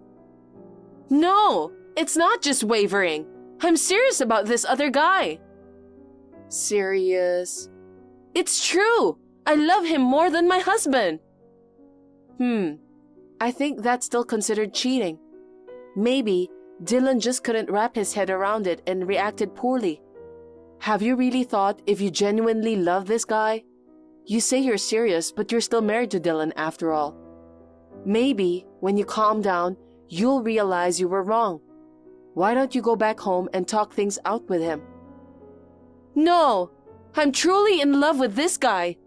No, it's not just wavering. I'm serious about this other guy. Serious? It's true. I love him more than my husband. I think that's still considered cheating. Maybe Dylan just couldn't wrap his head around it and reacted poorly. Have you really thought if you genuinely love this guy? You say you're serious, but you're still married to Dylan after all. Maybe when you calm down, you'll realize you were wrong. Why don't you go back home and talk things out with him? No, I'm truly in love with this guy.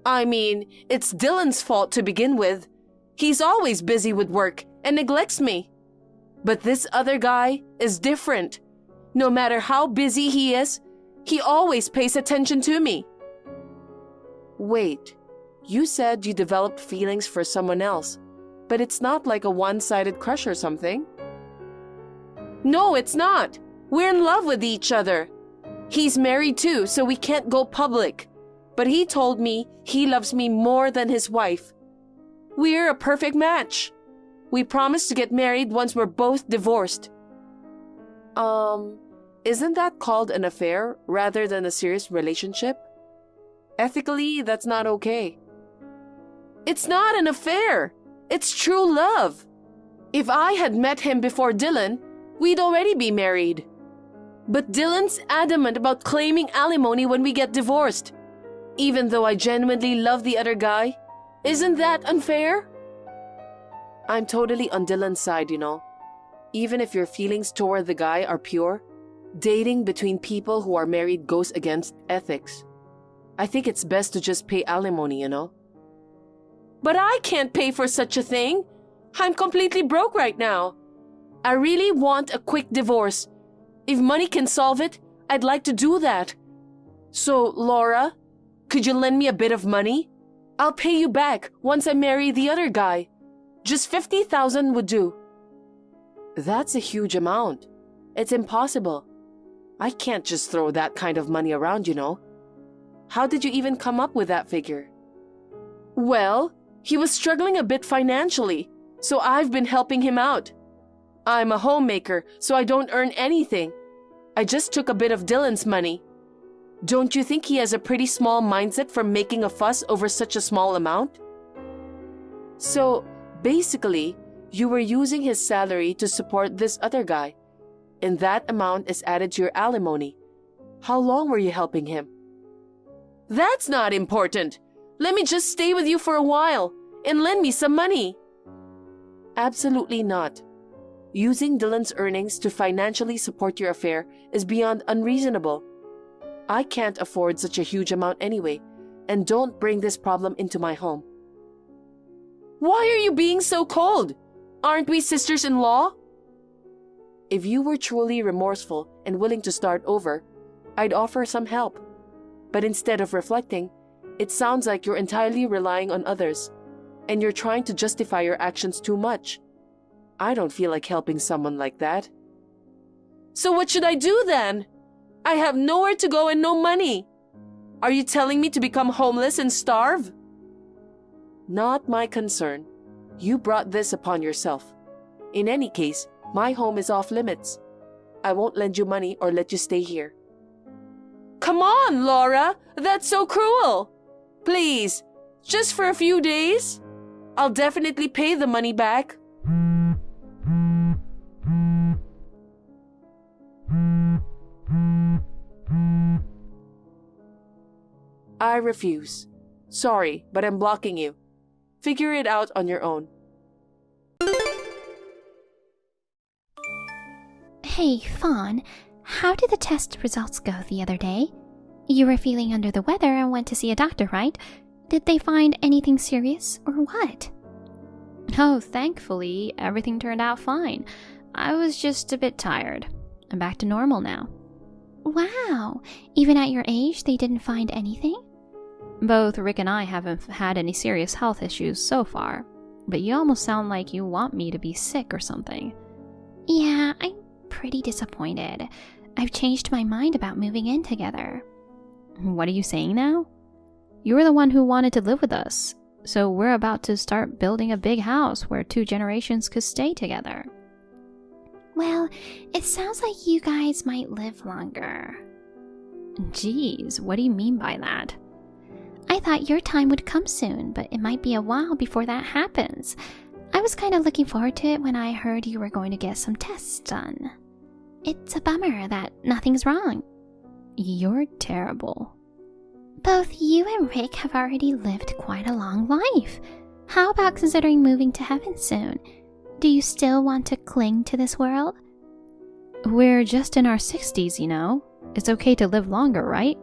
I mean, it's Dylan's fault to begin with. He's always busy with work and neglects me. But this other guy is different. No matter how busy he is, he always pays attention to me. Wait, you said you developed feelings for someone else, but it's not like a one-sided crush or something. No, it's not. We're in love with each other. He's married too, so we can't go public. But he told me he loves me more than his wife. We're a perfect match. We promised to get married once we're both divorced. Isn't that called an affair rather than a serious relationship? Ethically, that's not okay. It's not an affair. It's true love. If I had met him before Dylan, we'd already be married. But Dylan's adamant about claiming alimony when we get divorced. Even though I genuinely love the other guy, isn't that unfair? I'm totally on Dylan's side, you know. Even if your feelings toward the guy are pure, dating between people who are married goes against ethics. I think it's best to just pay alimony, you know. But I can't pay for such a thing. I'm completely broke right now. I really want a quick divorce. If money can solve it, I'd like to do that. So, Laura, could you lend me a bit of money? I'll pay you back once I marry the other guy. Just 50,000 would do. That's a huge amount. It's impossible. I can't just throw that kind of money around, you know. How did you even come up with that figure? Well, he was struggling a bit financially, so I've been helping him out. I'm a homemaker, so I don't earn anything. I just took a bit of Dylan's money. Don't you think he has a pretty small mindset for making a fuss over such a small amount? So, basically, you were using his salary to support this other guy, and that amount is added to your alimony. How long were you helping him? That's not important. Let me just stay with you for a while and lend me some money. Absolutely not. Using Dylan's earnings to financially support your affair is beyond unreasonable. I can't afford such a huge amount anyway, and don't bring this problem into my home. Why are you being so cold? Aren't we sisters-in-law? If you were truly remorseful and willing to start over, I'd offer some help. But instead of reflecting, it sounds like you're entirely relying on others, and you're trying to justify your actions too much. I don't feel like helping someone like that. So what should I do then? I have nowhere to go and no money. Are you telling me to become homeless and starve? Not my concern. You brought this upon yourself. In any case, my home is off limits. I won't lend you money or let you stay here. Come on, Laura! That's so cruel! Please, just for a few days? I'll definitely pay the money back. I refuse. Sorry, but I'm blocking you. Figure it out on your own. Hey, Fawn, How did the test results go the other day? You were feeling under the weather and went to see a doctor, right? Did they find anything serious or what? Oh, thankfully, everything turned out fine. I was just a bit tired. I'm back to normal now. Wow, even at your age, they didn't find anything? Both Rick and I haven't had any serious health issues so far, but you almost sound like you want me to be sick or something. Yeah, I'm pretty disappointed. I've changed my mind about moving in together. What are you saying now? You were the one who wanted to live with us, so we're about to start building a big house where 2 generations could stay together. Well, it sounds like you guys might live longer. Geez, what do you mean by that? I thought your time would come soon, but it might be a while before that happens. I was kind of looking forward to it when I heard you were going to get some tests done. It's a bummer that nothing's wrong. You're terrible. Both you and Rick have already lived quite a long life. How about considering moving to heaven soon? Do you still want to cling to this world? We're just in our 60s, you know. It's okay to live longer, right?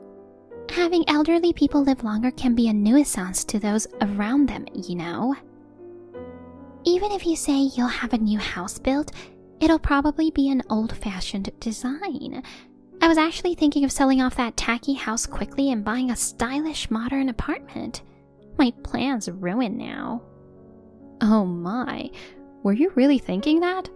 Having elderly people live longer can be a nuisance to those around them, you know. Even if you say you'll have a new house built, it'll probably be an old-fashioned design. I was actually thinking of selling off that tacky house quickly and buying a stylish modern apartment. My plan's ruined now. Oh my, were you really thinking that?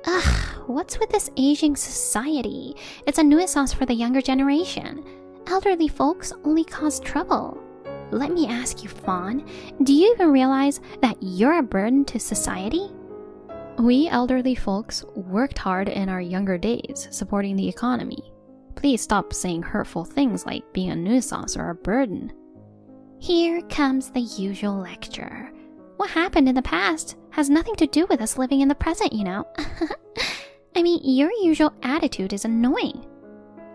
Ugh, what's with this aging society? It's a nuisance for the younger generation. Elderly folks only cause trouble. Let me ask you, Fawn, do you even realize that you're a burden to society? We elderly folks worked hard in our younger days, supporting the economy. Please stop saying hurtful things like being a nuisance or a burden. Here comes the usual lecture. What happened in the past has nothing to do with us living in the present, you know. I mean, your usual attitude is annoying.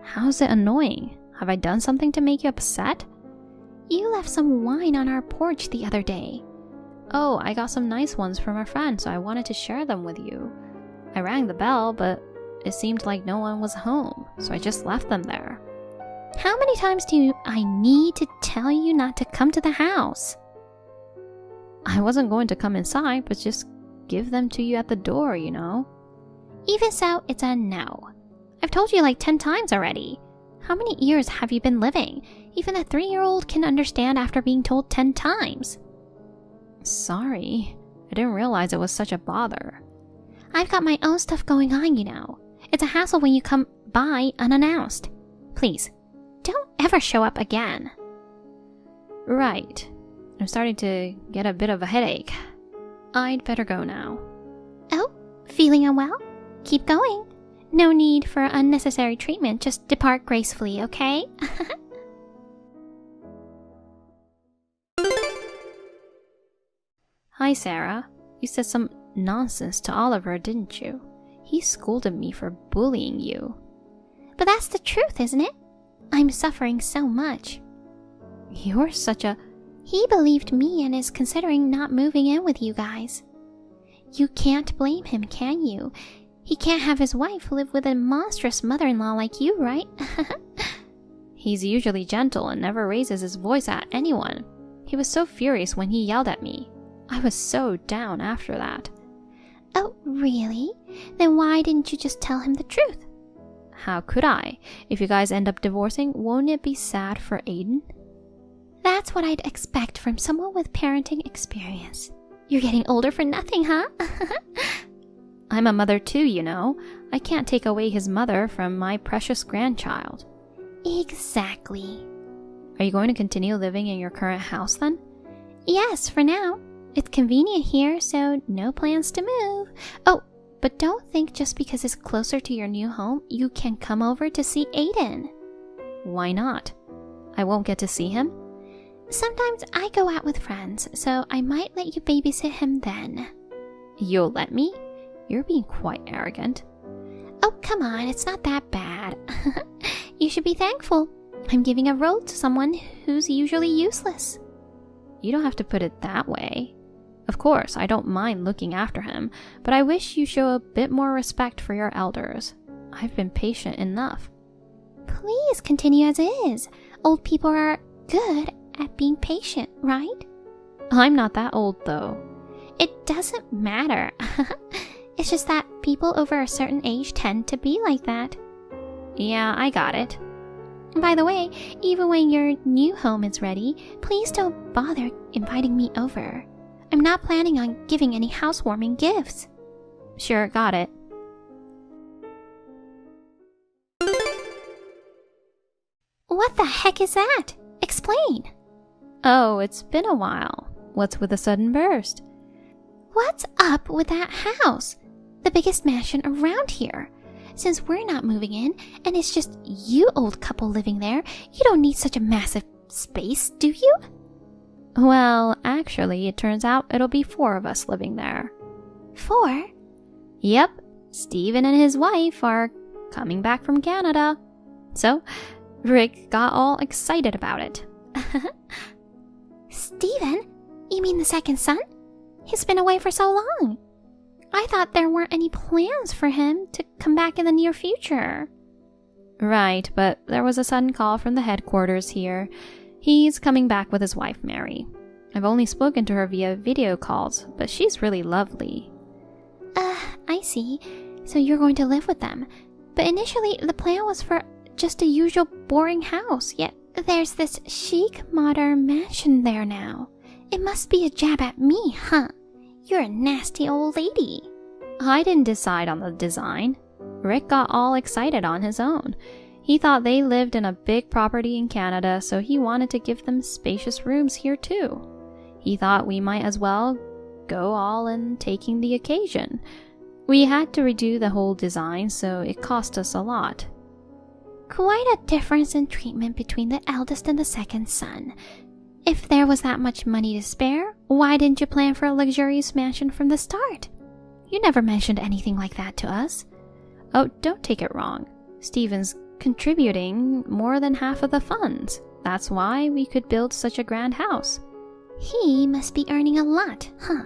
How's it annoying? Have I done something to make you upset? You left some wine on our porch the other day. Oh, I got some nice ones from a friend, so I wanted to share them with you. I rang the bell, but it seemed like no one was home, so I just left them there. How many times do I need to tell you not to come to the house? I wasn't going to come inside, but just give them to you at the door, you know. Even so, it's a no. I've told you like 10 times already. How many years have you been living? Even a 3-year-old can understand after being told 10 times. Sorry, I didn't realize it was such a bother. I've got my own stuff going on, you know. It's a hassle when you come by unannounced. Please, don't ever show up again. Right. I'm starting to get a bit of a headache. I'd better go now. Oh, feeling unwell? Keep going. No need for unnecessary treatment. Just depart gracefully, okay? Hi, Sarah. You said some nonsense to Oliver, didn't you? He scolded me for bullying you. But that's the truth, isn't it? I'm suffering so much. You're such a... He believed me and is considering not moving in with you guys. You can't blame him, can you? He can't have his wife live with a monstrous mother-in-law like you, right? He's usually gentle and never raises his voice at anyone. He was so furious when he yelled at me. I was so down after that. Oh, really? Then why didn't you just tell him the truth? How could I? If you guys end up divorcing, won't it be sad for Aiden? That's what I'd expect from someone with parenting experience. You're getting older for nothing, huh? I'm a mother too, you know. I can't take away his mother from my precious grandchild. Exactly. Are you going to continue living in your current house then? Yes, for now. It's convenient here, so no plans to move. Oh, but don't think just because it's closer to your new home, you can come over to see Aiden. Why not? I won't get to see him? Sometimes I go out with friends, so I might let you babysit him then. You'll let me? You're being quite arrogant. Oh, come on, it's not that bad. You should be thankful. I'm giving a role to someone who's usually useless. You don't have to put it that way. Of course, I don't mind looking after him, but I wish you show a bit more respect for your elders. I've been patient enough. Please continue as is. Old people are good at being patient, right? I'm not that old, though. It doesn't matter. It's just that people over a certain age tend to be like that. Yeah, I got it. By the way, even when your new home is ready, please don't bother inviting me over. I'm not planning on giving any housewarming gifts. Sure, got it. What the heck is that? Explain. Oh, it's been a while. What's with the sudden burst? What's up with that house? The biggest mansion around here. Since we're not moving in, and it's just you old couple living there, you don't need such a massive space, do you? Well, actually, it turns out it'll be 4 of us living there. 4? Yep, Steven and his wife are coming back from Canada. So, Rick got all excited about it. Steven? You mean the second son? He's been away for so long. I thought there weren't any plans for him to come back in the near future. Right, but there was a sudden call from the headquarters here. He's coming back with his wife, Mary. I've only spoken to her via video calls, but she's really lovely. I see. So you're going to live with them. But initially, the plan was for just a usual boring house, yet there's this chic modern mansion there now. It must be a jab at me, huh? You're a nasty old lady. I didn't decide on the design. Rick got all excited on his own. He thought they lived in a big property in Canada, so he wanted to give them spacious rooms here too. He thought we might as well go all in taking the occasion. We had to redo the whole design, so it cost us a lot. Quite a difference in treatment between the eldest and the second son. If there was that much money to spare, why didn't you plan for a luxurious mansion from the start? You never mentioned anything like that to us. Oh, don't take it wrong. Steven's contributing more than half of the funds. That's why we could build such a grand house. He must be earning a lot, huh?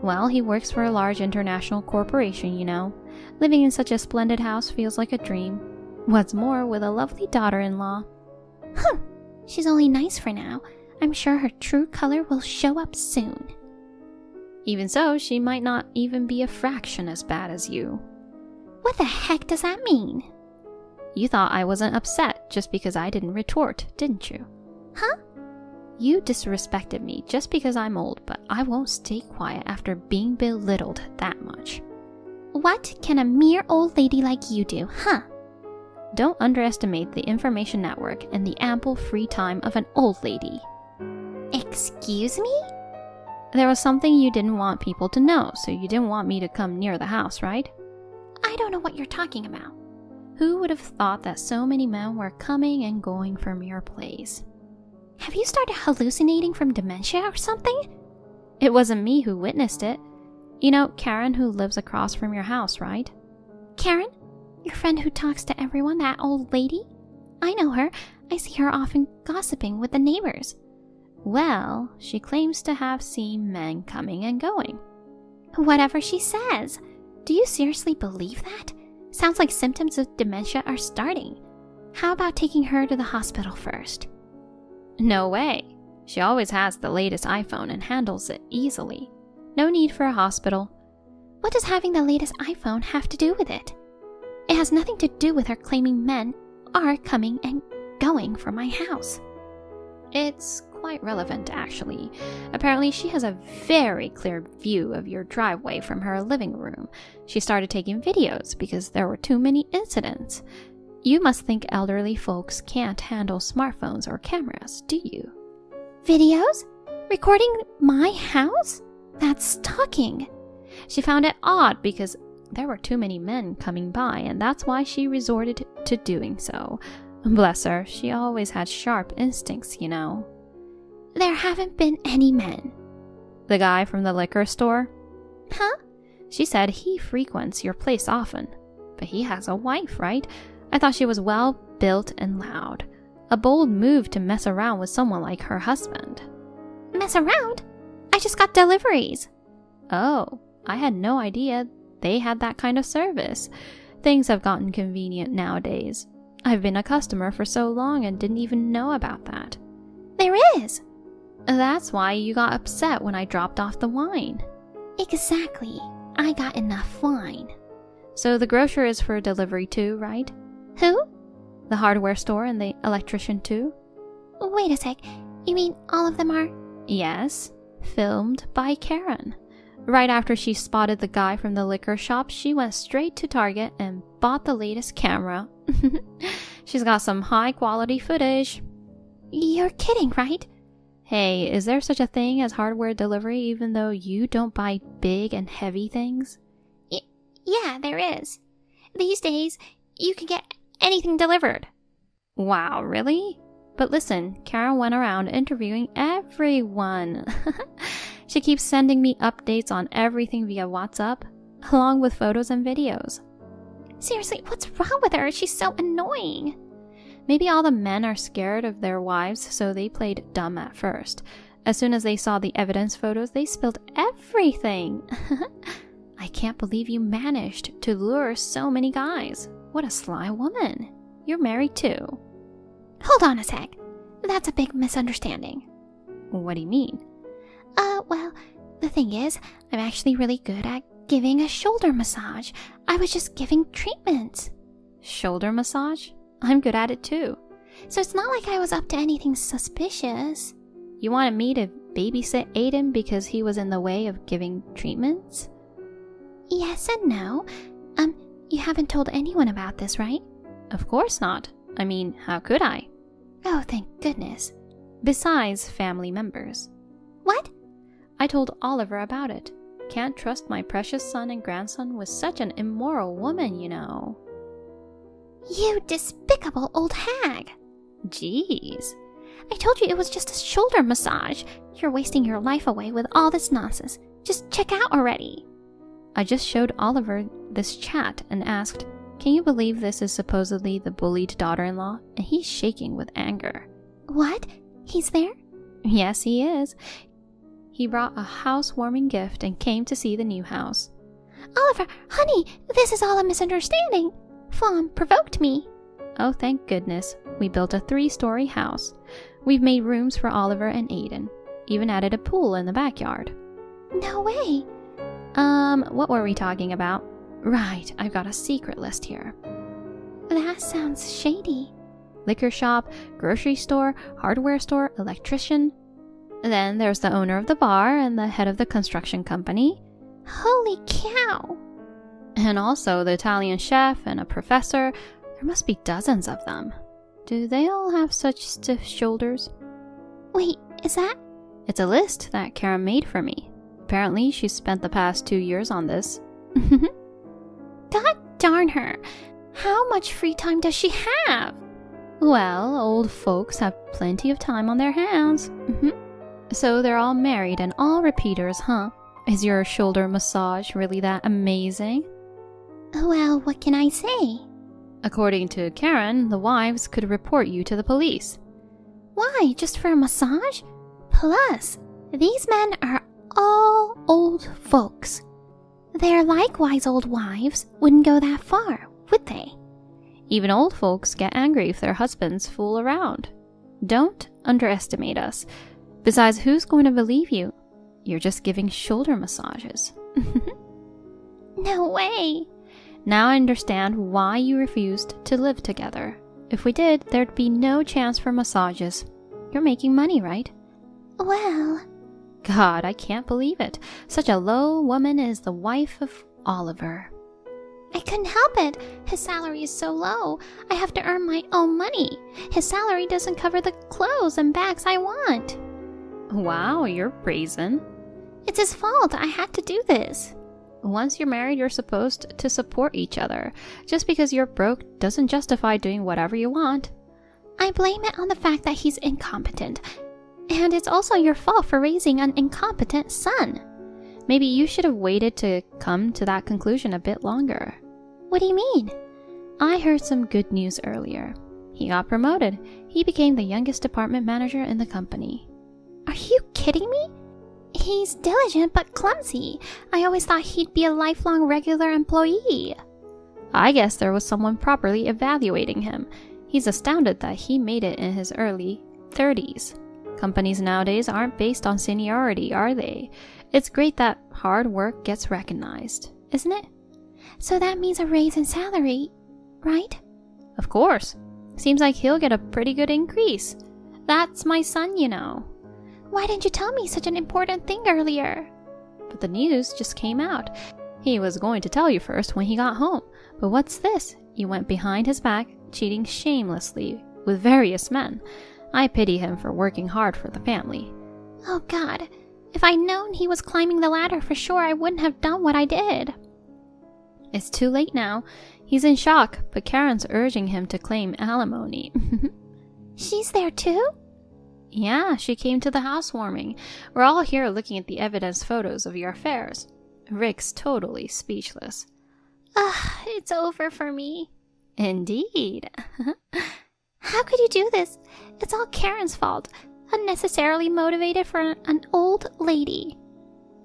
Well, he works for a large international corporation, you know. Living in such a splendid house feels like a dream. What's more, with a lovely daughter-in-law. She's only nice for now. I'm sure her true color will show up soon. Even so, she might not even be a fraction as bad as you. What the heck does that mean? You thought I wasn't upset just because I didn't retort, didn't you? Huh? You disrespected me just because I'm old, but I won't stay quiet after being belittled that much. What can a mere old lady like you do, huh? Don't underestimate the information network and the ample free time of an old lady. Excuse me? There was something you didn't want people to know, so you didn't want me to come near the house, right? I don't know what you're talking about. Who would have thought that so many men were coming and going from your place? Have you started hallucinating from dementia or something? It wasn't me who witnessed it. You know Karen, who lives across from your house, right? Karen? Your friend who talks to everyone, that old lady? I know her. I see her often gossiping with the neighbors. Well, she claims to have seen men coming and going. Whatever she says. Do you seriously believe that? Sounds like symptoms of dementia are starting. How about taking her to the hospital first? No way. She always has the latest iPhone and handles it easily. No need for a hospital. What does having the latest iPhone have to do with it? It has nothing to do with her claiming men are coming and going from my house. It's quite relevant, actually. Apparently, she has a very clear view of your driveway from her living room. She started taking videos because there were too many incidents. You must think elderly folks can't handle smartphones or cameras, do you? Videos? Recording my house? That's stalking. She found it odd because there were too many men coming by, and that's why she resorted to doing so. Bless her, she always had sharp instincts, you know. There haven't been any men. The guy from the liquor store? Huh? She said he frequents your place often. But he has a wife, right? I thought she was well built and loud. A bold move to mess around with someone like her husband. Mess around? I just got deliveries. Oh, I had no idea they had that kind of service. Things have gotten convenient nowadays. I've been a customer for so long and didn't even know about that. There is. That's why you got upset when I dropped off the wine. Exactly. I got enough wine. So the grocer is for delivery too, right? Who? The hardware store and the electrician too? Wait a sec. You mean all of them are? Yes. Filmed by Karen. Right after she spotted the guy from the liquor shop, she went straight to Target and bought the latest camera. She's got some high quality footage. You're kidding, right? Hey, is there such a thing as hardware delivery even though you don't buy big and heavy things? Yeah, there is. These days, you can get anything delivered. Wow, really? But listen, Karen went around interviewing everyone. She keeps sending me updates on everything via WhatsApp, along with photos and videos. Seriously, what's wrong with her? She's so annoying. Maybe all the men are scared of their wives, so they played dumb at first. As soon as they saw the evidence photos, they spilled everything. I can't believe you managed to lure so many guys. What a sly woman. You're married too. Hold on a sec. That's a big misunderstanding. What do you mean? Well, the thing is, I'm actually really good at giving a shoulder massage. I was just giving treatment. Shoulder massage? I'm good at it too. So it's not like I was up to anything suspicious. You wanted me to babysit Aiden because he was in the way of giving treatments? Yes and no. You haven't told anyone about this, right? Of course not. I mean, how could I? Oh, thank goodness. Besides family members. What? I told Oliver about it. Can't trust my precious son and grandson with such an immoral woman, you know. You despicable old hag. Jeez. I told you it was just a shoulder massage. You're wasting your life away with all this nonsense. Just check out already. I just showed Oliver this chat and asked, can you believe this is supposedly the bullied daughter-in-law? And he's shaking with anger. What? He's there? Yes, he is. He brought a housewarming gift and came to see the new house. Oliver, honey, this is all a misunderstanding. Fawn provoked me. Oh, thank goodness. We built a 3-story house. We've made rooms for Oliver and Aiden. Even added a pool in the backyard. No way. What were we talking about? Right, I've got a secret list here. That sounds shady. Liquor shop, grocery store, hardware store, electrician. Then there's the owner of the bar and the head of the construction company. Holy cow! And also the Italian chef and a professor. There must be dozens of them. Do they all have such stiff shoulders? Wait, is that? It's a list that Karen made for me. Apparently, she's spent the past 2 years on this. God darn her! How much free time does she have? Well, old folks have plenty of time on their hands. So they're all married and all repeaters, huh? Is your shoulder massage really that amazing? Well, what can I say? According to Karen, the wives could report you to the police. Why? Just for a massage? Plus, these men are all old folks. Their likewise old wives wouldn't go that far, would they? Even old folks get angry if their husbands fool around. Don't underestimate us. Besides, who's going to believe you? You're just giving shoulder massages. No way! Now I understand why you refused to live together. If we did, there'd be no chance for massages. You're making money, right? Well... God, I can't believe it. Such a low woman is the wife of Oliver. I couldn't help it. His salary is so low. I have to earn my own money. His salary doesn't cover the clothes and bags I want. Wow, you're brazen. It's his fault. I had to do this. Once you're married, you're supposed to support each other. Just because you're broke doesn't justify doing whatever you want. I blame it on the fact that he's incompetent. And it's also your fault for raising an incompetent son. Maybe you should have waited to come to that conclusion a bit longer. What do you mean? I heard some good news earlier. He got promoted. He became the youngest department manager in the company. Are you kidding me? He's diligent but clumsy. I always thought he'd be a lifelong regular employee. I guess there was someone properly evaluating him. He's astounded that he made it in his early 30s. Companies nowadays aren't based on seniority, are they? It's great that hard work gets recognized, isn't it? So that means a raise in salary, right? Of course. Seems like he'll get a pretty good increase. That's my son, you know. Why didn't you tell me such an important thing earlier? But the news just came out. He was going to tell you first when he got home. But what's this? You went behind his back, cheating shamelessly with various men. I pity him for working hard for the family. Oh God, if I'd known he was climbing the ladder for sure, I wouldn't have done what I did. It's too late now. He's in shock, but Karen's urging him to claim alimony. She's there too? Yeah, she came to the housewarming. We're all here looking at the evidence photos of your affairs. Rick's totally speechless. It's over for me. Indeed. How could you do this? It's all Karen's fault. Unnecessarily motivated for an old lady.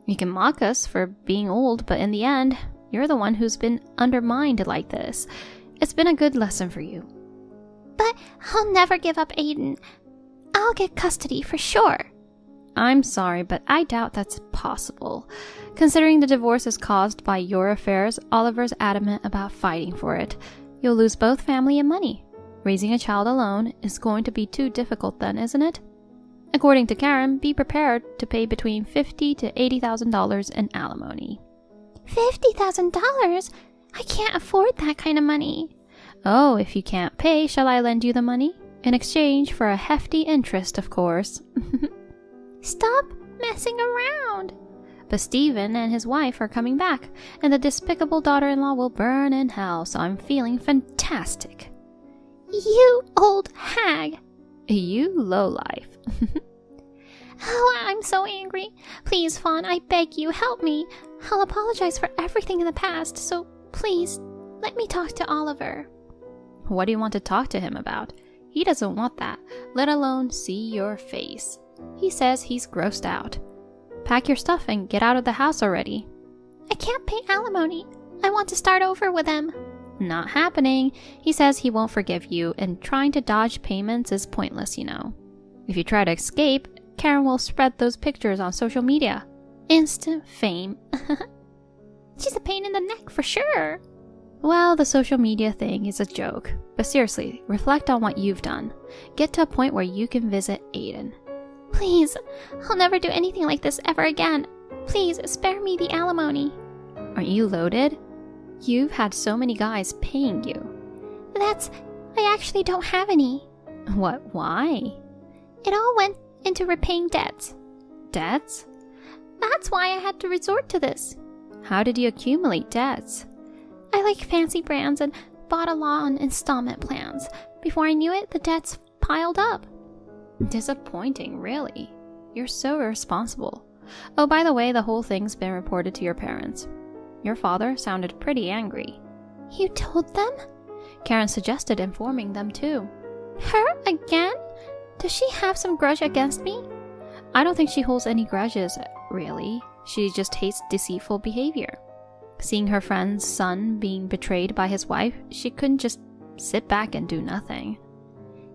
You can mock us for being old, but in the end, you're the one who's been undermined like this. It's been a good lesson for you. But I'll never give up Aiden. I'll get custody for sure. I'm sorry, but I doubt that's possible. Considering the divorce is caused by your affairs, Oliver's adamant about fighting for it. You'll lose both family and money. Raising a child alone is going to be too difficult then, isn't it? According to Karen, be prepared to pay between $50,000 to $80,000 in alimony. $50,000? I can't afford that kind of money. Oh, if you can't pay, shall I lend you the money? In exchange for a hefty interest, of course. Stop messing around. But Stephen and his wife are coming back, and the despicable daughter-in-law will burn in hell, so I'm feeling fantastic. You old hag. You lowlife. Oh, I'm so angry. Please, Fawn, I beg you, help me. I'll apologize for everything in the past, so please, let me talk to Oliver. What do you want to talk to him about? He doesn't want that, let alone see your face. He says he's grossed out. Pack your stuff and get out of the house already. I can't pay alimony. I want to start over with him. Not happening. He says he won't forgive you, and trying to dodge payments is pointless, you know. If you try to escape, Karen will spread those pictures on social media. Instant fame. She's a pain in the neck for sure. Well, the social media thing is a joke. But seriously, reflect on what you've done. Get to a point where you can visit Aiden. Please, I'll never do anything like this ever again. Please, spare me the alimony. Aren't you loaded? You've had so many guys paying you. I actually don't have any. What, why? It all went into repaying debts. Debts? That's why I had to resort to this. How did you accumulate debts? I like fancy brands and bought a lot on installment plans. Before I knew it, the debts piled up. Disappointing, really. You're so irresponsible. Oh, by the way, the whole thing's been reported to your parents. Your father sounded pretty angry. You told them? Karen suggested informing them too. Her again? Does she have some grudge against me? I don't think she holds any grudges, really. She just hates deceitful behavior. Seeing her friend's son being betrayed by his wife, she couldn't just sit back and do nothing.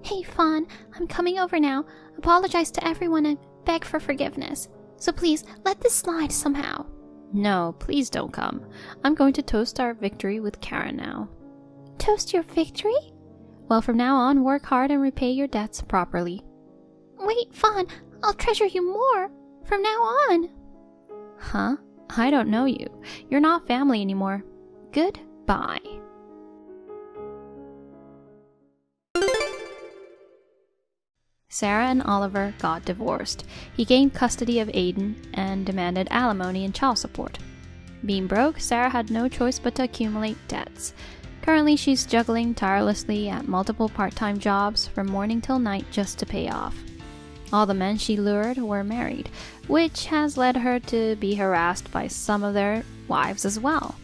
Hey, Fawn, I'm coming over now. Apologize to everyone and beg for forgiveness. So please, let this slide somehow. No, please don't come. I'm going to toast our victory with Karen now. Toast your victory? Well, from now on, work hard and repay your debts properly. Wait, Fawn, I'll treasure you more. From now on. Huh? I don't know you. You're not family anymore. Goodbye. Sarah and Oliver got divorced. He gained custody of Aiden and demanded alimony and child support. Being broke, Sarah had no choice but to accumulate debts. Currently, she's juggling tirelessly at multiple part-time jobs from morning till night just to pay off. All the men she lured were married, which has led her to be harassed by some of their wives as well.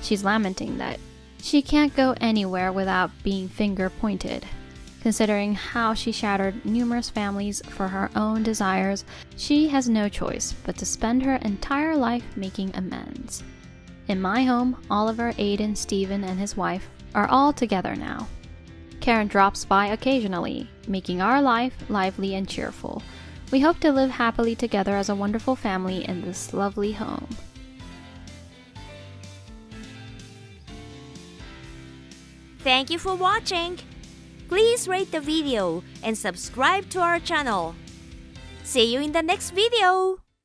She's lamenting that she can't go anywhere without being finger-pointed. Considering how she shattered numerous families for her own desires, she has no choice but to spend her entire life making amends. In my home, Oliver, Aiden, Stephen, and his wife are all together now. Karen drops by occasionally, making our life lively and cheerful. We hope to live happily together as a wonderful family in this lovely home. Thank you for watching. Please rate the video and subscribe to our channel. See you in the next video.